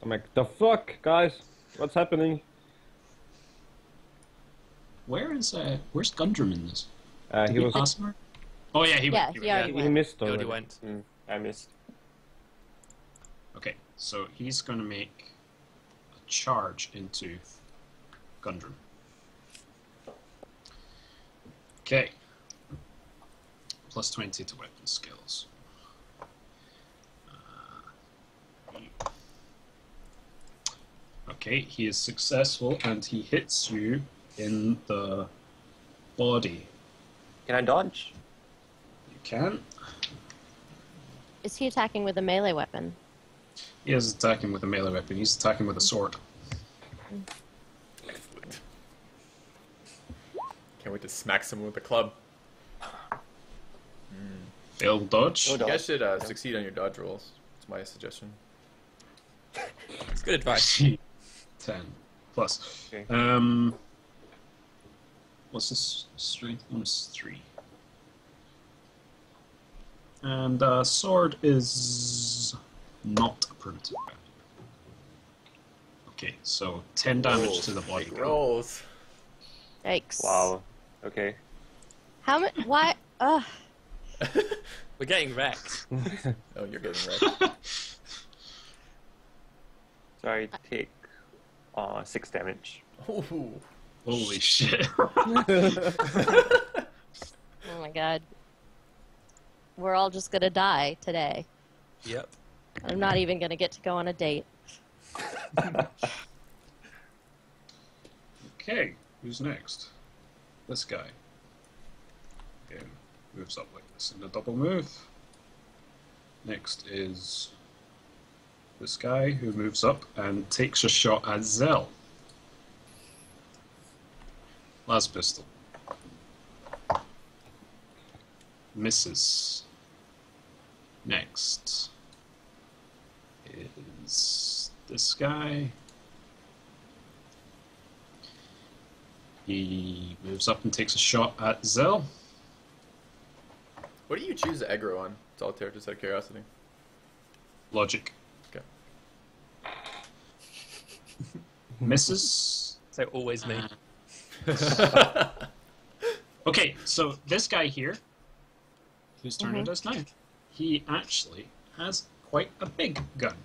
I'm like, the fuck, guys? What's happening? Where's Gundrum in this? He Did was. pass him? Oh yeah, he Yeah, went. he already He went. missed He already already. went. I missed. Okay, so he's going to make a charge into Gundrum. Okay. Plus 20 to weapon skills. Okay, he is successful and he hits you in the body. Can I dodge? You can. Is he attacking with a melee weapon? He is attacking with a melee weapon. He's attacking with a sword. Excellent. Can't wait to smack someone with a club. Failed dodge. No You dodge. guys should succeed on your dodge rolls. That's my suggestion. It's good advice. 10 plus. Okay. What's this strength? 1 is 3. And sword is not a primitive weapon. Okay, so 10 damage to the body. Big rolls. Yikes. Wow. Okay. How much? Why? Ugh. We're getting wrecked. Oh, you're getting wrecked. So I take 6 damage. Ooh. Holy shit. Oh my god. We're all just gonna die today. Yep. I'm not even gonna get to go on a date. Okay, who's next? This guy. Okay, moves up like this in a double move. Next is this guy who moves up and takes a shot at Zell. Last pistol. Misses. Next is this guy. He moves up and takes a shot at Zell. What do you choose aggro on? Solitaire, just out of curiosity. Logic. Okay. Misses. So always me. Okay, so this guy here, whose turn it is now, he actually has quite a big gun.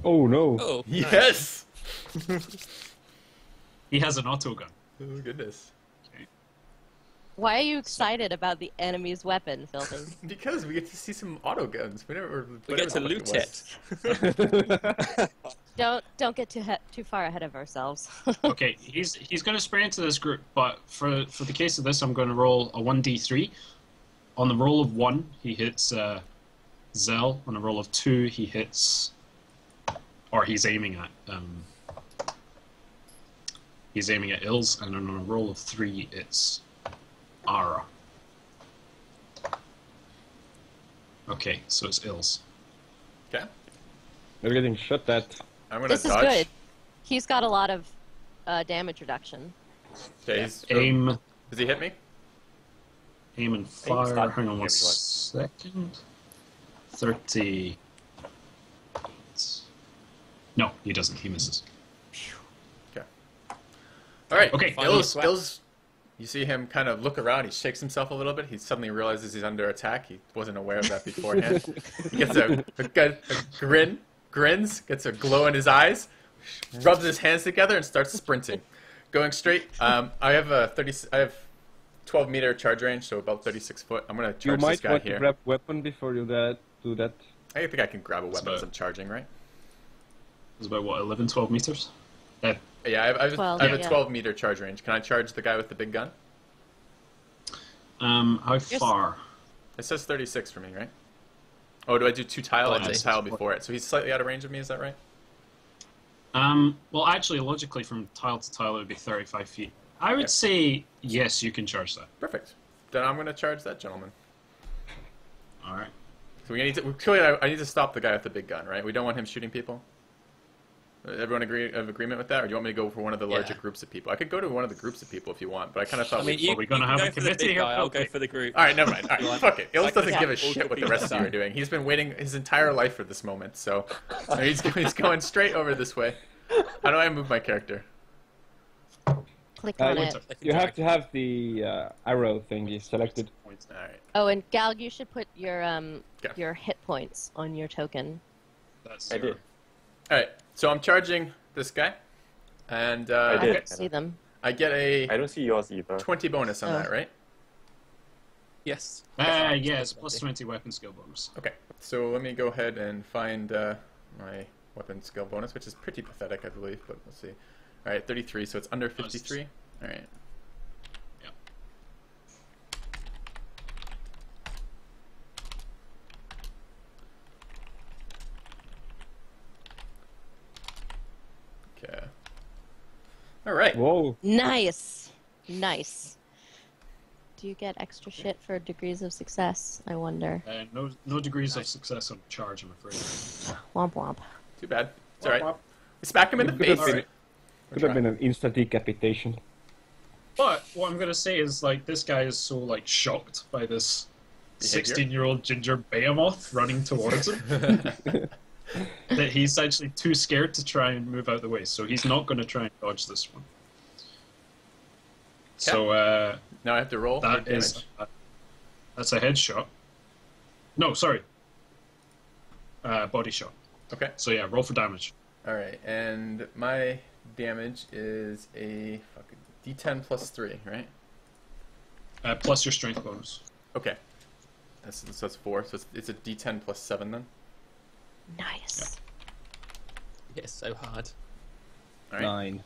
Oh no. Oh, nice. Yes! He has an auto gun. Oh, goodness. Why are you excited about the enemy's weapon, Filthy? Because we get to see some auto guns. We whatever get to the fuck loot was. it. Don't get too far ahead of ourselves. Okay, he's going to spray into this group, but for the case of this, I'm going to roll a 1d3. On the roll of 1, he hits Zell. On a roll of 2, he hits, or he's aiming at Ills, and on a roll of 3, it's Ara. Okay, so it's Ills. Okay. You're getting shot at. I'm gonna This is dodge. good. He's got a lot of damage reduction. Okay, he's, Aim, does he hit me? aim and fire. start Hang on everyone. 1 second. 30. No, he doesn't. He misses. Okay. Alright, Okay. Finally swept. Ills, you see him kind of look around, he shakes himself a little bit, he suddenly realizes he's under attack, he wasn't aware of that beforehand. He gets a grins, gets a glow in his eyes, rubs his hands together and starts sprinting. Going straight, I have 12 meter charge range, so about 36 foot. I'm gonna You charge this might guy want to here. grab weapon before you do that. I think I can grab a weapon about- as I'm charging, right? It's about, what, 11, 12 meters? Yeah, I have 12, a yeah. 12 meter charge range. Can I charge the guy with the big gun? How far? It says 36 for me, right? Oh, do I do 2 tile? I did 40. tile before it. So he's slightly out of range of me, is that right? Well, actually, logically, from tile to tile, it would be 35 feet. I would say yes, you can charge that. Perfect. Then I'm going to charge that gentleman. All right. So clearly I need to stop the guy with the big gun, right? We don't want him shooting people. Everyone have agreement with that, or do you want me to go for one of the larger groups of people? I could go to one of the groups of people if you want, but I kind of thought I mean, Are we gonna have a committee here? I'll go for the group. All right, never mind. All right, fuck it. Illis doesn't give a all shit what the compete rest of you are aside. doing. He's been waiting his entire life for this moment, so he's going straight over this way. How do I move my character? Click on it. You have to have the arrow thingy selected. All right. Oh, and Gal, you should put your hit points on your token. That's I 0. did. All right. So I'm charging this guy, and I I did. don't see them. I get a I don't see yours either. 20 bonus on Oh. that, right? Yes. Yes, plus 20 weapon skill bonus. Okay. So let me go ahead and find my weapon skill bonus, which is pretty pathetic, I believe, but let's see. All right, 33, so it's under 53. All right. Yeah. Okay. All right. Whoa. Nice. Nice. Do you get extra shit for degrees of success? I wonder. No degrees of success on charge, I'm afraid. Womp womp. Too bad. It's all right. Smack him in the Could have face. been- Could have been an instant decapitation. But what I'm gonna say is, like, this guy is so, like, shocked by this Behavior? 16-year-old ginger behemoth running towards him that he's actually too scared to try and move out the way. So he's not going to try and dodge this one. So Now I have to roll for that damage. is that's a headshot. No, sorry, body shot. Okay. So yeah, roll for damage. All right, and my damage is a fucking D10 plus 3, right? Plus your strength bonus. Okay. That's 4, so it's a D10 plus 7 then? Nice. Yes, so hard. All right. 9.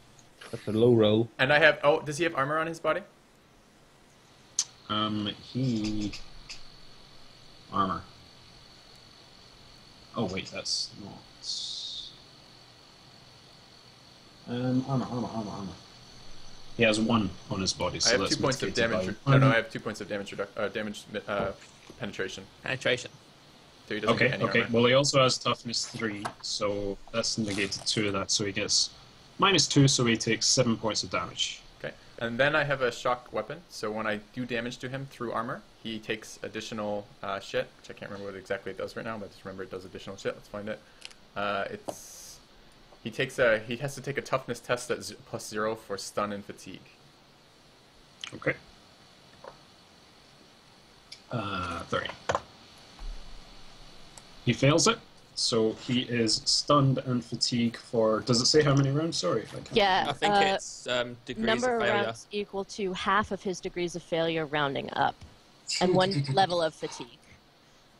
That's a low roll. And I have, oh, does he have armor on his body? He armor. Oh wait, that's not. Armor. He has 1 on his body. So I have that's 2 points of mitigated damage. by No, I have 2 points of damage penetration. Penetration. So he doesn't get Okay, any okay. armor. Well, he also has toughness 3, so that's negated 2 of that. So he gets -2, so he takes 7 points of damage. Okay. And then I have a shock weapon, so when I do damage to him through armor, he takes additional shit, which I can't remember what exactly it does right now, but just remember it does additional shit. Let's find it. He has to take a toughness test at +0 for stun and fatigue. Okay. 30. He fails it, so he is stunned and fatigued for. Does it say how many rounds? Sorry, I can't. Yeah. I think it's degrees number of of failure. rounds equal to half of his degrees of failure rounding up, and 1 level of fatigue.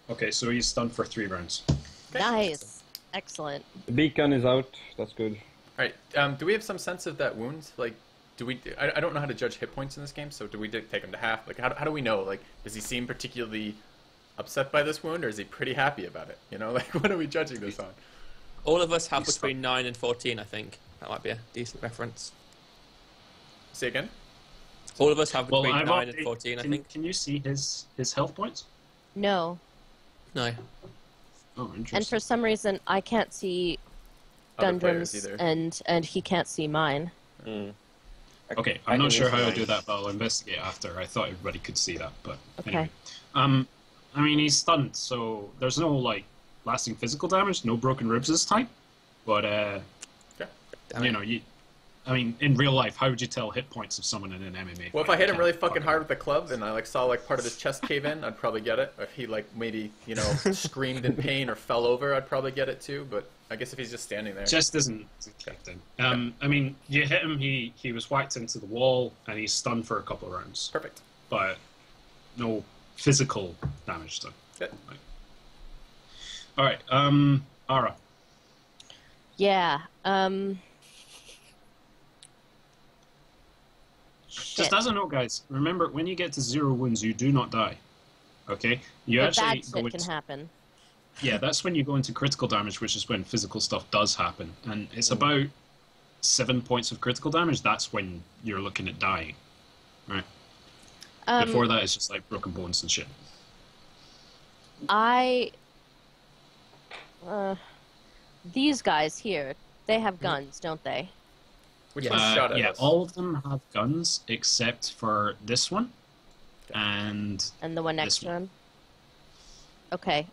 Okay, so he's stunned for 3 rounds. Okay. Nice. Excellent. The beacon is out. That's good. All right. Do we have some sense of that wound? Like, do we? I don't know how to judge hit points in this game. So do we take him to half? Like, how do we know? Like, does he seem particularly upset by this wound, or is he pretty happy about it? You know, like, what are we judging this on? All of us have He's between 9 and 14, I think. That might be a decent reference. Say again. All of us have Well, between I've 9 and already- 14, I can, think. Can you see his health points? No. No. Oh, interesting. And for some reason, I can't see Other players Gundram's, either. and he can't see mine. Mm. Okay, I I'm not can sure how to visualize. do that, but I'll investigate after. I thought everybody could see that, but Okay. anyway. I mean, he's stunned, so there's no, like, lasting physical damage, no broken ribs this time, but, Damn you it. know, I mean, in real life, how would you tell hit points of someone in an MMA? Well, if fight? I hit him You really can't fucking hard with the club, and I like saw like part of his chest cave in, I'd probably get it. If he like maybe screamed in pain or fell over, I'd probably get it too. But I guess if he's just standing there, Just isn't kicked in. I mean, you hit him, he was whacked into the wall, and he's stunned for a couple of rounds, perfect. but no physical damage done. Good. All right, Ara. Yeah. Just Shit. as a note, guys, remember when you get to 0 wounds, you do not die. Okay, you But actually bad go shit can into, happen. yeah, that's when you go into critical damage, which is when physical stuff does happen, and it's about 7 points of critical damage, that's when you're looking at dying, right? Before that, it's just like broken bones and shit. These guys here, they have guns, don't they? Which one shot at yeah, us? all of them have guns except for this one and the one next this to one. him? Okay.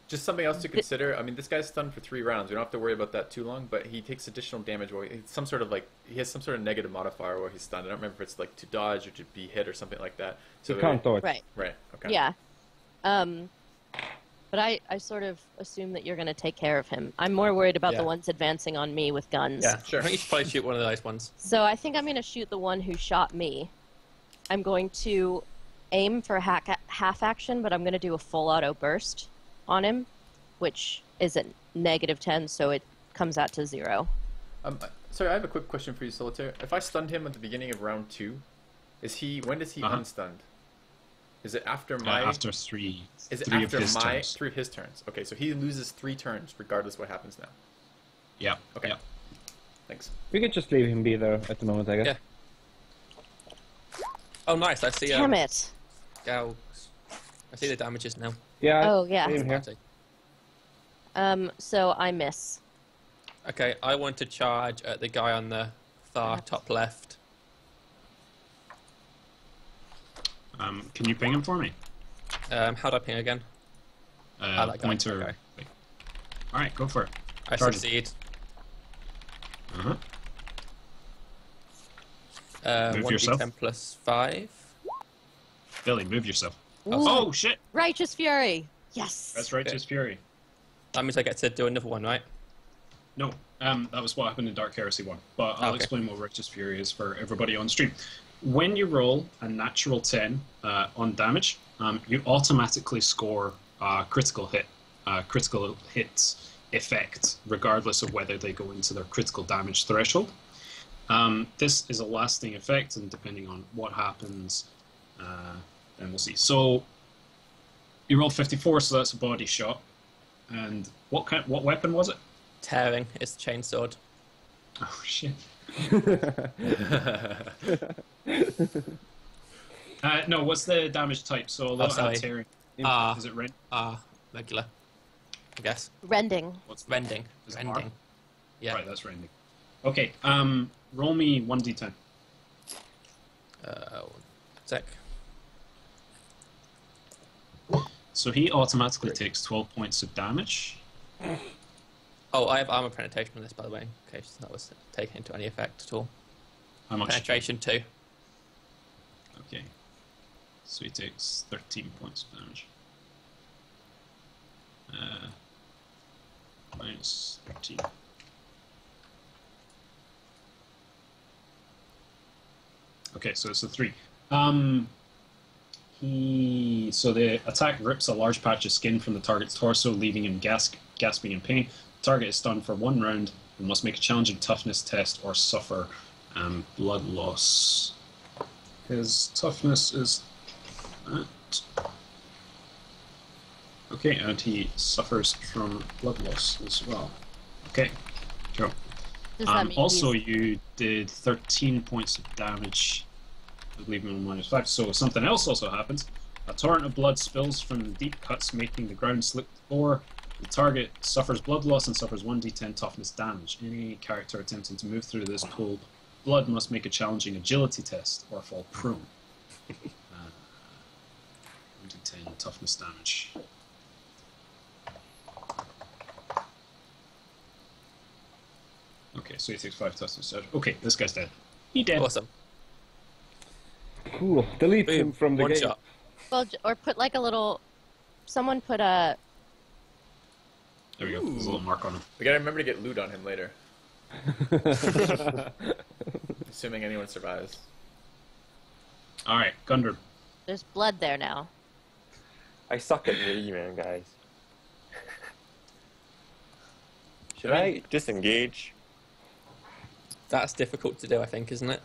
Just something else to consider. I mean, this guy's stunned for 3 rounds. We don't have to worry about that too long, but he takes additional damage. He has some sort of negative modifier where he's stunned. I don't remember if it's like to dodge or to be hit or something like that. So You can't dodge. Right. Right. Okay. Yeah. But I sort of assume that you're going to take care of him. I'm more worried about Yeah. the ones advancing on me with guns. Yeah, Sure. I think you should probably shoot one of those ones. So I think I'm going to shoot the one who shot me. I'm going to aim for half action, but I'm going to do a full auto burst on him, which is at -10, so it comes out to 0. Sorry, I have a quick question for you, Solitaire. If I stunned him at the beginning of round 2, when does he unstunned? Is it after my... after three Is it of after his my... turns. Through his turns. Okay, so he loses 3 turns regardless what happens now. Yeah. Okay. Yeah. Thanks. We can just leave him be there at the moment, I guess. Yeah. Oh, nice. I see. Damn it. Gaugs. I see the damages now. Yeah. Oh, yeah. Same here. So I miss. Okay, I want to charge at the guy on the far top left. Can you ping him for me? How do I ping again? that guy, Pointer. okay. All right, go for it. I Charge. succeed. Uh-huh. Move 1d10 yourself. plus 5. Billy, move yourself. Ooh. Oh shit! Righteous Fury! Yes! That's Righteous Fury. That means I get to do another one, right? No, that was what happened in Dark Heresy 1. But I'll Okay. explain what Righteous Fury is for everybody on stream. When you roll a natural 10 on damage, you automatically score a critical hit, critical hits effect, regardless of whether they go into their critical damage threshold. This is a lasting effect, and depending on what happens, then we'll see. So you rolled 54, so that's a body shot. And what weapon was it? Tearing. It's the chainsword. Oh shit. No, what's the damage type? So a little sorry. tearing. Ah. Is it red? Regular. I guess. Rending. What's Rending. Is it Rending. R? Yeah. Right, that's rending. Okay, roll me 1d10. One sec. So he automatically takes 12 points of damage. Oh, I have armor penetration on this, by the way, in case that was taken into any effect at all. How much? Penetration 2. Okay. So he takes 13 points of damage. Minus 13. Okay, so it's a 3. So the attack rips a large patch of skin from the target's torso, leaving him gasping in pain. The target is stunned for 1 round and must make a challenging toughness test or suffer blood loss. His toughness is that. Okay, and he suffers from blood loss as well. Okay, cool. Does that mean Also, he's- you did 13 points of damage. I believe him on -5. So something else also happens. A torrent of blood spills from the deep cuts, making the ground slip or the target suffers blood loss and suffers 1d10 toughness damage. Any character attempting to move through this pool of blood must make a challenging agility test or fall prone. 1d10 toughness damage. Okay, so he takes 5 toughness damage. Okay, this guy's dead. He dead. Awesome. Cool. Delete him Boom. from the One game. shot. Well, or put like a little... Someone put a... There we go. There's a little mark on him. We gotta remember to get loot on him later. Assuming anyone survives. Alright, Gundren. There's blood there now. I suck at melee, man, guys. Should I disengage? That's difficult to do, I think, isn't it?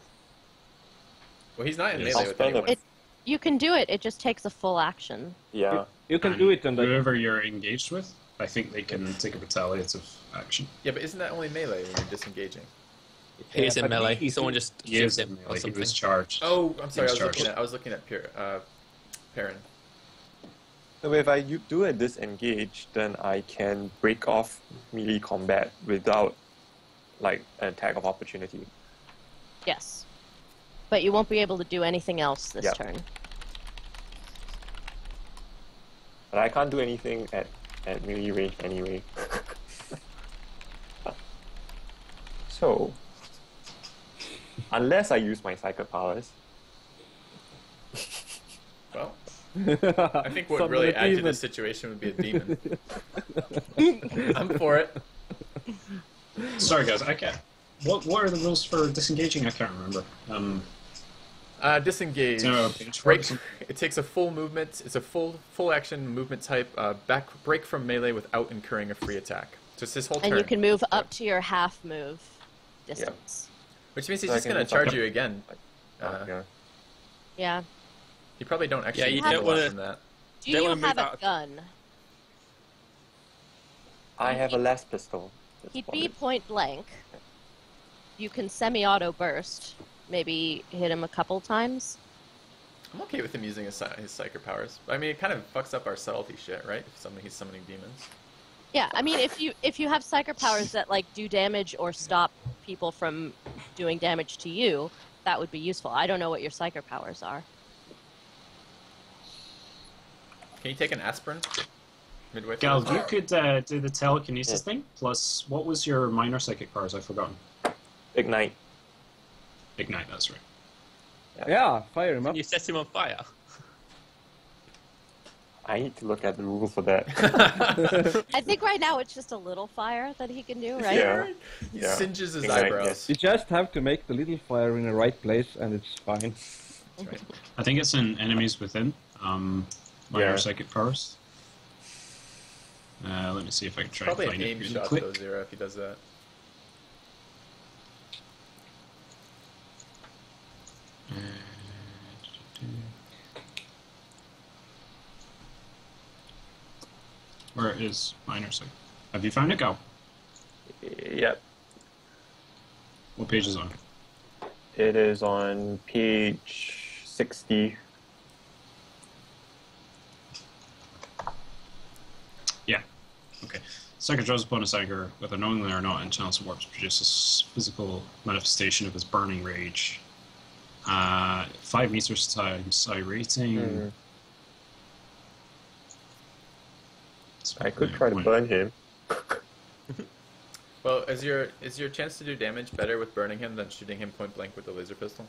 Well, he's not in Yes. melee I'll with spend anyone. a- It, you can do it, it just takes a full action. Yeah. You can do it and like, Whoever you're engaged with? I think they can take a retaliative action. Yeah, but isn't that only melee when you're disengaging? He is in but melee. he- Someone just He shoots is him in or melee. He something. was charged. Oh, I'm sorry. He was I was looking at Perrin. So if I do a disengage, then I can break off melee combat without like an attack of opportunity. Yes. But you won't be able to do anything else this Yeah. turn. But I can't do anything at melee range anyway. So, unless I use my psychic powers, Well, I think what would really add to this situation would be a demon. I'm for it. Sorry, guys. I can't. What are the rules for disengaging? I can't remember. Disengage. So, Break. It takes a full movement. It's a full action movement type. Break from melee without incurring a free attack. So it's this whole And turn. you can move up to your half move distance. Which means he's So I just can going do to charge something you again. yeah. Yeah. You probably don't actually Yeah, you need to don't go wanna- from that. Do Don't you wanna move have a out. gun? I have a last pistol. That's He'd about be it. point blank. You can semi-auto burst. Maybe hit him a couple times. I'm okay with him using his psychic powers. I mean, it kind of fucks up our subtlety shit, right? If he's summoning demons. Yeah, I mean, if you have psychic powers that like do damage or stop people from doing damage to you, that would be useful. I don't know what your psychic powers are. Can you take an aspirin? Midway through Gal, this? you could do the telekinesis thing. Plus, what was your minor psychic powers? I've forgotten. Ignite. Ignite. That's right. Yeah, fire him up. You set him on fire. I need to look at the rules for that. I think right now it's just a little fire that he can do, right? Yeah. He Yeah. singes his Ignite, eyebrows. yes. You just have to make the little fire in the right place, and it's fine. That's right. I think it's in enemies within. Minor Yeah. psychic powers. Let me see if I can try Probably and an find it aim really shot, quick. though, Zero, if he does that. Where is minor psychic? Have you found it, Gal? Yep. What page is it on? It is on page 60. Yeah. Okay. Psychic draws upon a psyker, whether knowingly or not, and channels warps produces physical manifestation of his burning rage. 5 meters times psi rating. Mm. I could try to burn him. Well, is your chance to do damage better with burning him than shooting him point blank with the laser pistol?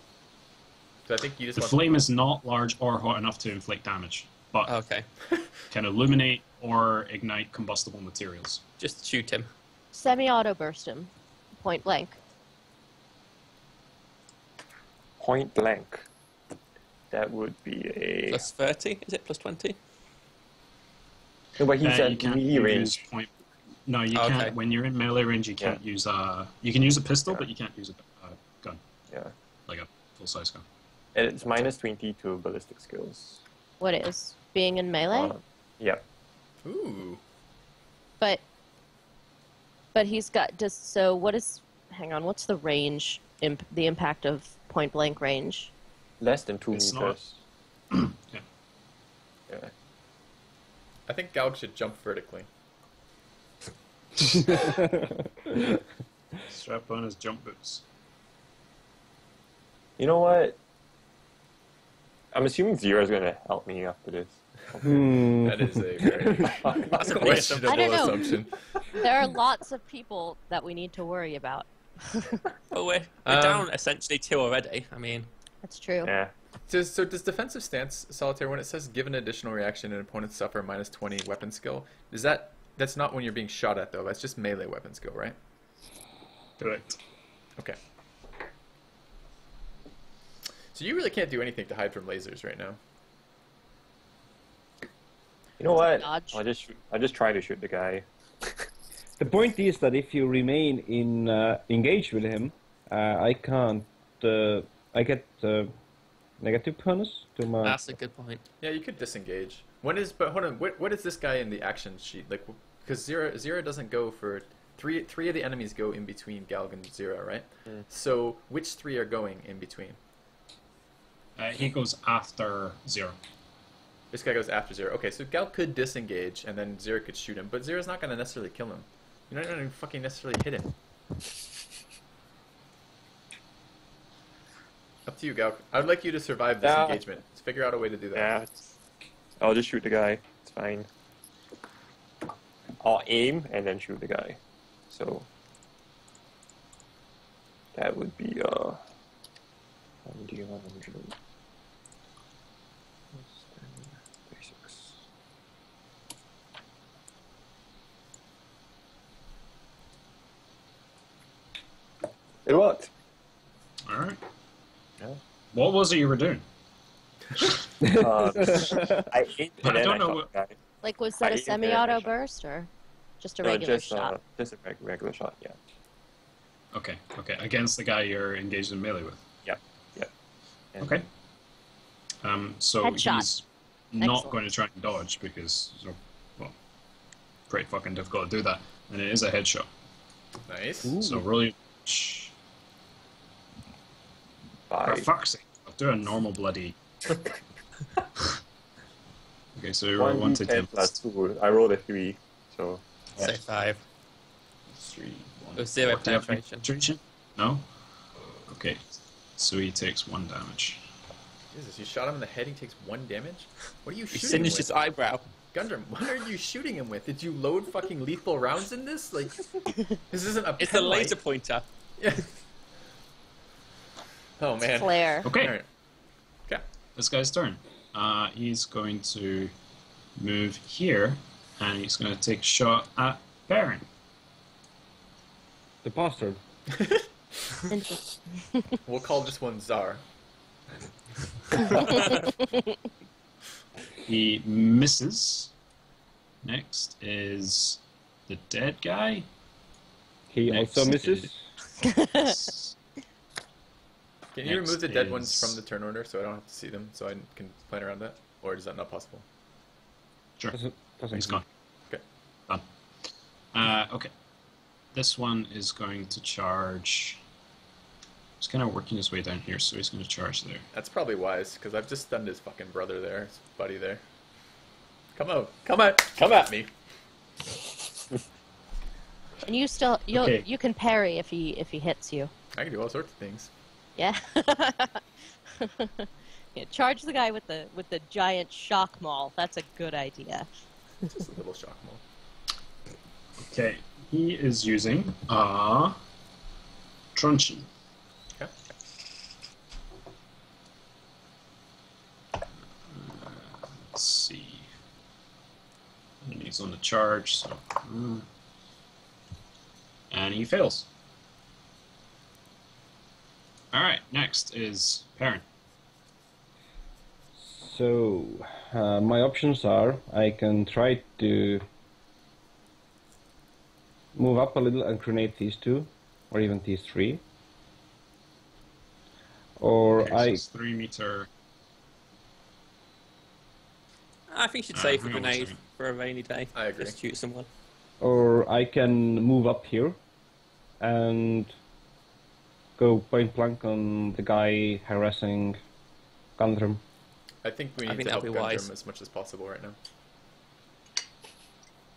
So I think you just The want flame is not large or hot enough to inflict damage, but Okay. can illuminate or ignite combustible materials. Just shoot him. Semi-auto burst him, point blank. Point blank. That would be a. Plus 30? Is it plus 20? No, but he's You at can't melee use range. point. No, you Okay. can't. When you're in melee range, you can't use You can use a pistol, but you can't use a gun, Yeah. like a full-size gun. And it's minus 20 to ballistic skills. What is being in melee? Yep. Ooh. But he's got just so. What is? Hang on. What's the range? The impact of point blank range? Less than 2 It's not- meters. Yeah. Yeah. I think Galg should jump vertically. Strap on his jump boots. You know what? I'm assuming Zero is going to help me after this. Hmm. That is a very That's quite questionable I don't know. assumption. There are lots of people that we need to worry about. Oh, we're Um, down essentially 2 already. I mean, That's true. Yeah. So does defensive stance Solitaire, when it says give an additional reaction and opponents suffer minus 20 weapon skill, that's not when you're being shot at though, that's just melee weapon skill, right? Correct. Okay. So you really can't do anything to hide from lasers right now. You know what? Dodge. I'll just try to shoot the guy. The point is that if you remain in engaged with him, I can't. I get negative bonus to my. that's a good point. Yeah, you could disengage. But hold on, what is this guy in the action sheet? Like, because Zira doesn't go for three of the enemies go in between Galg and Zira, right? So which three are going in between? He goes after Zero. This guy goes after Zira. Okay, so Galg could disengage and then Zira could shoot him, but Zira's not going to necessarily kill him. You're not going to fucking necessarily hit him. Up to you, Galg. I would like you to survive this engagement. Let's figure out a way to do that. Yeah, I'll just shoot the guy. It's fine. I'll aim and then shoot the guy. So that would be 1d100. 36. It worked. All right. Yeah. What was it you were doing? I aimed and I then don't I know shot what- the guy. Like, was that I a aimed and semi-auto I shot. burst or just a No, regular just, shot? just a regular shot, yeah. Okay. Against the guy you're engaged in melee with. Yeah. And Okay. So Headshot. he's not Excellent. going to try and dodge because, well, pretty fucking difficult to do that. And it is a headshot. Nice. So roll your... For 5. fuck's sake, I'll do a normal bloody... Okay, so you roll 1 to 10. plus 2. I rolled a 3, so... Say 5. 3, 1. With 0 Do you have any penetration. penetration? No? Okay, so he takes 1 damage. Jesus, you shot him in the head, he takes 1 damage? What are you He shooting him singed with? his eyebrow. Gundram, what are you shooting him with? Did you load fucking lethal rounds in this? Like, this isn't a It's a pen light. laser pointer. Yeah. Oh, man. Flare. Okay, Alright. Okay. this guy's turn. He's going to move here, and he's going to take a shot at Baron. The bastard. Interesting. We'll call this one Czar. He misses. Next is the dead guy. He Next also misses. Can you Next remove the dead is- ones from the turn order so I don't have to see them, so I can plan around that? Or is that not possible? Sure. Doesn't He's gone. Okay. Done. Okay. This one is going to charge. He's kind of working his way down here, so he's going to charge there. That's probably wise, because I've just stunned his fucking brother there, his buddy there. Come at me. And you Okay. you can parry if he hits you. I can do all sorts of things. Yeah. Yeah, charge the guy with the giant shock maul. That's a good idea. Just a little shock maul. Okay. He is using truncheon. Okay. Let's see. And he's on the charge, so. And he fails. Alright, next is Perrin. So, my options are I can try to move up a little and grenade these two, or even these three. Or Okay, so I it's 3 meter. I think you should save the hang on a grenade second. for a rainy day. I agree. Just shoot someone. can move up here and go point blank on the guy harassing Gundram. I think we I need think to help that'd be wise. Gundram as much as possible right now.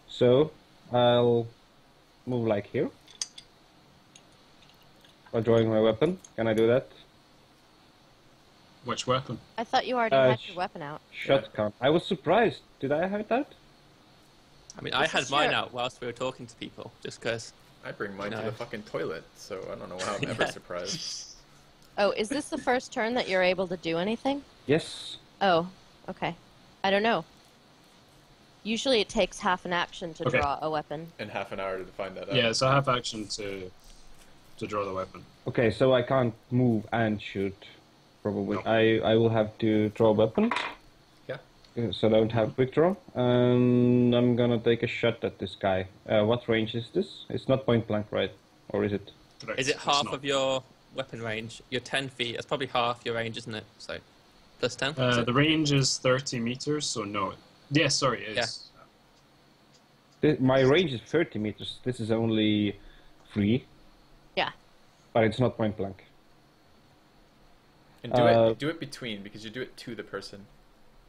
So I'll move like here by drawing my weapon. Can I do that? Which weapon? I thought you already had your weapon out. Shotgun. I was surprised. Did I have it out? I mean, I This had is mine your- out whilst we were talking to people, just because. I bring mine to No. the fucking toilet, so I don't know how I'm ever Yeah. surprised. Oh, is this the first turn that you're able to do anything? Yes. Oh, okay. I don't know. Usually it takes half an action to Okay. draw a weapon. In half an hour to find that out. Yeah, so I have action to draw the weapon. Okay, so I can't move and shoot. Probably. No. I will have to draw a weapon. Yeah. So I don't have quick draw. And I'm gonna take a shot at this guy. What range is this? It's not point blank, right? Or is it? Correct. Is it It's half not. of your weapon range? You're 10 feet. That's probably half your range, isn't it? So, plus 10? Is it? The range is 30 meters, so no. Yes, sorry, it is. My range is 30 meters. This is only 3, Yeah. but it's not point blank. And do it between, because you do it to the person.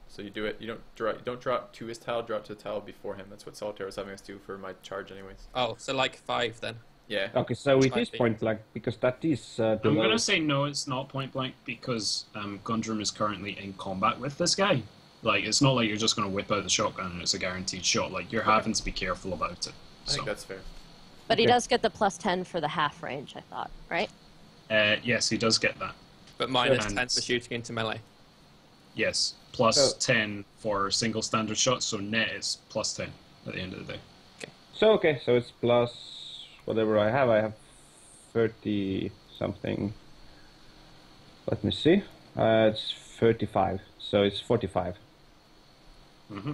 So you do it. You don't draw it to his tile. Draw it to the tile before him. That's what Solitaire was having us do for my charge, anyways. Oh, so like 5 then. Yeah. Okay, so it might is be. point blank because that is the I'm low. gonna say no, it's not point blank because Gundrum is currently in combat with this guy. Like, it's not like you're just gonna whip out the shotgun and it's a guaranteed shot. Like, you're having to be careful about it. I think that's fair. But he Okay. does get the +10 for the half range, I thought, right? Yes, he does get that. But minus And- 10 for shooting into melee. Yes, plus So- 10 for single standard shots, so net is plus 10 at the end of the day. So it's plus whatever I have. I have 30 something. Let me see. It's 35, so it's 45. Mm-hmm.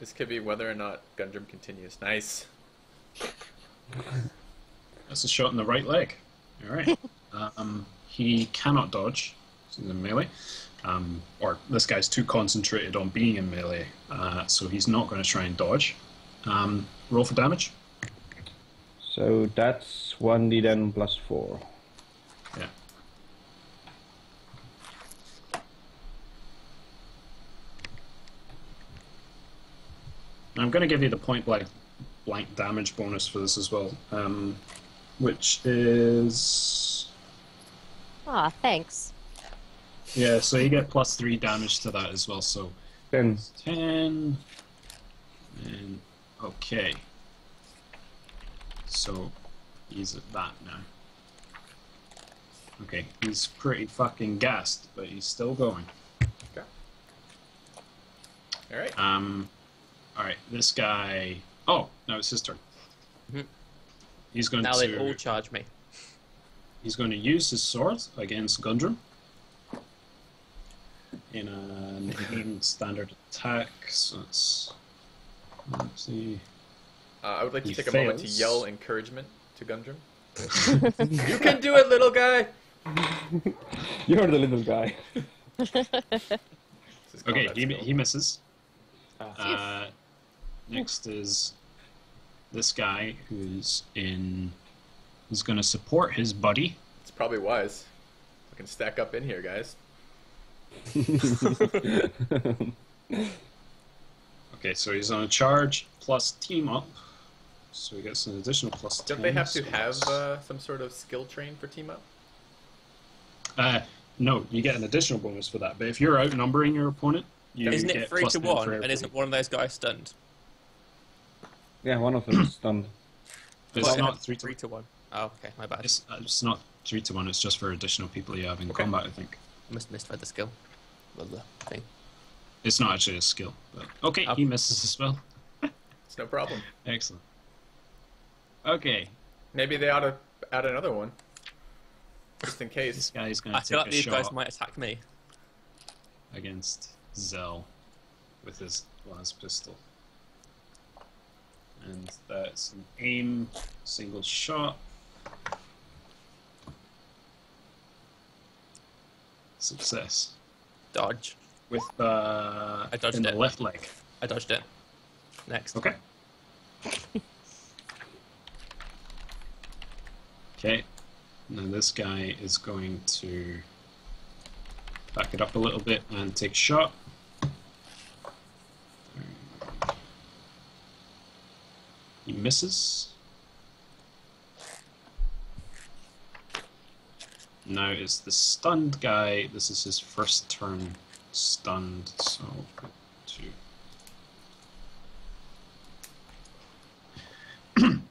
This could be whether or not Gundrum continues. Nice. That's a shot in the right leg. All right. He cannot dodge. He's in melee. Or this guy's too concentrated on being in melee, so he's not going to try and dodge. Roll for damage. So that's 1d10 plus 4. Yeah. I'm going to give you the point blank damage bonus for this as well, which is... Aw, thanks. Yeah, so you get plus 3 damage to that as well, so 10. 10. And okay. So he's at that now. Okay, he's pretty fucking gassed, but he's still going. Okay. All right. Alright, this guy... Oh, now it's his turn. Mhm. He's going Now they all to... charge me. He's going to use his sword against Gundrum. In an aimed standard attack, so it's... Let's see... I would like to He take a moment to fails. yell encouragement to Gundrum. You can do it, little guy! You're the little guy. This is Okay, combat he skill. misses. Next is this guy who's going to support his buddy. It's probably wise. We can stack up in here, guys. Okay, so he's on a charge plus team up, so he gets an additional plus 10. Don't they have to so have that's- some sort of skill train for team up? No, you get an additional bonus for that. But if you're outnumbering your opponent, you Isn't get it 3 plus to 10 1? for And everything. isn't one of those guys stunned? Yeah, one of them is stunned. It's Well, not 3 to 3 to 1. Oh, okay, my bad. It's not 3 to 1. It's just for additional people you have in Okay. combat. I think I must have misread the skill. Well, the thing. it's not actually a skill. But okay, Oh. he misses as well. It's no problem. Excellent. Okay, Maybe they ought to add another one. Just in this case. guy's going I to feel take like a these guys shot might attack me. against Zell with his las pistol. And that's an aim, single shot. Success. Dodge. With dodged in the it. left leg. I dodged it. Next. Okay. Okay. Now this guy is going to back it up a little bit and take a shot. He misses. Now it's the stunned guy. This is his first turn stunned, so go to...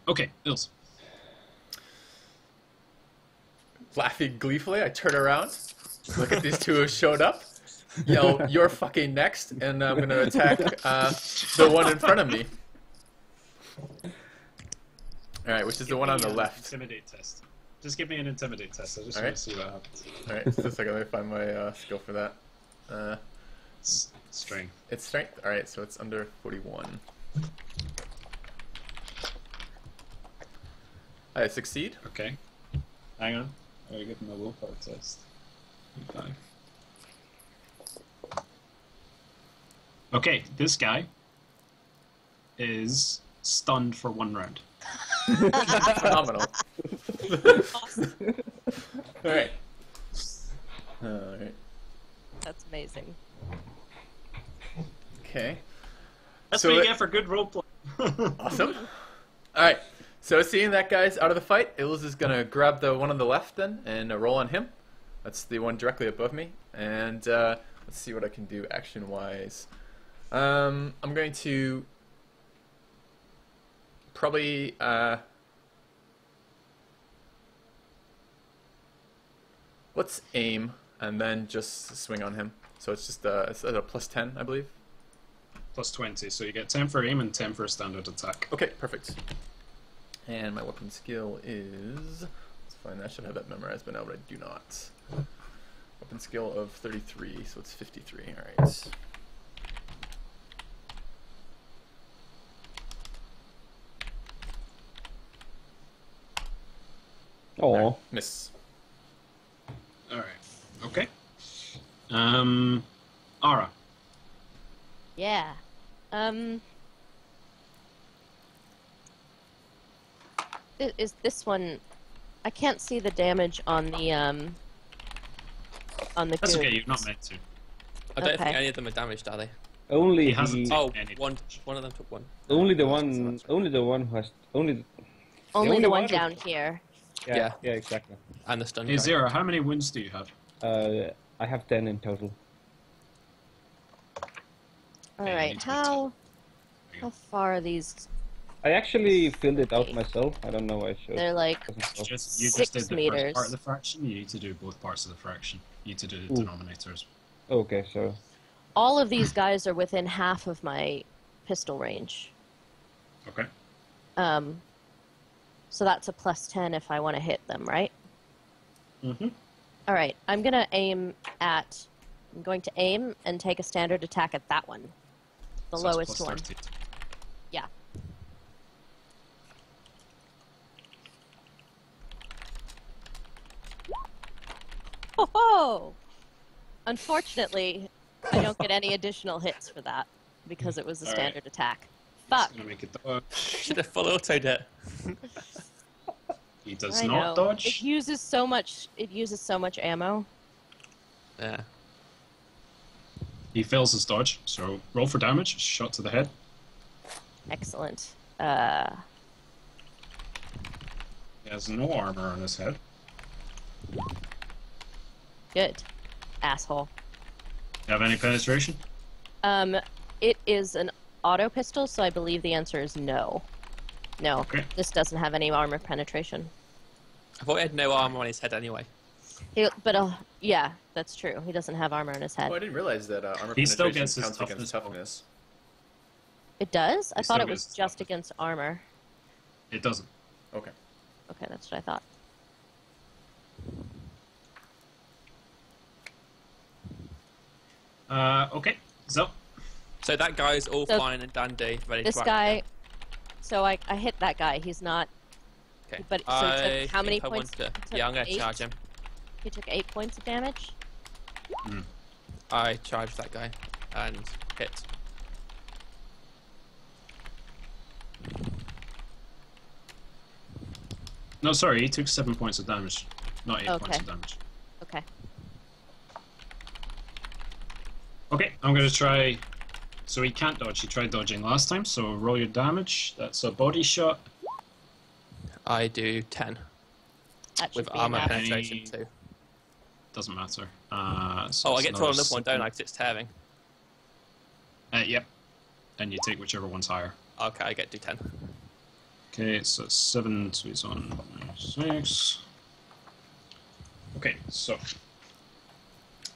Okay, Ilse. Laughing gleefully, I turn around, look at these two who showed up, yell, "You're fucking next," and I'm going to attack the one in front of me. Alright, which is the one on the left. Intimidate test. Just give me an intimidate test. I just Alright. want to see what happens. Alright, just a second, let me find my skill for that. Strength. It's strength? Alright, so it's under 41. I succeed. Okay. Hang on. I gotta give him a willpower test. 5. Okay, this guy is stunned for 1 round. Phenomenal. Alright. Alright. That's amazing. Okay. That's So what you it- get for good roleplay. Awesome. Alright. So seeing that guy's out of the fight, Ilz is gonna grab the one on the left then and roll on him. That's the one directly above me. And let's see what I can do action wise. I'm going to probably let's aim and then just swing on him. So it's just it's at a +10, I believe. +20, so you get 10 for aim and 10 for a standard attack. Okay, perfect. And my weapon skill is... Let's find that. I should have that memorized by now, but I do not. Weapon skill of 33, so it's 53. Alright. Oh, Miss. Alright, okay. Ara. Yeah. Is this one? I can't see the damage on the That's okay, goons. you're not meant to. I don't Okay. think any of them are damaged, are they? only He hasn't the Oh, Any one damage. of them took one. only the So one that's only the one who has only Only only the one one- down here. yeah Yeah. exactly. And the stun Hey, guy. Zero, how many wounds do you have? I have 10 in total. All Yeah, you right. need to How far are these? I actually filled it out myself. I don't know why I should. They're like Doesn't You show. just 6 did the meters. first part of the fraction, you need to do both parts of the fraction. You need to do the Ooh. denominators. Okay, so all of these guys are within half of my pistol range. Okay. So that's a +10 if I want to hit them, right? Mm-hmm. All right. I'm going to aim and take a standard attack at that one. The lowest one. Yeah. Oh! Unfortunately, I don't get any additional hits for that because it was a All right. standard attack. He's Fuck. gonna make it dodge. Should have full autoed it. He does I not know. dodge. It uses so much ammo. Yeah. He fails his dodge, so roll for damage. Shot to the head. Excellent. He has no armor on his head. Good. Asshole. You have any penetration? It is an auto pistol, so I believe the answer is no. No, Okay. this doesn't have any armor penetration. I thought he had no armor on his head anyway. But yeah, that's true. He doesn't have armor on his head. Oh, I didn't realize that armor He still penetration gets his counts against toughness toughness. It does? I He thought still it was gets just toughness. against armor. It doesn't. Okay. Okay, that's what I thought. Okay. So, So that guy's all So fine and dandy, ready This to act guy. again. So I hit that guy. He's not. Okay. But so he took how many think I want points? to- He took Yeah, I'm gonna 8? charge him. He took 8 points of damage. I charge that guy and hit. no, sorry, he took 7 points of damage, not 8 Okay. points of damage. Okay. Okay, I'm gonna try. So he can't dodge. He tried dodging last time. So roll your damage. That's a body shot. I do 10 That should with be armor enough. penetration Any- too. Doesn't matter. So Oh, I it's get to roll another one, 7. don't I? Because it's tearing. Yep. And you take whichever one's higher. Okay, I get to do 10. Okay, so it's 7, so he's on 6. Okay, so.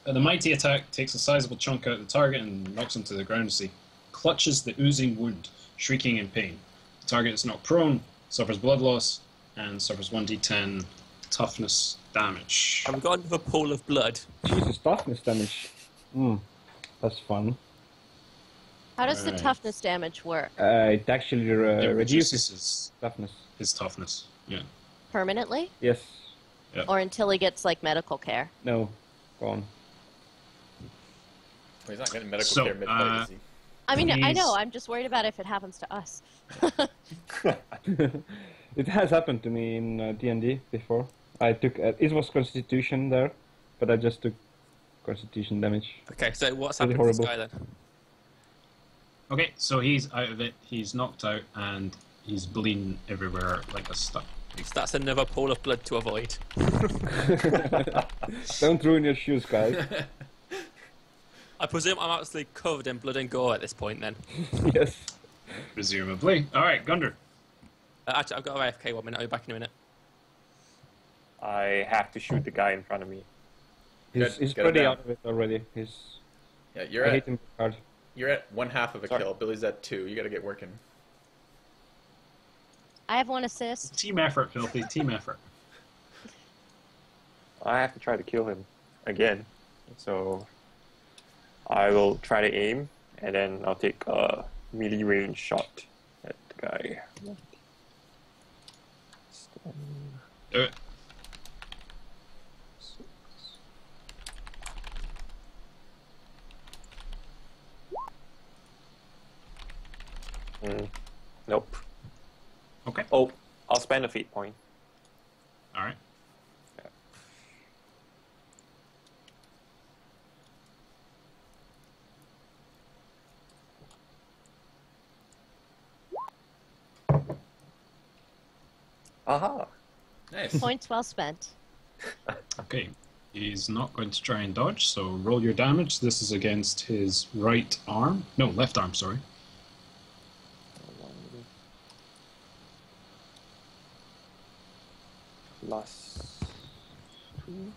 The mighty attack takes a sizable chunk out of the target and knocks him to the ground as he clutches the oozing wound, shrieking in pain. The target is knocked prone, suffers blood loss, and suffers 1d10 toughness damage. And we've got another pool of blood. Jesus, toughness damage. That's fun. How does the Right. toughness damage work? It actually It reduces his, toughness. his toughness. Yeah. Permanently? Yes. Or until he gets, like, medical care? No. Go on. Well, he's not getting medical So, care mid-fight, is he? I mean, I He's- know. I'm just worried about if it happens to us. It has happened to me in D&D before. I took it was Constitution there, but I just took Constitution damage. Okay, so what's Pretty happened to this horrible. guy then? Okay, so he's out of it. He's knocked out and he's bleeding everywhere like a stuck. So that's another pool of blood to avoid. Don't ruin your shoes, guys. I presume I'm actually covered in blood and gore at this point then. Yes. Presumably. All right, Gunder. Actually, I've got a AFK 1 minute. I'll be back in a minute. I have to shoot the guy in front of me. He's Good, get pretty him down. out of it already. Yeah, I hate him hard. you're at 1/2 of a Sorry. kill. Billy's at 2. You got to get working. I have 1 assist. Team effort, Filthy. Team effort. I have to try to kill him again. So I will try to aim, and then I'll take a melee range shot at the guy. Do it. Nope. Okay. Oh, I'll spend a fate point. All right. Aha! Nice. Points well spent. Okay. He's not going to try and dodge, so roll your damage. This is against his right arm. No, left arm, sorry. Plus 2.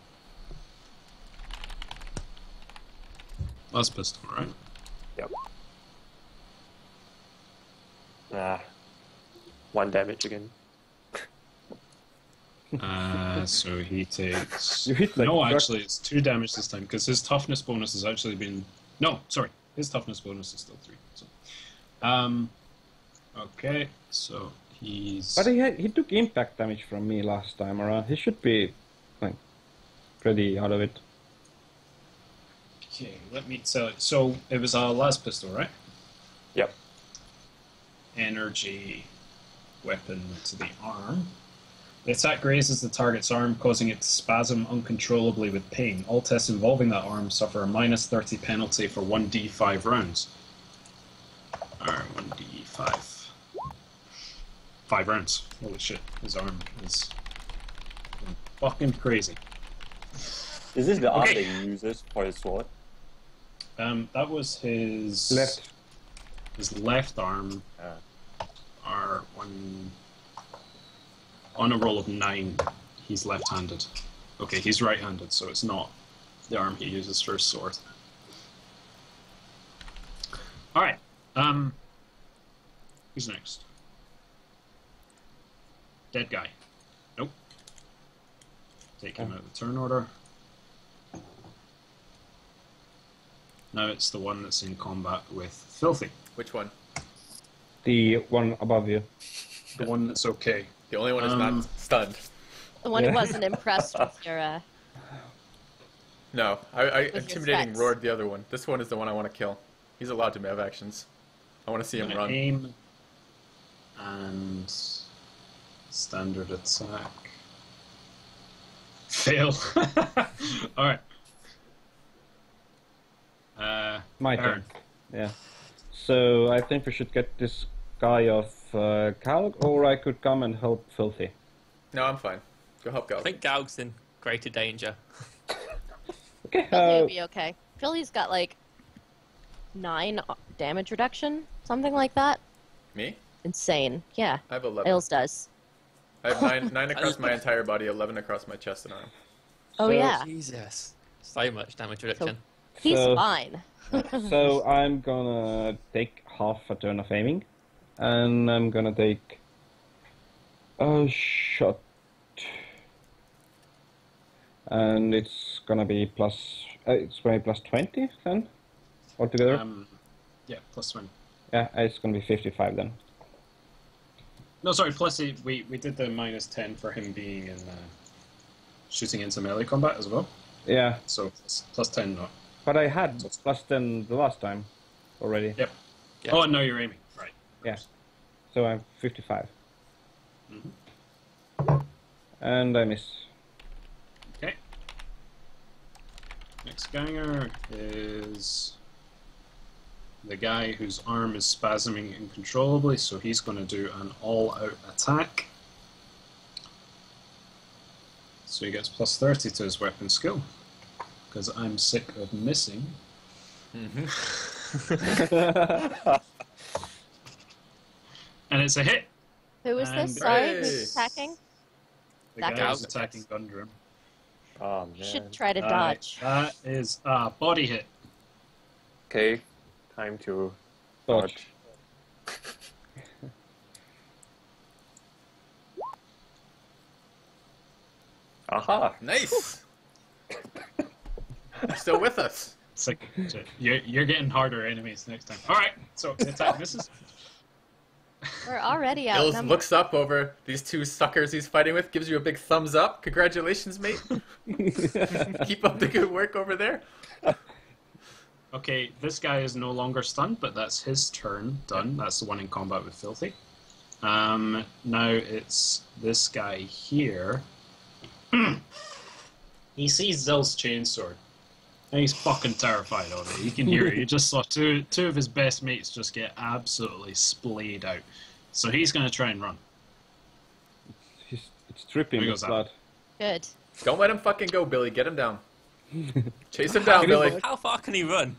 Last pistol, right? Yep. Ah. 1 damage again. So he takes... You hit like no, truck. actually, it's 2 damage this time, because his toughness bonus has actually been... No, sorry. His toughness bonus is still 3. So. Okay, so he's... But he took impact damage from me last time around. He should be like pretty out of it. Okay, let me tell you. So, it was a last pistol, right? Yep. Energy weapon to the arm. The attack grazes the target's arm, causing it to spasm uncontrollably with pain. All tests involving that arm suffer a minus 30 penalty for 1d5 rounds. Or 1d5. 5 rounds. Holy shit, his arm is fucking crazy. Is this the arm Okay. that he uses for his sword? That was his Left. His left arm. Are on a roll of 9. He's left-handed. Okay, he's right-handed, so it's not the arm he uses for his sword. All right. Who's next? Dead guy. Nope. Take him out of the turn order. Now it's the one that's in combat with Filthy. Which one? The one above you. The one that's okay. The only one who's not stunned. The one who Yeah. wasn't impressed with your. No, I your intimidating threats. roared the other one. This one is the one I want to kill. He's allowed to have actions. I want to see him Gonna run. aim and standard attack. Fail. All right. My Aaron. turn. Yeah. So I think we should get this guy off Calg, or I could come and help Filthy. No, I'm fine. Go help I Gal. think Gaug's in greater danger. Okay. He'll be okay. Philly's got like 9 damage reduction, something like that. Me? Insane. Yeah. I have 11. Ails does. I have 9 across my entire body, 11 across my chest and arm. Oh So- yeah. Jesus. So much damage reduction. He's So- fine. So I'm gonna take half a turn of aiming, and I'm gonna take a shot, and it's gonna be plus 20 then altogether. Yeah, plus 20. Yeah, it's gonna be 55 then. No, sorry, plus 8. We did the minus 10 for him being in shooting into melee combat as well. Yeah, So plus 10 not. but I had plus 10 the last time already. Yep. Yeah. Oh, no, you're aiming. Right. Yeah. So I'm 55. Mhm. And I miss. Okay. Next ganger is the guy whose arm is spasming uncontrollably, so he's going to do an all-out attack. So he gets plus 30 to his weapon skill, because I'm sick of missing. And it's a hit. Who is And- this? Sorry, Hey. who's attacking? The That guy who's guy's- attacking Gundrum. Oh man. You should try to Right, dodge. that is a body hit. Okay, time to Dodge. Aha! Nice. You're still with us. It's like, you're getting harder enemies next time. Alright, so the attack misses. We're already Ills outnumbered. looks up over these two suckers he's fighting with, gives you a big thumbs up. Congratulations, mate. Keep up the good work over there. Okay, this guy is no longer stunned, but that's his turn done. That's the one in combat with Filthy. Now it's this guy here. He sees Zill's chainsword. And he's fucking terrified of it. You can hear it. You just saw two of his best mates just get absolutely splayed out. So he's going to try and run. It's dripping There with goes that. blood. Good. Don't let him fucking go, Billy. Get him down. Chase him down, Billy. How far can he run?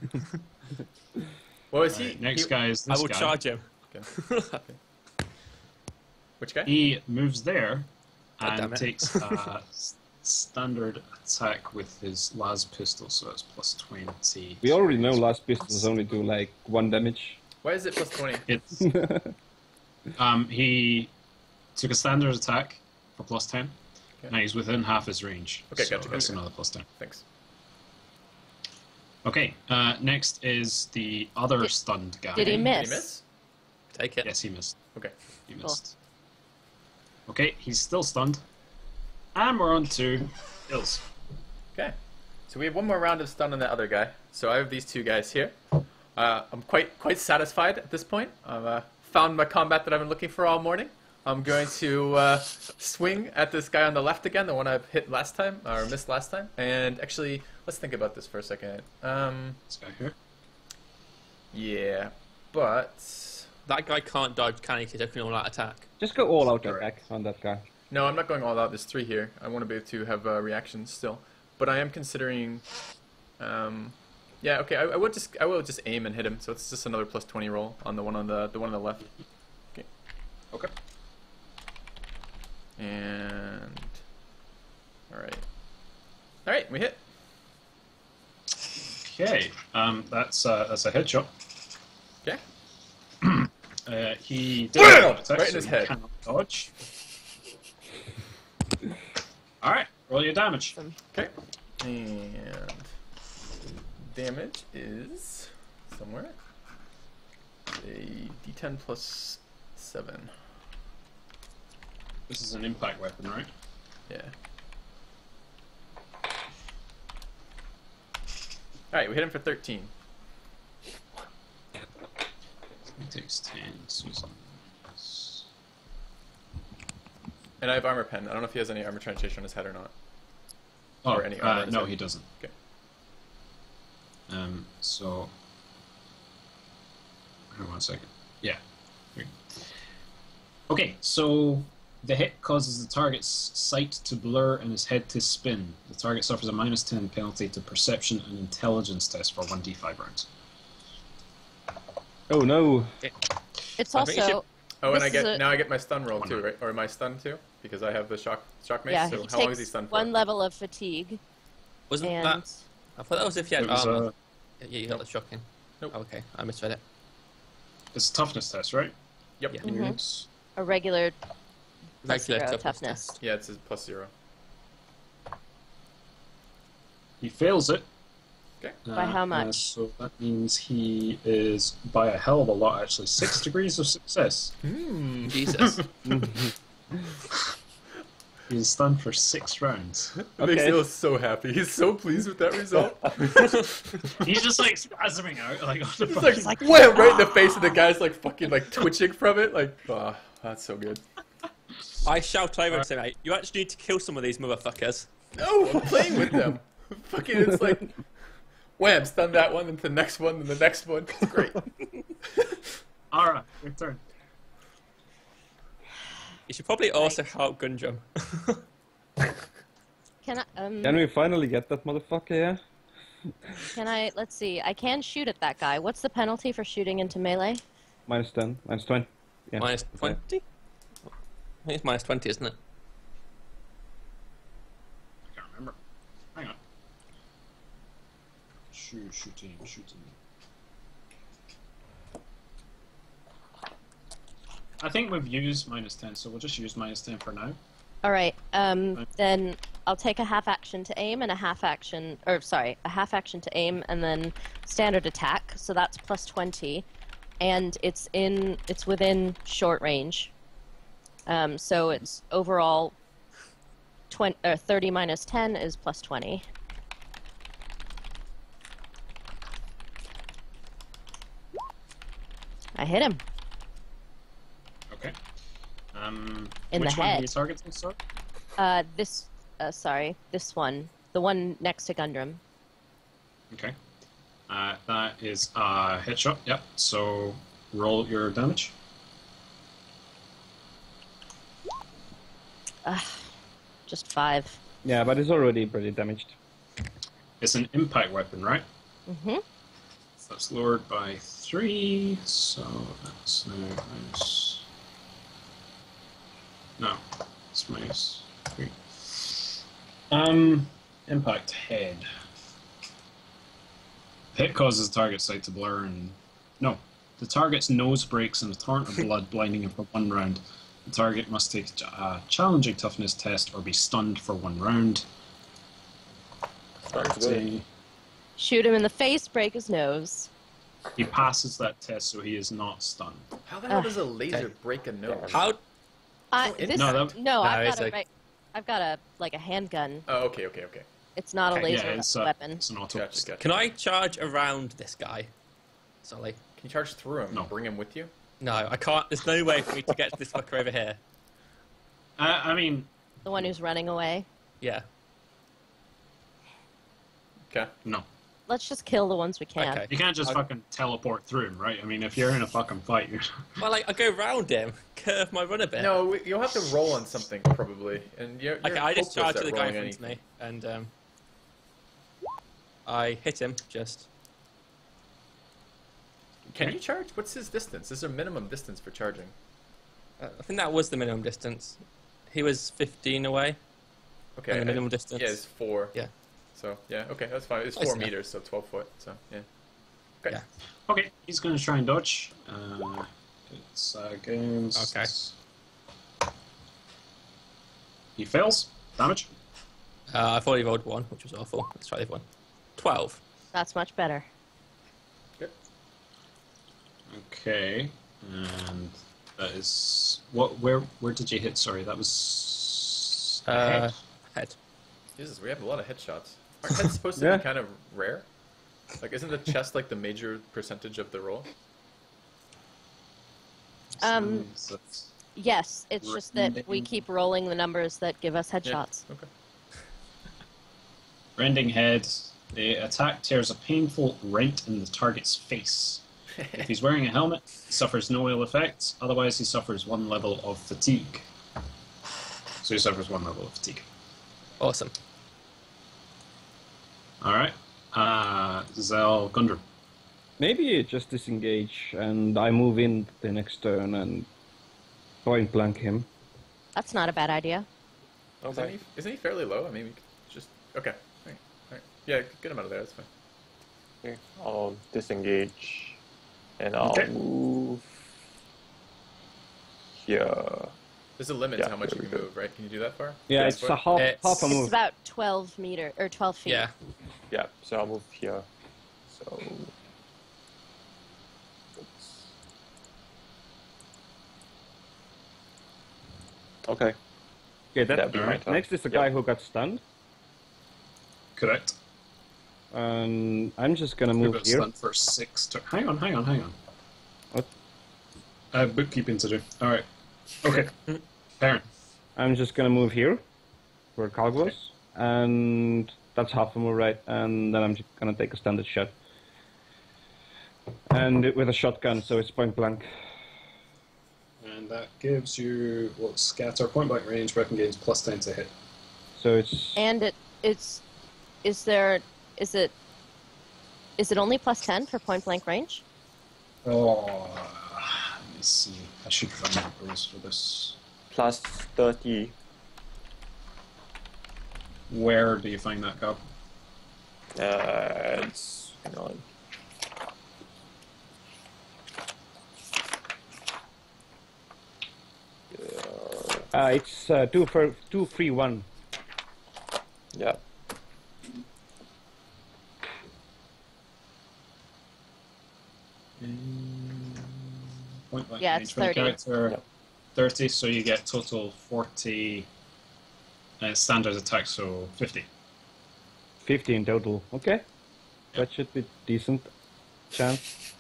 What was Right, he? next he, guy is I this will guy. charge him. Which guy? He moves there God damn and it. takes a standard attack with his las pistol, so it's plus 20. We already know last pistols only do like 1 damage. Why is it plus 20? It's he took a standard attack for plus 10. Okay. Now he's within half his range. Okay, so gotcha, that's gotcha. another plus 10. Thanks. Okay, next is the other Did- stunned guy. Did he Did miss? he miss? Take it. Yes, he missed. Okay. He Cool. missed. Okay, he's still stunned. And we're on to Ills. Okay. So we have one more round of stun on the other guy. So I have these two guys here. I'm quite satisfied at this point. I've found my combat that I've been looking for all morning. I'm going to swing at this guy on the left again, the one I've hit last time, or missed last time. And actually, let's think about this for a second. This guy here. Yeah, but... That guy can't dodge, can he? Because he can all out attack. Just go all out Correct. attack on that guy. No, I'm not going all out. There's 3 here. I want to be able to have reactions still. But I am considering... yeah, okay, I will just aim and hit him. So it's just another plus 20 roll on the one on the one on the left. Okay. Okay. And alright. Alright, we hit. Okay, that's a headshot. Okay. He did Bam! an attack, Right in so his he head. cannot dodge. Alright, roll your damage. Okay. And damage is somewhere. A D10 plus 7. This is an impact weapon, right? Yeah. Alright, we hit him for 13. He takes 10. Susan. And I have armor pen. I don't know if he has any armor translation on his head or not. Oh, Or any armor no, inside. he doesn't. Okay. So... Hang on 1 second. Yeah. Here. Okay, so the hit causes the target's sight to blur and his head to spin. The target suffers a minus 10 penalty to perception and intelligence test for 1d5 rounds. Oh no! It's I think you also Oh, and This is now I get my stun roll One too, more. right? Or my stun too, because I have the shock mace. yeah. So He how long is he takes stunned for? 1 level of fatigue, Wasn't and that... I thought that was if you had It was, armor. Yeah, you got Nope. the shocking. Nope. Oh, okay, I misread it. It's a toughness test, right? Yep. Yeah. In your Mhm. notes? a regular Regular zero toughness. toughness. Yeah, it's a plus 0. He fails it. Okay. By how much? So that means he is, by a hell of a lot actually, 6 degrees of success. Jesus. He's stunned for 6 rounds. It makes Neil so happy. He's so pleased with that result. He's just like spasming out like on the It's fucking... like wham, right in the face, and the guy's like fucking like twitching from it. Like, oh, that's so good. I shout over and say, mate, you actually need to kill some of these motherfuckers. No, I'm playing with them. Fucking, it's like wham, stun that one, and the next one, and the next one. It's great. Alright, your turn. You should probably also help Gundrum. Can I? Can we finally get that motherfucker? Yeah. Can I? Let's see. I can shoot at that guy. What's the penalty for shooting into melee? -10, -20. Yeah. Minus 20? I think it's minus 20, isn't it? I can't remember. Hang on. Shooting. I think we've used -10, so we'll just use -10 for now. All right. Then I'll take a half action to aim and a half action, or sorry, a half action to aim and then standard attack. So that's +20, and it's within short range. So it's overall 30 minus 10 is +20. I hit him. Okay. In which the one head. do you target this, sorry? This one, the one next to Gundrum. Okay. That is a headshot, yep. So roll your damage. Just 5. Yeah, but it's already pretty damaged. It's an impact weapon, right? Mm-hmm. So that's lowered by 3, so that's now minus... No, it's minus 3. Impact head. Hit causes the target sight to blur and... No. The target's nose breaks and a torrent of blood blinding him for 1 round. The target must take a challenging toughness test or be stunned for 1 round. Sounds good. Shoot him in the face, break his nose. He passes that test, so he is not stunned. How the hell does a laser break a nose? How? I've got a handgun. Oh, okay. It's not a Okay, laser it's weapon. It's an auto. Gotcha. Can I charge around this guy? Sully? Can you charge through him? No. And bring him with you? No, I can't. There's no way for me to get to this fucker over here. I mean, The one who's running away. Yeah. Okay. no. Let's just kill the ones we can. Okay. You can't just fucking teleport through him, right? I mean, if you're in a fucking fight, you're... Well, I go round him, curve my run a bit. No, you'll have to roll on something probably, and you're Okay, I just hopeless charge at to the guy in rolling front of anything. me, and I hit him just. Can you charge? What's his distance? Is there a minimum distance for charging? I think that was the minimum distance. He was 15 away. Okay. And the minimum distance. Yeah, it's 4. Yeah. So yeah, okay, that's fine. It's Close 4 enough. meters, so 12 foot. So yeah. Okay. Yeah. Okay, he's going to try and dodge. It's against... Okay. He fails. Damage. I've already rolled 1, which was awful. Let's try the other one. 12. That's much better. Good. Okay, and that is... Where did you hit? Sorry, that was... head. Head. Jesus, we have a lot of headshots. Aren't heads supposed to Yeah. be kind of rare? Like, isn't the chest like the major percentage of the roll? So that's- Yes, it's just that we keep rolling the numbers that give us headshots. Yeah. Okay. Rending head. The attack tears a painful rent in the target's face. If he's wearing a helmet, he suffers no ill effects. Otherwise, he suffers 1 level of fatigue. So he suffers 1 level of fatigue. Awesome. Alright. Zell Gundrum. Maybe you just disengage and I move in the next turn and point blank him. That's not a bad idea. Isn't he fairly low? I mean, we could just... Okay. Alright. Yeah, get him out of there, that's fine. Okay, I'll disengage and I'll Okay. move here. There's a limit Yeah, to how much you there can we go. move, right? Can you do that far? Yeah, This it's far? a half It's- a It's move. about 12 feet. Yeah. Yeah, so I'll move here. So. Oops. Okay. Okay, That'd be my right. turn. Next is the Yep. guy who got stunned. Correct. I'm just gonna Who move got here. stunned for 6 turns? Hang on. What? I have bookkeeping to do. Alright. Okay. Baron. I'm just gonna move here, where Carl goes, and that's half a move, right? And then I'm just gonna take a standard shot. And with a shotgun, so it's point blank. And that gives you, scatter, point blank range, weapon gains +10 to hit. So it's... And is it only +10 for point blank range? Oh, let me see. I should find rules for this. Plus 30. Where do you find that, Gab? It's... Hang on. It's 2-3-1. Yeah. Point blank Yeah, range it's for the 30. character. Yep. 30, so you get total 40 standard attack, so 50. 50 in total. Okay. That should be decent chance.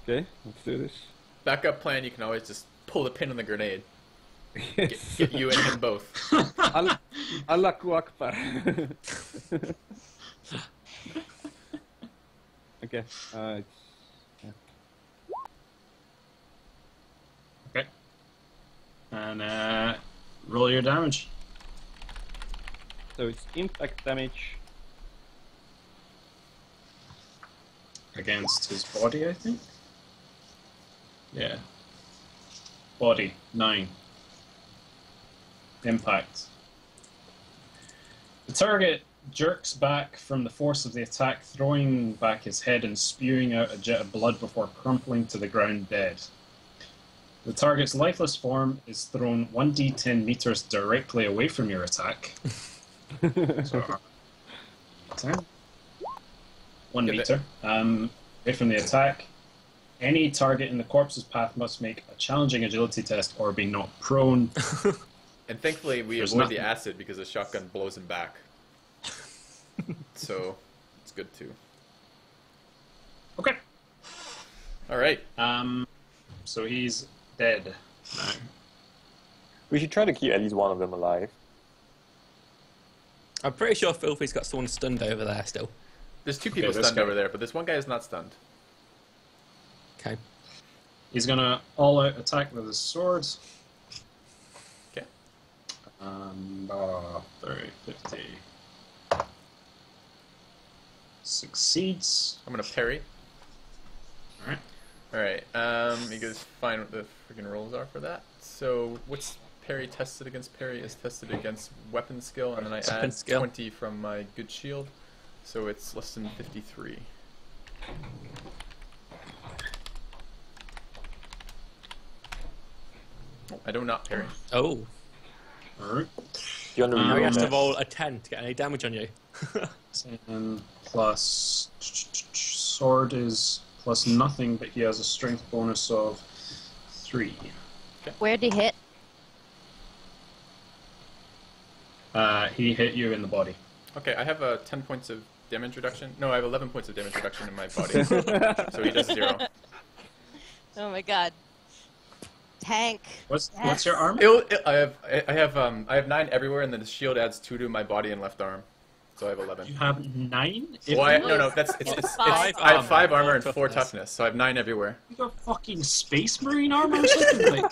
Okay, let's do this. Backup plan, you can always just pull the pin on the grenade. Yes. Get you and him both. Allahu Akbar. Okay. It's, yeah. Okay. And roll your damage. So it's impact damage. Against his body, I think? Yeah. Body, 9. Impact. The target jerks back from the force of the attack, throwing back his head and spewing out a jet of blood before crumpling to the ground dead. The target's lifeless form is thrown 1d10 meters directly away from your attack. So, 10. 1 Yeah, meter. Away from the attack. Any target in the corpse's path must make a challenging agility test or be knocked prone. And thankfully, we There's avoid nothing. the acid because the shotgun blows him back. So, it's good too. Okay. Alright. So he's dead now. We should try to keep at least one of them alive. I'm pretty sure Filthy's got someone stunned over there still. There's 2 people this stunned guy. over there, but this one guy is not stunned. Okay. He's gonna all-out attack with his sword. Okay. 30, 50. Succeeds. I'm gonna parry. Alright. Alright, you guys find what the freaking rolls are for that. So, what's parry tested against? Parry is tested against weapon skill, and then I Weapon add skill. 20 from my good shield, so it's less than 53. I do not parry. Oh. Alright. Do you want to Now reroll he has to that? roll a 10 to get any damage on you. 10 plus sword is plus nothing, but he has a strength bonus of 3. Where'd he hit? He hit you in the body. Okay, I have 10 points of damage reduction. No, I have 11 points of damage reduction in my body. So he does 0. Oh my god. Tank. What's your armor? I have 9 everywhere, and then the shield adds 2 to my body and left arm. So I have 11. You have 9? Well, no, I have 5 armor and 4 toughness, so I have 9 everywhere. You got fucking Space Marine armor or something?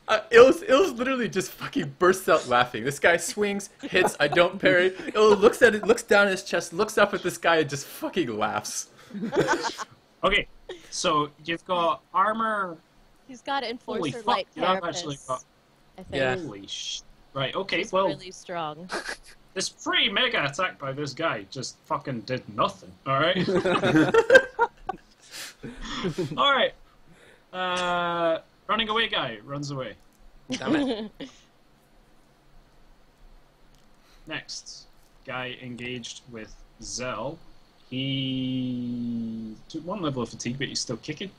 Like, Ills literally just fucking bursts out laughing. This guy swings, hits, I don't parry. Ill looks at it, looks down at his chest, looks up at this guy, and just fucking laughs. okay, so you've got armor. He's got Holy enforcer fuck! light You have actually carapace. got. I think. Yeah. Holy sh! Right. Okay. He's well, really strong. this pretty mega attack by this guy just fucking did nothing. All right. All right. Running away guy runs away. Damn it. Next, guy engaged with Zell. He took 1 level of fatigue, but he's still kicking.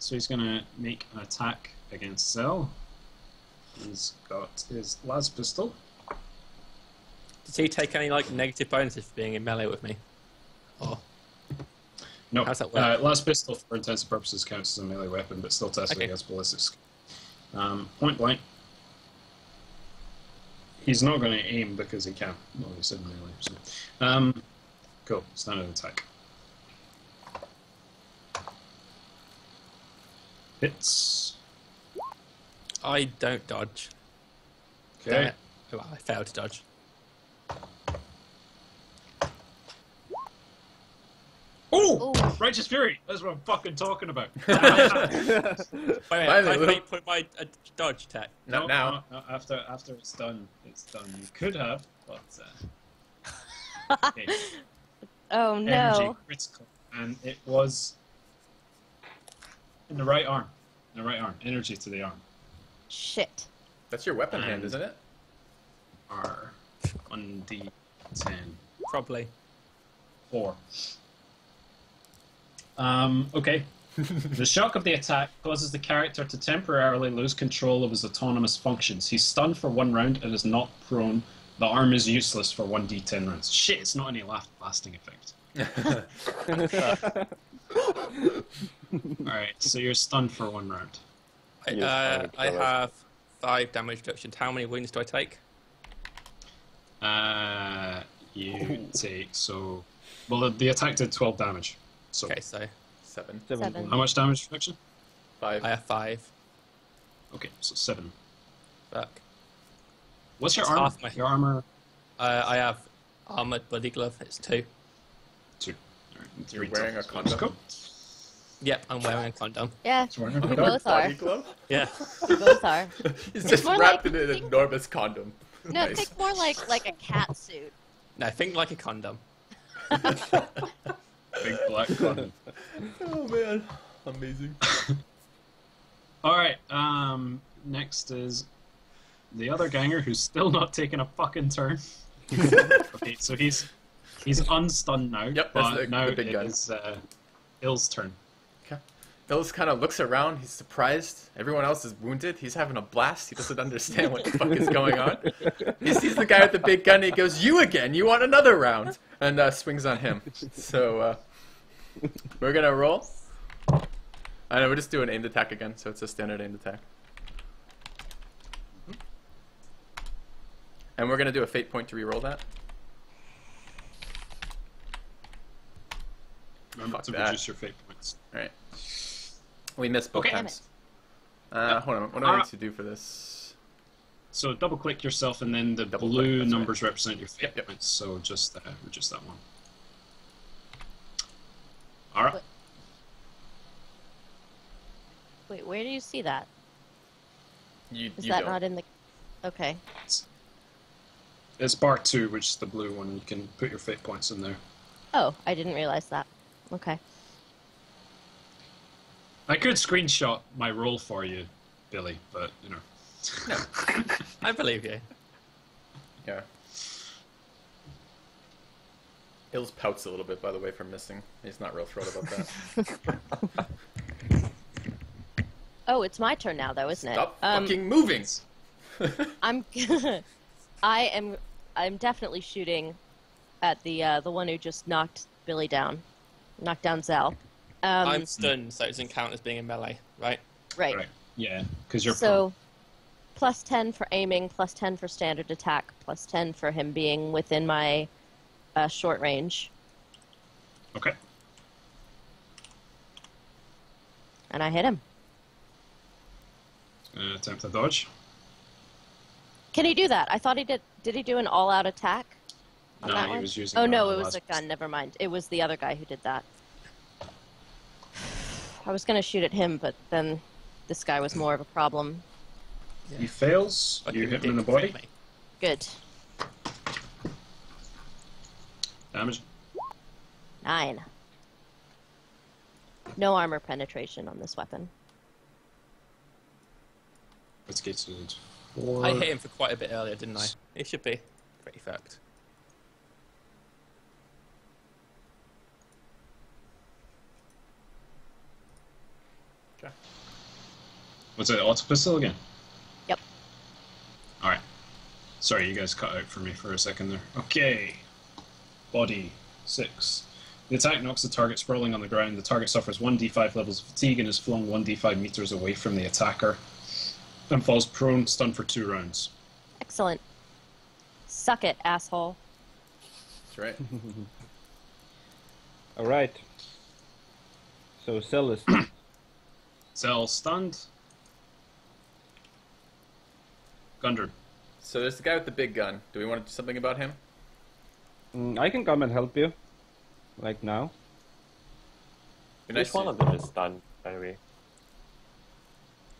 so he's gonna make an attack against Zell. He's got his las pistol. Does he take any like negative bonuses for being in melee with me? Or No, how's that work? las pistol for intents and purposes counts as a melee weapon, but still tested Okay. against ballistics. Point blank. He's not going to aim because he can't. Well, he's in melee. So. Cool. Standard attack. Hits. I don't dodge. Damn Okay. it. Oh, I failed to dodge. Oh! Ooh. Righteous Fury! That's what I'm fucking talking about. Wait, Finally, I little- put my dodge tech. Not now. No, after it's done, it's done. You could have, but okay. Oh Energy no. critical, and it was in the right arm. In the right arm. Energy to the arm. Shit. That's your weapon hand, And- isn't it? R 1d10 Probably. 4. Okay. The shock of the attack causes the character to temporarily lose control of his autonomous functions. He's stunned for 1 round and is not prone. The arm is useless for 1d10 rounds. Shit, it's not any lasting effect. Alright, so you're stunned for 1 round. Yes, I have 5 damage reductions. How many wounds do I take? You take, so... Well, the attack did 12 damage. So, Okay, so 7. 7. how much damage reduction? 5. I have 5. Okay, so 7. Fuck. What's your It's armor? half my- Your armor? I have armored body glove. It's 2. 2. Alright, You're 3 wearing a total. condom? Cool. Yep, I'm wearing a condom. Yeah, He's wearing a we condom? both are. Body glove? Yeah. We both are. He's just More wrapped like- in an enormous condom. No, Nice. think more like a cat suit. No, think like a condom. Big black condom. Oh man, amazing. Alright, next is the other ganger who's still not taking a fucking turn. Okay, so he's unstunned now, Yep, that's but the now big it gun. is Ill's turn. Okay. Hills kind of looks around. He's surprised. Everyone else is wounded. He's having a blast. He doesn't understand what the fuck is going on. He sees the guy with the big gun. And he goes, "You again? You want another round?" And swings on him. So we're gonna roll. I know we're just doing aimed attack again, so it's a standard aimed attack. And we're gonna do a fate point to re-roll that. Remember Fuck to that. reduce your fate points. All right. We missed both Okay. times. Hold on. What do I need to do for this? So double click yourself, and then the Double click, blue that's right. numbers represent your fate Yep. points. So just reduce that one. All right. Wait, where do you see that? You Is you that don't. not in the? Okay. It's bar 2, which is the blue one. You can put your fate points in there. Oh, I didn't realize that. Okay. I could screenshot my roll for you, Billy, but you know. I believe you. Yeah. Hills pouts a little bit, by the way, for missing. He's not real thrilled about that. Oh, it's my turn now, though, isn't it? Stop fucking moving! I'm. I'm definitely shooting at the one who just knocked Billy down, knocked down Zell. I'm stunned, so it doesn't count as being in melee, right? Right. Right. Yeah, because you're So, plus 10 for aiming, plus 10 for standard attack, plus 10 for him being within my short range, prone. Okay. and I hit him. Attempt to dodge. Can he do that? I thought he did. Did he do an all-out attack? On No, that he one? was using. Oh no, it was last- a gun. Never mind. It was the other guy who did that. I was gonna shoot at him, but then this guy was more of a problem. He fails. Fucking You hit him in the dick body. for me. Good. Damage. 9. No armor penetration on this weapon. Let's get to 4. I hit him for quite a bit earlier, didn't I? He should be pretty fucked. Was it auto pistol again? Yep. Alright. Sorry, you guys cut out for me for a second there. Okay. Body 6. The attack knocks the target sprawling on the ground. The target suffers 1d5 levels of fatigue and is flung 1d5 meters away from the attacker and falls prone, stunned for 2 rounds. Excellent. Suck it, asshole. That's right. Alright. So Cell is... Cell stunned. Gundren. So there's the guy with the big gun. Do we want to do something about him? I can come and help you. Like now. Be nice Which one to- of them is stunned, by the way?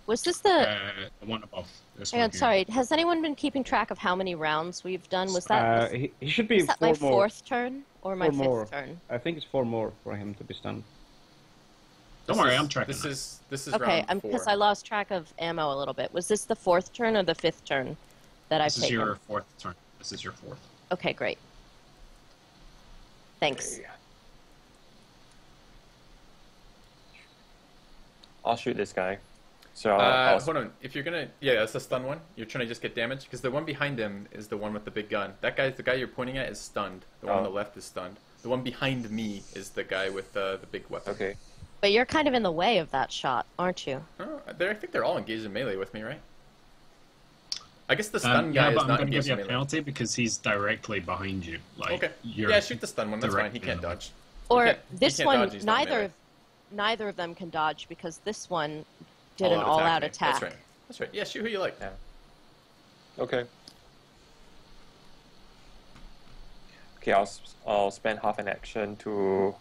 Was this the... The one above. This Hang one on, here. sorry. Has anyone been keeping track of how many rounds we've done? Was that, He should be was that 4 my more. 4th turn? Or my 4 5th more. turn? I think it's 4 more for him to be stunned. Don't worry, I'm tracking This that. is Okay, round 4. because I lost track of ammo a little bit. Was this the 4th turn or the 5th turn that I've This is taken? your 4th turn. This is your 4th. Okay, great. Thanks. Okay. I'll shoot this guy. So I'll Hold on. If you're gonna, yeah, that's the stun one. You're trying to just get damage because the one behind him is the one with the big gun. That guy, the guy you're pointing at, is stunned. The one on the left is stunned. The one behind me is the guy with the big weapon. Okay. But you're kind of in the way of that shot, aren't you? I think they're all engaged in melee with me, right? I guess the stun guy yeah, is but I'm not going to give engaged you in a melee. penalty because he's directly behind you. Like, Okay. You're Yeah, shoot the stun one. That's fine. He directly can't in the way. dodge. Or can't- this he can't one, dodge, he's not melee. neither of them can dodge because this one did an All-out all-out me. attack. That's right. That's right. Yeah, shoot who you like. Yeah. Okay. Okay, I'll spend half an action to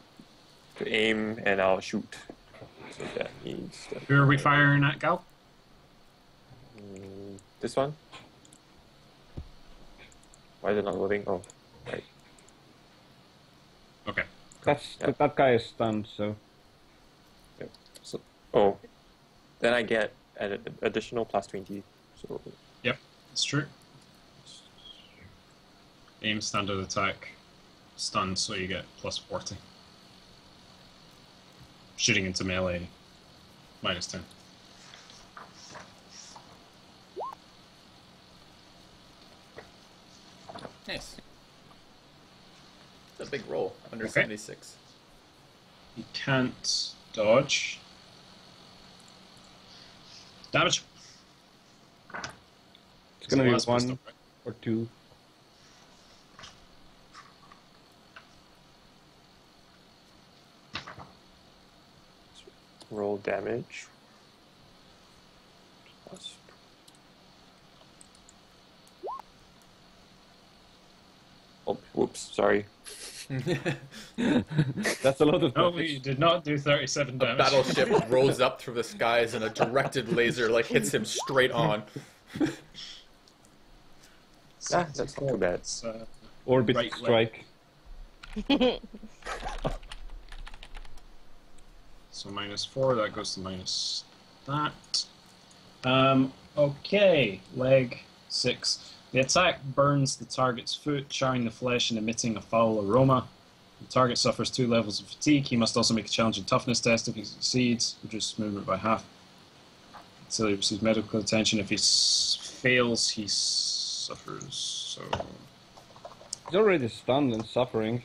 aim and I'll shoot. So that means that, Who are we firing at, Gal? this one. Why is it not loading? Oh, right. Okay. Yeah. That guy is stunned, so... Yep. So, oh, then I get an additional plus 20. So Yep, it's true. Aim, standard attack, stun, so you get plus 40. Shooting into melee, minus 10. Nice. It's a big roll. Under Okay. 76. You can't dodge. Damage. It's gonna be Last one 1 stop, right? or 2. roll damage. Plus. Oh, whoops, sorry. That's a lot of No, damage. we did not do 37 A damage. battleship rose up through the skies and a directed laser like hits him straight on. That's not too bad. It's, Orbit right strike. So minus 4, that goes to minus that. Okay, leg 6. The attack burns the target's foot, charring the flesh and emitting a foul aroma. The target suffers 2 levels of fatigue. He must also make a challenging toughness test. If he succeeds, reduce movement by half. Until he receives medical attention. If he fails, he suffers. So He's already stunned and suffering.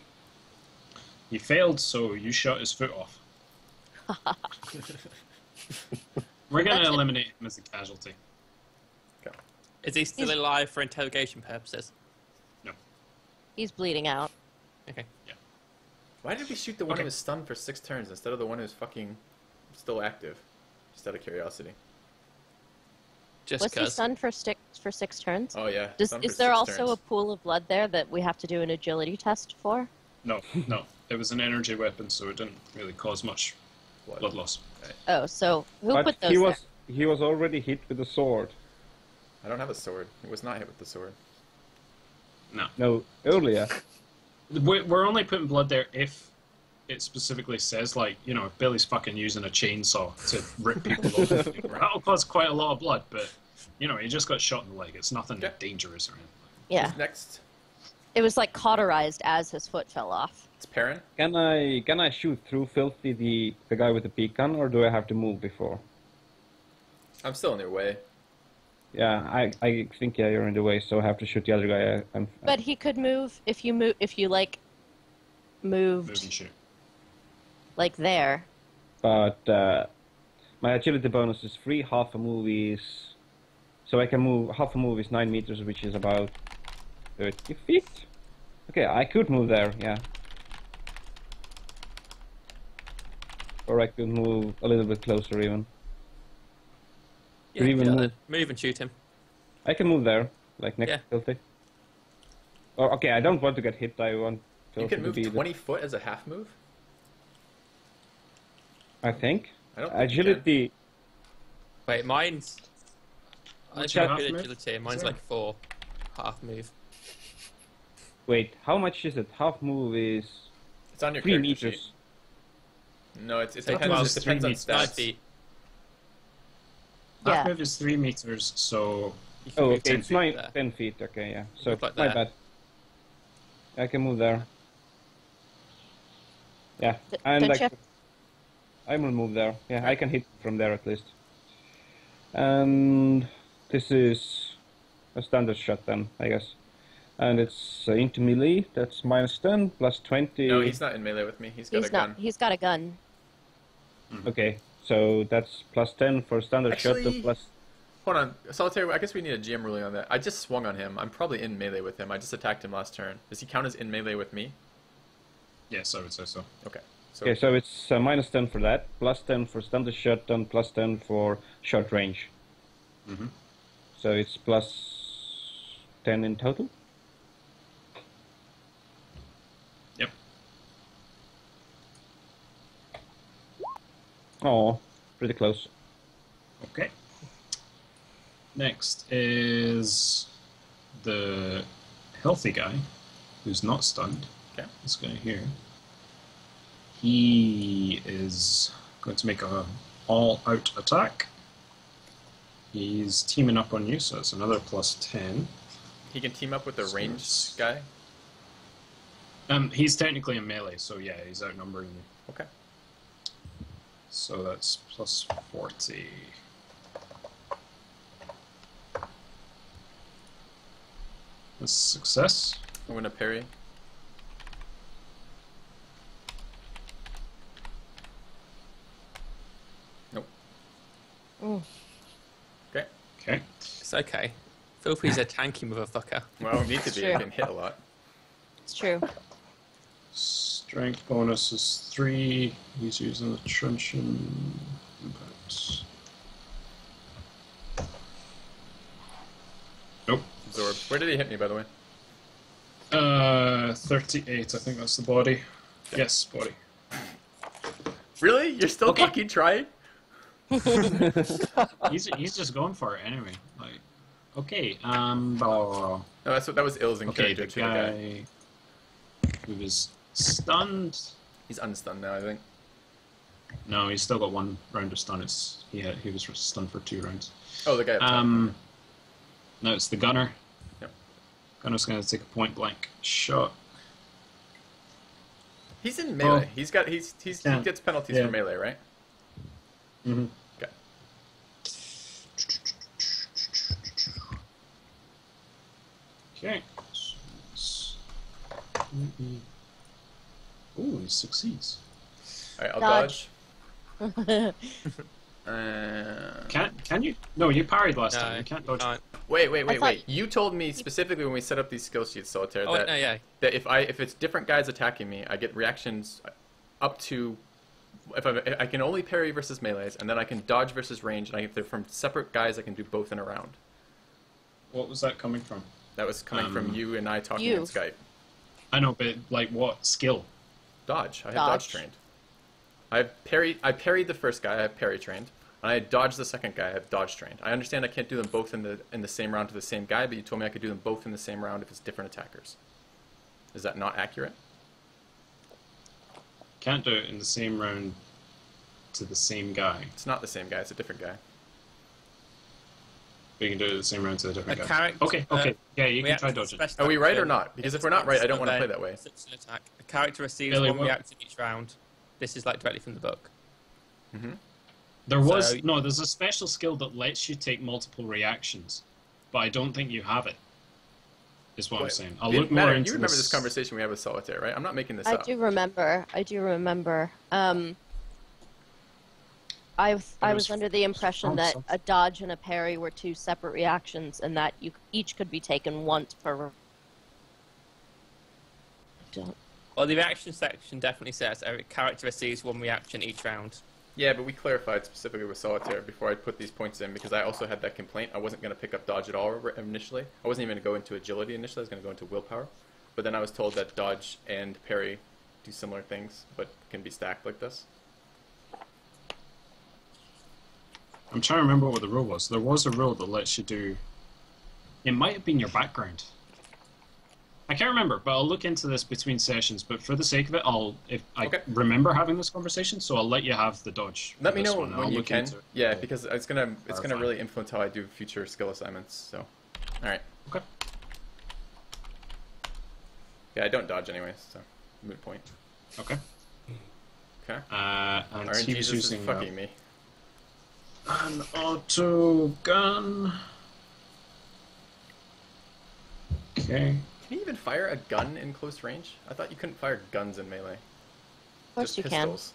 he failed, so you shot his foot off. We're going to eliminate him as a casualty. Is he still alive for interrogation purposes? No. He's bleeding out. Okay. Why did we shoot the one Okay. who was stunned for 6 turns instead of the one who's fucking still active? Just out of curiosity. Just Was he because. stunned for 6 turns? Oh yeah. Is stunned for there 6 also turns. a pool of blood there that we have to do an agility test for? No. It was an energy weapon, so it didn't really cause much blood loss. Oh, so who But put those he was already hit with a sword. I don't have a sword. He was not hit with the sword. No, earlier. We're only putting blood there if it specifically says, like, you know, if Billy's fucking using a chainsaw to rip people off. That'll cause quite a lot of blood, but, you know, he just got shot in the leg. It's nothing Yeah. dangerous or anything. Yeah, Next, it was like cauterized as his foot fell off. it's Perrin. Can I shoot through Filthy the guy with the beacon, or do I have to move before? I'm still in their way. Yeah, I think you're in the way, so I have to shoot the other guy. But he could move if you like Move moved and shoot. like there. But my agility bonus is 3, half a move is... So I can move, half a move is 9 meters, which is about 30 feet? Okay, I could move there, yeah. Or I could move a little bit closer even. Yeah, Could even yeah, move. move and shoot him. I can move there, like next Yeah. to Filthy. Or, okay, I don't want to get hit, I want You Filthy can to move be 20 foot as a half move? I think. I don't think you Agility... Wait, mine's. I What's should your have half good move? agility. Mine's Zero. like 4. Half move. Wait, how much is it? Half move is... It's on your 3 character meters. sheet. No, it So depends, twelve it is depends on 3 9 stats. feet. Half Yeah. move is 3 meters, so You can Oh, move okay, 10 it's feet there. 10 feet, okay, yeah. So, Move like my that. bad. I can move there. Yeah, and Don't like, you have- I will move there. Yeah, I can hit from there at least. And this is a standard shot then, I guess. And it's into melee, that's -10, +20. No, he's not in melee with me. He's got a gun. He's got a gun. Okay, so that's +10 for standard shot to Actually- plus... Hold on, Solitary, I guess we need a GM ruling on that. I just swung on him. I'm probably in melee with him. I just attacked him last turn. Does he count as in melee with me? yes, I would say so. Okay. So, Okay, so it's -10 for that, +10 for standard shot, and +10 for short range. Mm-hmm. So it's +10 in total? Yep. Oh, pretty close. Okay. Next is the healthy guy, who's not stunned. Okay. This guy here. He is going to make a all-out attack. He's teaming up on you, so it's another +10. he can team up with the So ranged it's- guy? He's technically in melee, so yeah, he's outnumbering you. Okay. So that's +40. That's a success. I'm going to parry. Nope. Mm. Okay. Okay. It's okay. Filthy's a tanky motherfucker. Well, we need to be. I Sure. can hit a lot. It's true. Strength bonus is 3. He's using the truncheon impact. Nope. Absorb. Where did he hit me, by the way? 38. I think that's the body. Yes, body. Really? You're still Okay. fucking trying? He's just going for it anyway. Like, okay. Blah, blah, blah. No, that was Ills in Okay, character the too. The guy. guy who was stunned. He's unstunned now, I think. No, he's still got 1 round of stun. He was stunned for 2 rounds. Oh, the guy up top. No, it's the gunner. Yep. Gunner's going to take a point blank shot. He's in melee. Oh. He Yeah. gets penalties Yeah. for melee, right? Mm-hmm. Okay. Okay. Oh, he succeeds. Alright, I'll Dodge. dodge. Can you? No, you parried last No, time. You can't dodge. can't. Wait. You told me specifically when we set up these skill sheets, Solitaire, Oh, that, no, yeah. that if it's different guys attacking me, I get reactions up to... If I can only parry versus melees, and then I can dodge versus range, and if they're from separate guys, I can do both in a round. What was that coming from? That was coming from you and I talking You. on Skype. I know, but like what skill? Dodge. I have Dodge. dodge trained. I parried the first guy. I have parry trained. And I dodged the second guy. I have dodge trained. I understand I can't do them both in the same round to the same guy, but you told me I could do them both in the same round if it's different attackers. Is that not accurate? Can't do it in the same round to the same guy. It's not the same guy. It's a different guy. But you can do it in the same round to a different A guy. character- Okay. Yeah, you can try dodging. Are we right or not? Because if we're not right, I don't want to play that way. Attack. A character receives Billy, 1 what? reaction each round. This is like directly from the book. Mm-hmm. There's a special skill that lets you take multiple reactions, but I don't think you have it. Is what I'm saying. I'll look more into You remember this conversation we had with Solitaire, right? I'm not making this up. I do remember. I was under the impression that a dodge and a parry were two separate reactions, and that each could be taken once per. Well, the reaction section definitely says every character receives one reaction each round. Yeah, but we clarified specifically with Solitaire before I put these points in, because I also had that complaint. I wasn't going to pick up dodge at all initially. I wasn't even going to go into agility initially. I was going to go into willpower. But then I was told that dodge and parry do similar things, but can be stacked like this. I'm trying to remember what the rule was. There was a rule that lets you do... It might have been your background. I can't remember, but I'll look into this between sessions. But for the sake of it, I remember having this conversation, so I'll let you have the dodge. Let me know when you can. Yeah, because it's gonna really influence how I do future skill assignments. So, all right. Okay. Yeah, I don't dodge anyways, so moot point. Okay. Okay. And RNG he's is using fucking me. an auto gun. Okay. Can you even fire a gun in close range? I thought you couldn't fire guns in melee. Of course you pistols.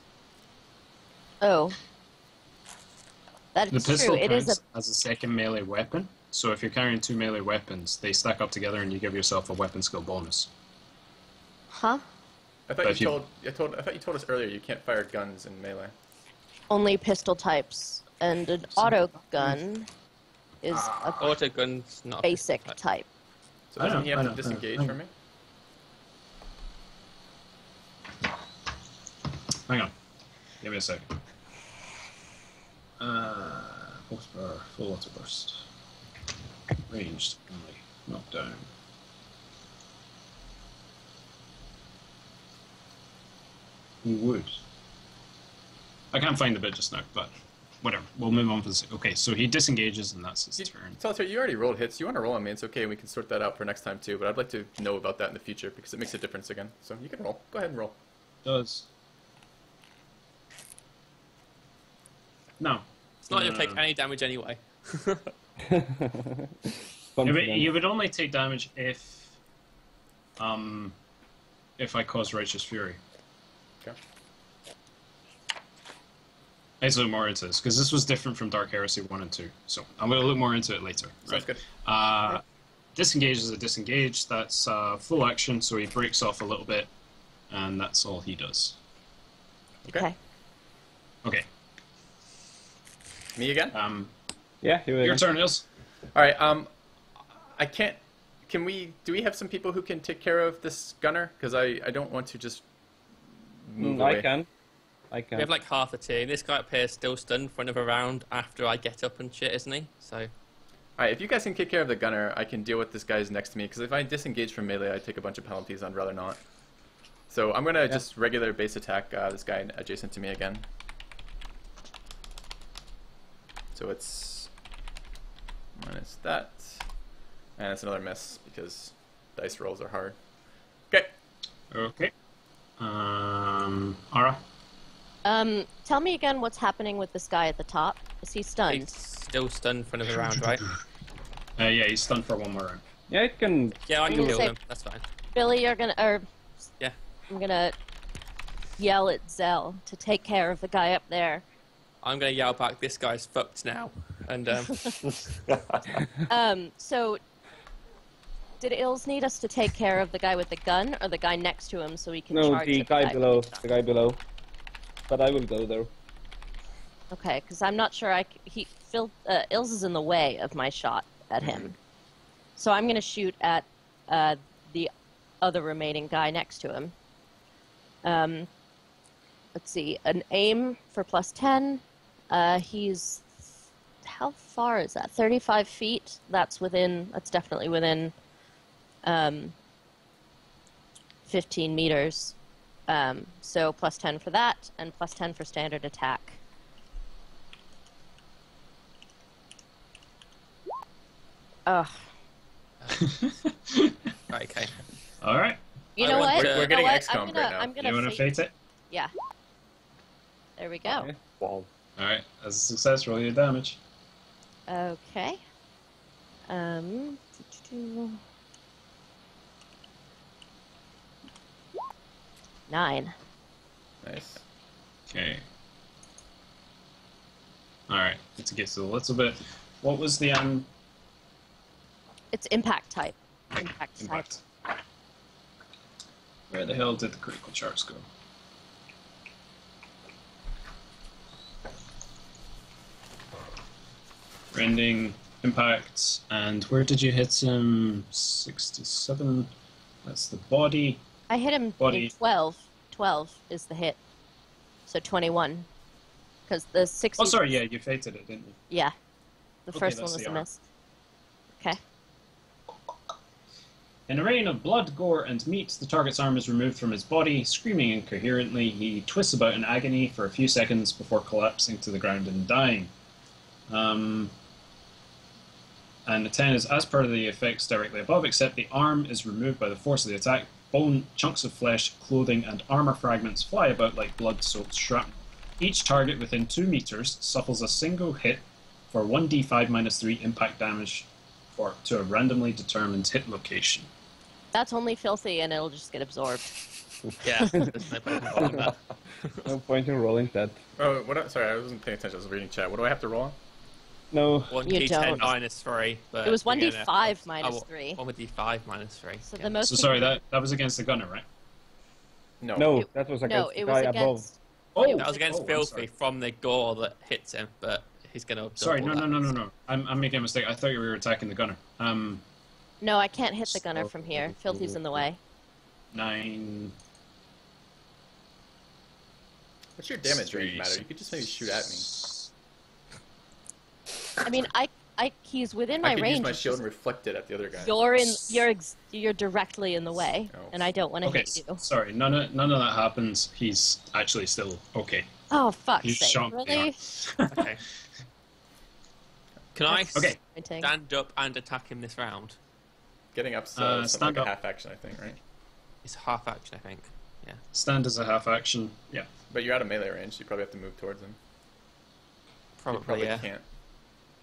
can. Oh. That The is pistol true. It is counts as a second melee weapon, so if you're carrying two melee weapons, they stack up together and you give yourself a weapon skill bonus. Huh? I thought you told us earlier you can't fire guns in melee. Only pistol types, and an auto gun is a Auto gun's not a basic type. type. So doesn't he have to disengage from me? Hang on. Give me a second. Horsepower, full auto burst. Ranged only, not down. He would. I can't find the bit just now, but whatever. We'll move on for this. Okay, so he disengages and that's his turn. Solitaire, you already rolled hits. You want to roll on me? It's okay. We can sort that out for next time too. But I'd like to know about that in the future because it makes a difference again. So you can roll. Go ahead and roll. Does. No. It's not going to take any damage anyway. You would only take damage if I cause Righteous Fury. Okay. Let's look more into this, because this was different from Dark Heresy 1 and 2. So I'm going to look more into it later. Sounds good. Disengage is a disengage. That's full action, so he breaks off a little bit, and that's all he does. Okay. Okay. Me again? Yeah, Your turn, Niels. All right. I can't. Do we have some people who can take care of this gunner? Because I don't want to just move away. I can. We have like half a team. This guy up here is still stunned for another round after I get up and shit, isn't he? So. All right. If you guys can take care of the gunner, I can deal with this guy's next to me. Because if I disengage from melee, I take a bunch of penalties. I'd rather not. So I'm gonna just regular base attack this guy adjacent to me again. So it's minus that, and it's another miss because dice rolls are hard. Okay. Okay. Ara? Tell me again what's happening with this guy at the top. Is he stunned? He's still stunned for another round, right? Yeah, he's stunned for one more round. Yeah, it can. Yeah, I I'm can gonna kill say- him. That's fine. Billy, you're gonna, Yeah. I'm gonna yell at Zell to take care of the guy up there. I'm going to yell back, this guy's fucked now. And, So, did Ills need us to take care of the guy with the gun, or the guy next to him so we can No, charge the at guy below. with the The guy below. But I will go there. Okay, because I'm not sure Ills is in the way of my shot at him. So I'm going to shoot at the other remaining guy next to him. Let's see, an aim for plus 10. He's, how far is that? 35 feet? That's definitely within 15 meters. So plus 10 for that, and plus 10 for standard attack. Ugh. right, okay. Alright. You know what? We're getting You know what? XCOM right now. I'm gonna You want to fate it? Yeah. There we go. Okay. Wow. Alright, as a success, roll your damage. Okay. 9. Nice. Okay. Alright, let's get to a little bit. What was the It's impact type. Impact type. impact? Where the hell did the critical charts go? Rending, impact, and where did you hit him? 67. That's the body. I hit him Body. in 12. 12 is the hit. So 21. Because the 60... Oh, sorry, yeah, you fated it, didn't you? Yeah. The Okay, first one that's was the a arm. miss. Okay. In a rain of blood, gore, and meat, the target's arm is removed from his body. Screaming incoherently, he twists about in agony for a few seconds before collapsing to the ground and dying. And the 10 is as per the effects directly above, except the arm is removed by the force of the attack. Bone, chunks of flesh, clothing, and armor fragments fly about like blood-soaked shrapnel. Each target within 2 meters suffers a single hit for 1d5 minus 3 impact damage to a randomly determined hit location. That's only filthy and it'll just get absorbed. Yeah, there's no point in rolling that. No point in rolling that. Oh, sorry, I wasn't paying attention. I was reading chat. What do I have to roll on? No. 1d10 don't. minus 3. But It was again, 1d5 minus 3. 1d5 minus 3. So yeah. the most... So sorry, that was against the gunner, right? No. No, It- that was No, against it the was guy above. against... Oh, That was against I'm Filthy sorry. from the gore that hits him, but he's going to absorb Sorry, all no, that. no, no, no, no. I'm making a mistake. I thought you were attacking the gunner. No, I can't hit the gunner from here. Filthy's in the way. 9. What's your damage range matter? You could just maybe shoot at me. I mean, he's within I my could range. use my it's shield just and reflect it at the other guy. you're directly in the way, Oh. and I don't want to Okay, hit you. sorry. None of that happens. He's actually still okay. Oh, fuck's He's sake. shot me Really? Okay. Can I Okay. Disappointing. stand up and attack him this round? Getting up Stand something like up. a half action, I think, right? It's a half action, I think. Yeah. Stand as a half action. Yeah. But you're out of melee range, so you probably have to move towards him. You Probably, yeah. can't.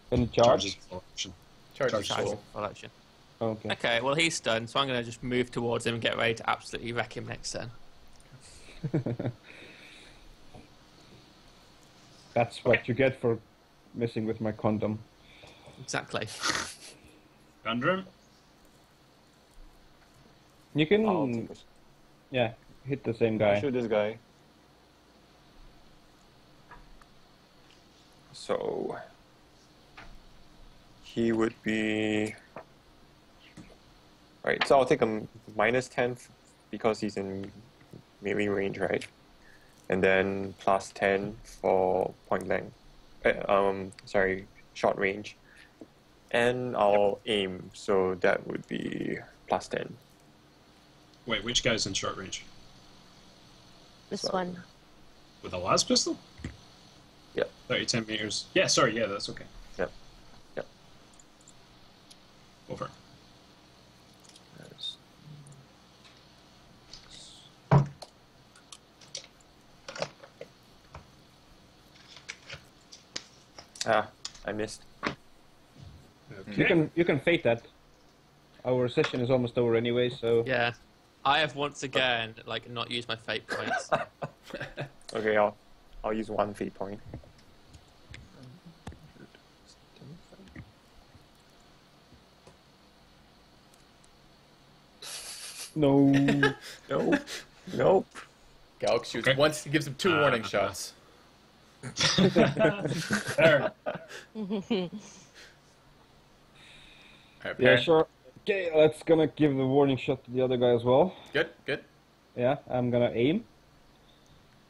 Then Charge charge. is full action. Charge Charge is is Charge full. is full action. Okay. Okay, well he's stunned, so I'm going to just move towards him and get ready to absolutely wreck him next turn. That's what you get for messing with my condom. Exactly. Gundrum. You can, I'll take a yeah, hit the same I'll guy. shoot this guy. So he would be right. So I'll take a minus 10 because he's in melee range, right? And then plus 10 for point blank. Sorry, short range. And I'll aim, so that would be plus 10. Wait, which guy's in short range? This So- one. With a las pistol? Yep. 10 meters. Yeah, sorry, yeah, that's okay. Yep. Yep. Over. That's- I missed. Okay. You can fate that. Our session is almost over anyway, so Yeah. I have once again, not used my fate points. Okay, I'll use one fate point. no. Nope. Nope. Galk shoots Okay. once, he gives him 2 warning shots. There. Alright, Yeah, Perrin. sure. Okay, let's gonna give the warning shot to the other guy as well. Good, good. Yeah, I'm gonna aim.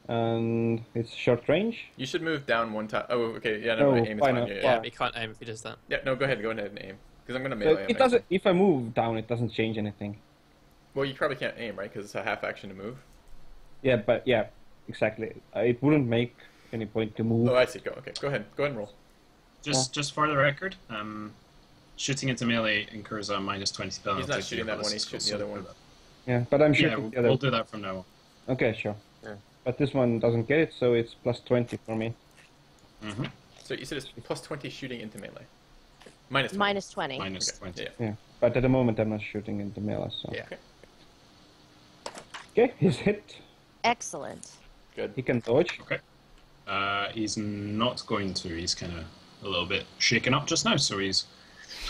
And it's short range. You should move down one time. Oh, okay, yeah, No, no, aim is why fine. not? Yeah, Yeah, yeah. but he can't aim if he does that. Yeah, no, go ahead and aim. Because I'm going to melee him. It doesn't. If I move down, it doesn't change anything. Well, you probably can't aim, right? Because it's a half action to move. Yeah, but yeah, exactly. It wouldn't make any point to move. Oh, I see. Go. Okay, go ahead. Go ahead and roll. Just for the record, shooting into melee incurs a minus 20 penalty. He's not to shooting your that one, ballistic he's shooting the skill, other so one. Yeah, but I'm Yeah, shooting the other. we'll do that from now on. Okay, sure. Yeah. But this one doesn't get it, so it's plus 20 for me. Mm-hmm. So you said it's plus 20 shooting into melee. Minus 20. Minus 20. Minus Okay. 20. Yeah. Yeah, but at the moment I'm not shooting into melee, so... Yeah. Okay. Okay, he's hit. Excellent. Good. He can dodge. Okay. He's not going to. He's kind of a little bit shaken up just now, so he's...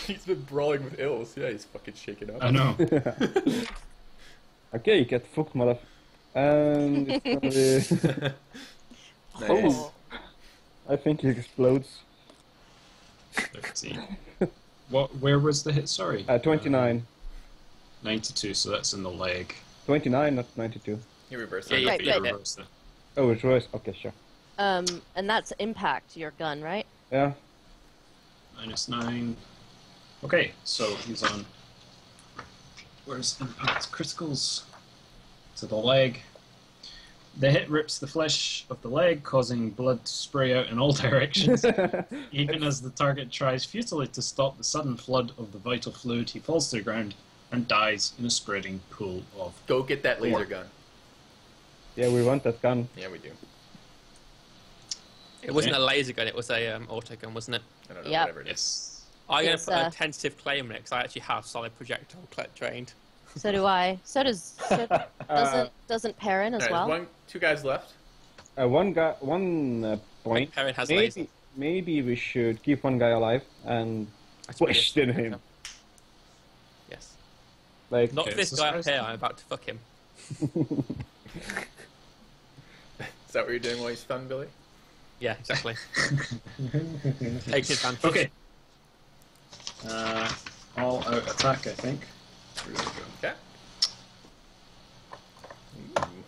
He's been brawling with ills. Yeah, he's fucking shaking up. I know. Okay, get fucked, mother... And it's gonna be... Nice. Oh. I think he explodes. 13. Where was the hit? Sorry. 29. 92, so that's in the leg. 29, not 92. You reverse Yeah, it. you Right, beat right. it. Reversed it. Oh, it's worse. Okay, sure. And that's impact, your gun, right? Yeah. -9. Okay, so he's on. Where's impact? Criticals to the leg. The hit rips the flesh of the leg, causing blood to spray out in all directions. Even as the target tries futilely to stop the sudden flood of the vital fluid, he falls to the ground and dies in a spreading pool of... Go get that laser Or- gun. Yeah, we want that gun. Yeah, we do. It wasn't a laser gun, it was a auto gun, wasn't it? I don't know, Yep. whatever it is. Yes. I'm going It's, to put a tentative claim on it because I actually have solid projectile trained. So do I. So doesn't Perrin as Alright, well? two guys left. One guy, one point. Perrin has laser. Maybe we should keep one guy alive and question him. Yes. Like, Not Okay, this so guy up suppose- here, I'm about to fuck him. Is that what you're doing while he's stunned, Billy? Yeah, exactly. Take advantage. Okay. All out attack, I think. Okay. Ooh.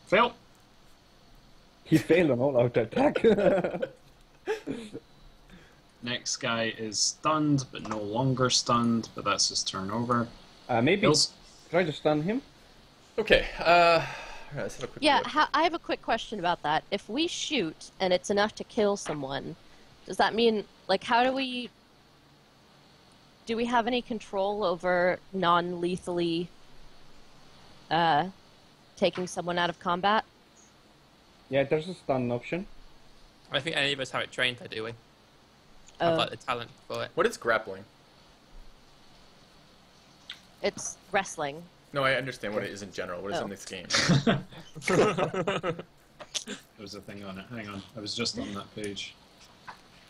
Fail. he failed on all out attack. Next guy is stunned, but no longer stunned, but that's his turn over. Maybe Hills. try to stun him. Okay. Alright, let's have a quick Yeah, look. I have a quick question about that. If we shoot and it's enough to kill someone, does that mean, like, how do we have any control over non-lethally taking someone out of combat? Yeah, there's a stun option. I don't think any of us have it trained, though, do we? Oh. Have like the talent for it. What is grappling? It's wrestling. No, I understand what it is in general. What is Oh. in this game? There's a thing on it. Hang on. I was just on that page.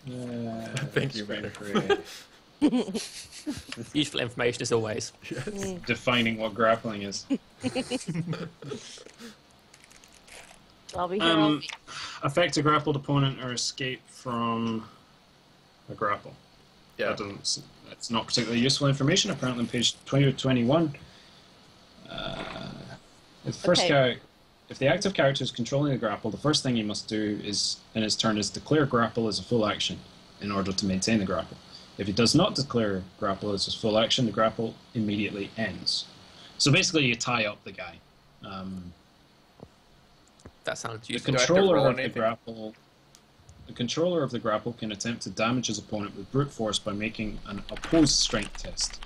Thank you, screen man. free. Useful information as always. Defining what grappling is. I'll be here all week. Affect a grappled opponent or escape from a grapple. Yeah. That's not particularly useful information. Apparently on page 20 to 21. The first Okay. guy, if the active character is controlling the grapple, the first thing he must do is, in his turn, is declare grapple as a full action in order to maintain the grapple. If he does not declare grapple as his full action, the grapple immediately ends. So basically, you tie up the guy. That sounds The useful. Do I have to controller roll of the anything? grapple. The controller of the grapple can attempt to damage his opponent with brute force by making an opposed strength test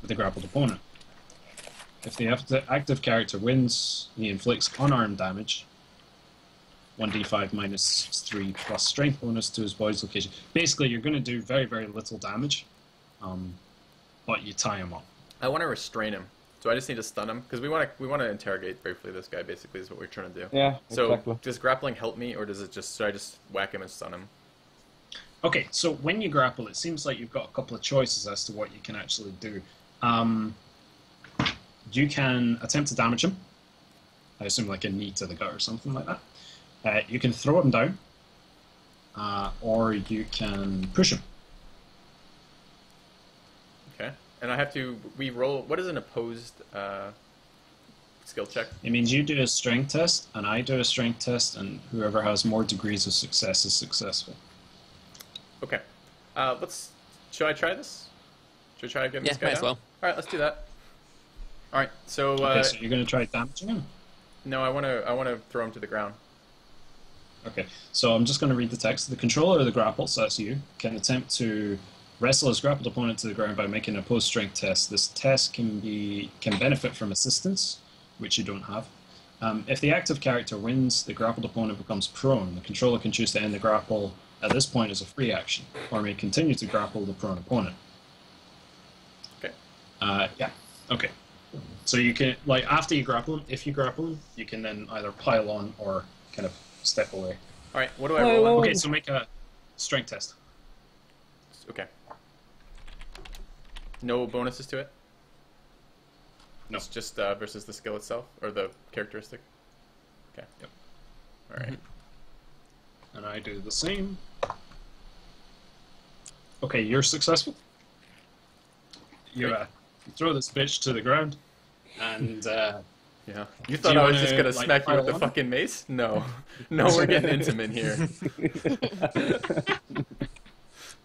with the grappled opponent. If the active character wins, he inflicts unarmed damage, 1d5 minus 3 plus strength bonus to his body's location. Basically, you're going to do very, very little damage, but you tie him up. I want to restrain him. So I just need to stun him because we want to interrogate briefly this guy. Basically, is what we're trying to do. Yeah, So exactly. does grappling help me, or should I just whack him and stun him? Okay, so when you grapple, it seems like you've got a couple of choices as to what you can actually do. You can attempt to damage him. I assume like a knee to the gut or something like that. You can throw him down, or you can push him. Okay. And I have to re-roll. What is an opposed skill check? It means you do a strength test, and I do a strength test, and whoever has more degrees of success is successful. Okay. Should I try this? Should I try getting Yeah, this guy might as down? well. All right, let's do that. All right. So Okay, so you're going to try damaging him? no, I want to throw him to the ground. Okay, so I'm just going to read the text. The controller of the grapple, so that's you, can attempt to wrestle his grappled opponent to the ground by making a opposed strength test. This test can benefit from assistance, which you don't have, If the active character wins, the grappled opponent becomes prone. The controller can choose to end the grapple at this point as a free action, or may continue to grapple the prone opponent. Okay. Yeah. Okay. So you can, like, after you grapple him, if you grapple him, you can then either pile on or kind of step away. All right. What do I roll? Oh. Okay, so make a strength test. Okay. No bonuses to it? No. It's just versus the skill itself, or the characteristic? Okay. Yep. All right. And I do the same. Okay, you're successful. You Great. throw this bitch to the ground, and Yeah. You Do thought you I was wanna, just gonna like, smack you with pile the on? fucking mace? No. No, we're getting intimate here.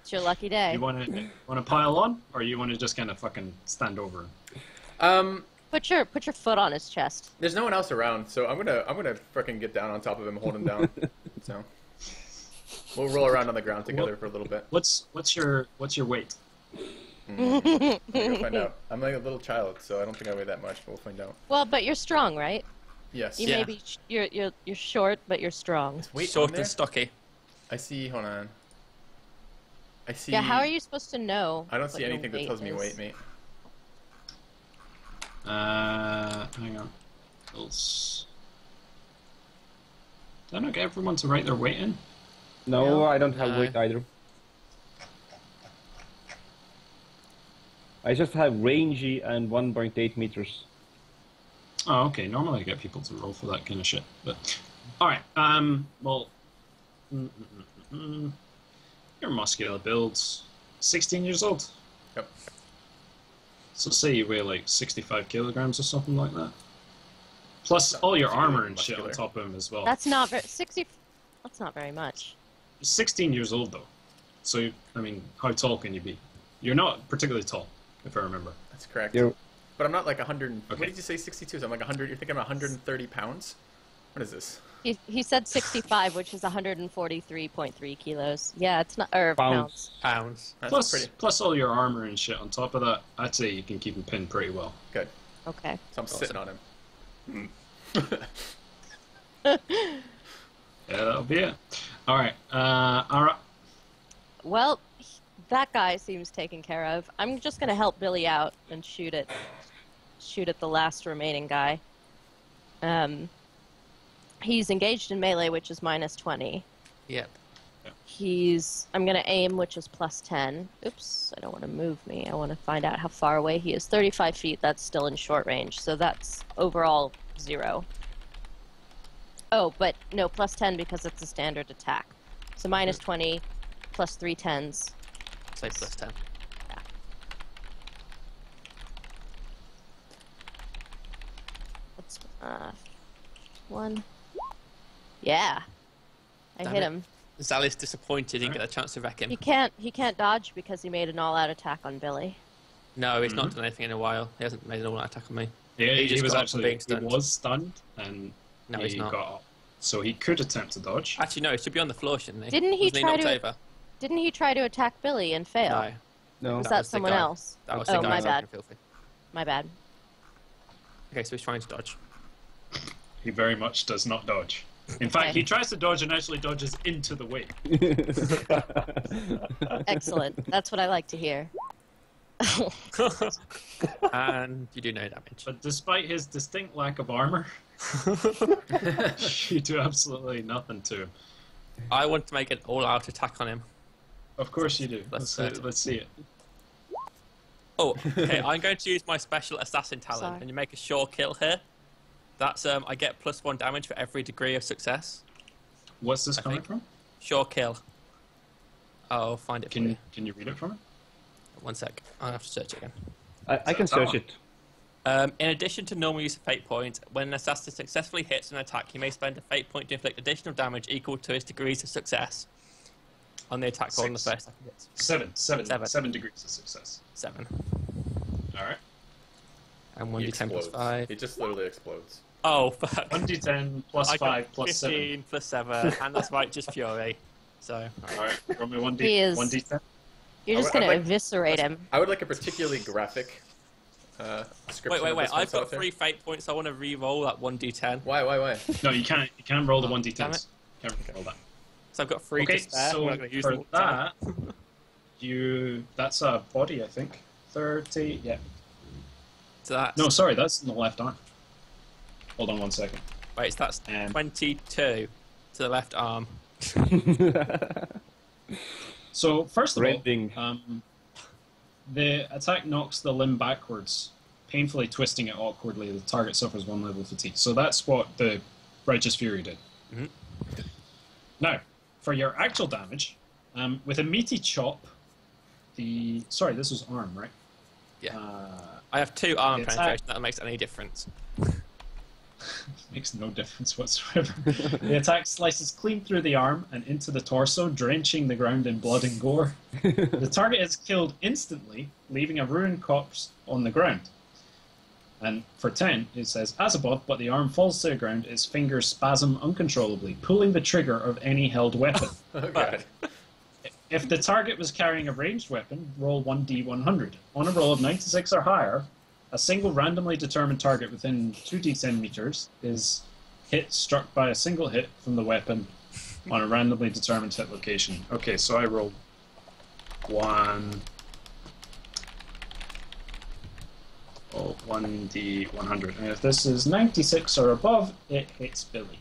It's your lucky day. you want to pile on, or you want to just kind of fucking stand over him? Put your foot on his chest. There's no one else around, so I'm gonna frickin' get down on top of him, hold him down. So we'll roll around on the ground together for a little bit. What's your weight? We'll find out. I'm like a little child, so I don't think I weigh that much, but we'll find out. Well, but you're strong, right? Yes. You Yeah. may be you're short, but you're strong. Weight Short on there? and stocky. I see. Hold on. I see. Yeah, how are you supposed to know? I don't what see your anything that weight tells me is? weight, mate. Hang on. Did I not get everyone to write their weight in? No, No. I don't have weight either. I just have rangy and 1.8 meters. Oh, okay. Normally I get people to roll for that kind of shit. But all right. Well, your muscular builds. 16 years old. Yep. So say you weigh like 65 kilograms or something like that. Plus all your armor and shit on muscular. top of him as well. That's not very 60. That's not very much. 16 years old though. So I mean, how tall can you be? You're not particularly tall, if I remember. That's correct. You're But I'm not like 100. What Okay. did you say? 62? So I'm like 100. You're thinking about 130 pounds? What is this? He said 65, which is 143.3 kilos. Yeah, it's not pounds. Pounds. That's pretty Plus all your armor and shit on top of that, I'd say you can keep him pinned pretty well. good. Okay. So I'm sitting on him. Yeah, that'll be it. All right. All right. Well, that guy seems taken care of. I'm just gonna help Billy out and shoot at the last remaining guy. He's engaged in melee, which is minus 20. Yep. I'm gonna aim, which is plus 10. Oops, I don't want to move me. I want to find out how far away he is. 35 feet. That's still in short range, so that's overall 0. Oh, but no, plus 10 because it's a standard attack. So minus 20 plus 3 tens. Say plus 10. What's 1? Yeah, I Damn hit it. him. Zali's disappointed he didn't get a chance to wreck him. He can't dodge because he made an all-out attack on Billy. No, he's not done anything in a while. He hasn't made an all-out attack on me. Yeah, He he, just was got up from actually being stunned. he was stunned and No, he he's not. got up. So he could attempt to dodge. Actually, no, he should be on the floor, shouldn't he? Didn't he Wasn't try knocked to- over? Didn't he try to attack Billy and fail? No. no. Was That that was the someone guy. else? That was Oh, the guy my who's bad. looking filthy. My bad. Okay, so he's trying to dodge. He very much does not dodge. In fact, Okay. he tries to dodge and actually dodges into the way. Excellent. That's what I like to hear. And you do no damage. But despite his distinct lack of armor, you do absolutely nothing to him. I want to make an all-out attack on him. Of course you do. That's Let's see it. Oh, okay, I'm going to use my special assassin talent, Sorry. and you make a sure kill here. That's, I get plus 1 damage for every degree of success. What's this I coming think- from? Sure kill. I'll find it for you. Can you read it from it? 1 sec. I'll have to search it again. I can search it. In addition to normal use of fate point, when an assassin successfully hits an attack, he may spend a fate point to inflict additional damage equal to his degrees of success on the attack roll on the 6. first attack hits. 7 degrees of success. 7. All right. And He 1d10 plus explodes. 5. He just literally explodes. Oh, fuck. 1d10 plus I got 5 plus 7. 15 plus 7, and that's righteous fury. So, All right. Roll me 1d. He is- 1d10. You're just I'd gonna like- eviscerate him. I would like a particularly graphic description Wait. of this one, I've got Solitaire? 3 fate points. I want to re-roll that 1d10. Why? No, you can't. You can't roll the Damn 1d10s. it. Can't roll that. So I've got 3 Okay, to spare. so I'm not going to use for them all the time. that, that's a body, I think. 30. Yeah. So that's No, sorry, that's in the left arm. Hold on 1 second. wait. So that's 22 to the left arm. So first of Reading. all, the attack knocks the limb backwards, painfully twisting it awkwardly. The target suffers 1 level of fatigue. So that's what the Righteous Fury did. Mhm. Now, for your actual damage, with a meaty chop, sorry, this was arm, right? Yeah. I have 2 armor It's penetration. That makes any difference. Makes no difference whatsoever. The attack slices clean through the arm and into the torso, drenching the ground in blood and gore. The target is killed instantly, leaving a ruined corpse on the ground. And for 10, it says, as above, but the arm falls to the ground, its fingers spasm uncontrollably, pulling the trigger of any held weapon. Oh god. If the target was carrying a ranged weapon, roll 1d100. On a roll of 96 or higher, a single randomly determined target within 2d10 meters is struck by a single hit from the weapon on a randomly determined hit location. Okay, so I roll 1d100. And if this is 96 or above, it hits Billy.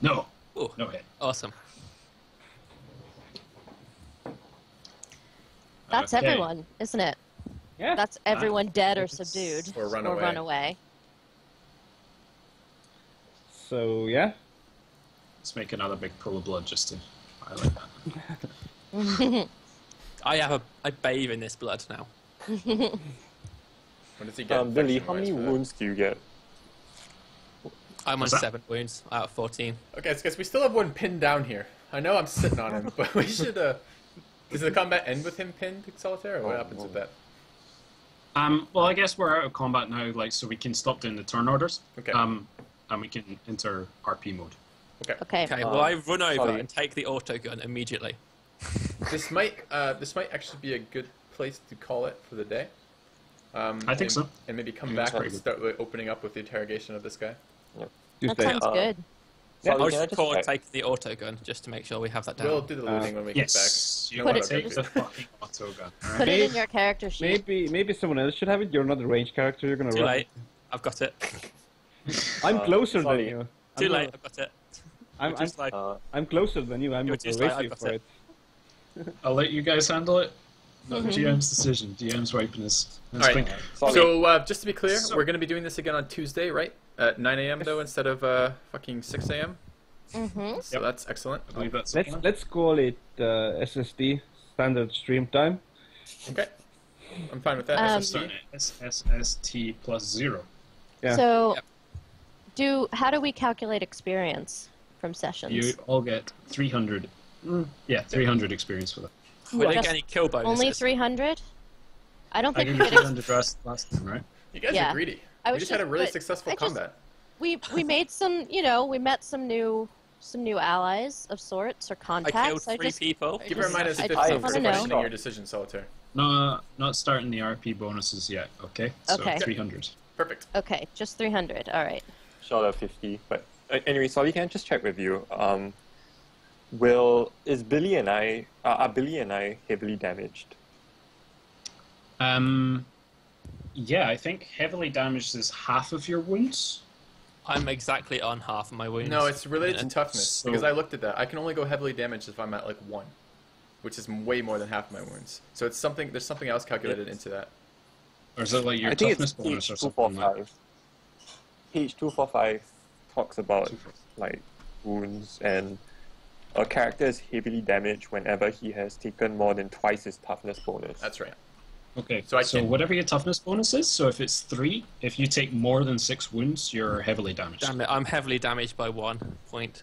No. Ooh. No hit. Awesome. That's Okay. everyone, isn't it? Yeah. That's everyone dead or It's- subdued or run away. run away. So yeah. Let's make another big pool of blood just to highlight that. I bathe in this blood now. When does he get Billy, infection how many points for that? wounds do you get? I'm on What's that? 7 wounds out of 14. Okay, so guys, we still have one pinned down here. I know I'm sitting on him, but we should. Does the combat end with him pinned, Solitaire, or what Oh, happens no. with that? Well, I guess we're out of combat now, so we can stop doing the turn orders. Okay. And we can enter RP mode. Okay. Okay. Okay, well I run over sorry. and take the autogun immediately. This might actually be a good place to call it for the day. I think so. And maybe come Yeah, back that's and pretty good. start like, opening up with the interrogation of this guy. That Tuesday. sounds good. Sorry, I'll can I just call check? and take the autogun just to make sure we have that down. We'll do the looting when we Yes, you get Put back. it- take the fucking autogun. All Put right? it in your character sheet. Maybe someone else should have it. You're not a range character. You're gonna Too run. late. I've got it. I'm closer sorry. than you. Too I'm late. not- I've got it. I'm, You're just like, I'm closer than you. I'm You're not just like, racing I've for got it. I'll let you guys handle it. Not GM's decision. GM's wiping his Alright. thing. Sorry. So just to be clear, So- we're going to be doing this again on Tuesday, right? At 9 a.m. though, instead of fucking 6 a.m. Mm-hmm. So Yep. that's excellent. I believe that's Let's call it SSD standard stream time. Okay, I'm fine with that. SSD. SSST plus 0. Yeah. So, Yep. how do we calculate experience from sessions? You all get 300. Yeah, 300 experience for that. we didn't Just get any kill bonuses. Only 300? I don't I think gave we you get. 300 last time, right? You guys Yeah. are greedy. I We was just had a really but successful I just- combat. We made some. We met some new allies of sorts or I contacts. killed 3 just, people. Give her a minus I 50 just for wanna know. questioning your decision, Solitaire. No, not starting the RP bonuses yet, okay? So Okay. 300. Perfect. Okay, just 300. All right. Short of 50. But anyway, sorry, can I just check with you? Are Billy and I heavily damaged? Yeah, I think heavily damaged is half of your wounds. I'm exactly on half of my wounds. No, it's related to And- toughness So- because I looked at that. I can only go heavily damaged if I'm at like 1, which is way more than half my wounds. So it's something. There's something else calculated into that. Or is it like your I think toughness it's bonus or page something like 245. Page 245 talks about like wounds, and a character is heavily damaged whenever he has taken more than twice his toughness bonus. That's right. Okay, So I so can- whatever your toughness bonus is, so if it's 3, if you take more than 6 wounds, you're heavily damaged. Damn it, I'm heavily damaged by 1 point.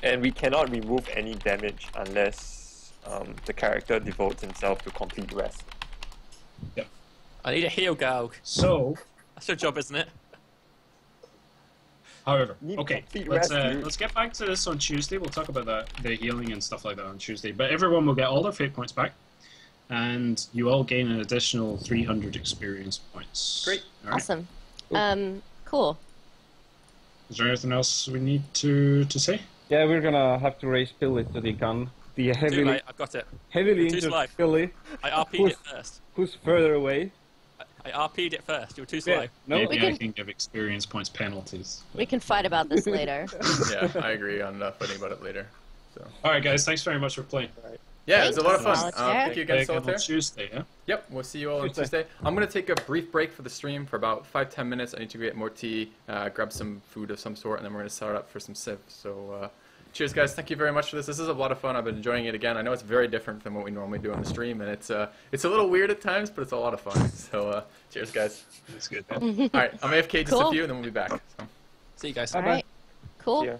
And we cannot remove any damage unless the character devotes himself to complete rest. I need a heal, Galg. So, That's your job, isn't it? however, Need okay, complete let's rest, dude. let's get back to this on Tuesday. We'll talk about the healing and stuff like that on Tuesday. But everyone will get all their fate points back. and you all gain an additional 300 experience points. Great. All right. Awesome. Cool. Is there anything else we need to say? Yeah, we're gonna have to raise Billy to the gun. The Too heavily, late, I've got it. heavily Too injured slow. Billy, I RP'd it first. who's further away. I RP'd it first. You were too slow. Yeah, no, Maybe We I can- can give experience points penalties. We can fight about this later. Yeah, I agree on fighting about it later. So. All right, guys. Thanks very much for playing. Yeah, it was a lot of fun. Thanks, Thank you again, Play again Solitaire. on Tuesday, yeah? Yep, we'll see you all on Tuesday. Tuesday. I'm going to take a brief break for the stream for about 5-10 minutes. I need to get more tea, grab some food of some sort, and then we're going to start up for some Civ. So, cheers, guys. Thank you very much for this. This is a lot of fun. I've been enjoying it again. I know it's very different than what we normally do on the stream, and it's a little weird at times, but it's a lot of fun. So, cheers, guys. That's good. All right, I'm AFK just a Cool. few, and then we'll be back. So. See you guys. All right. Cool. Yeah.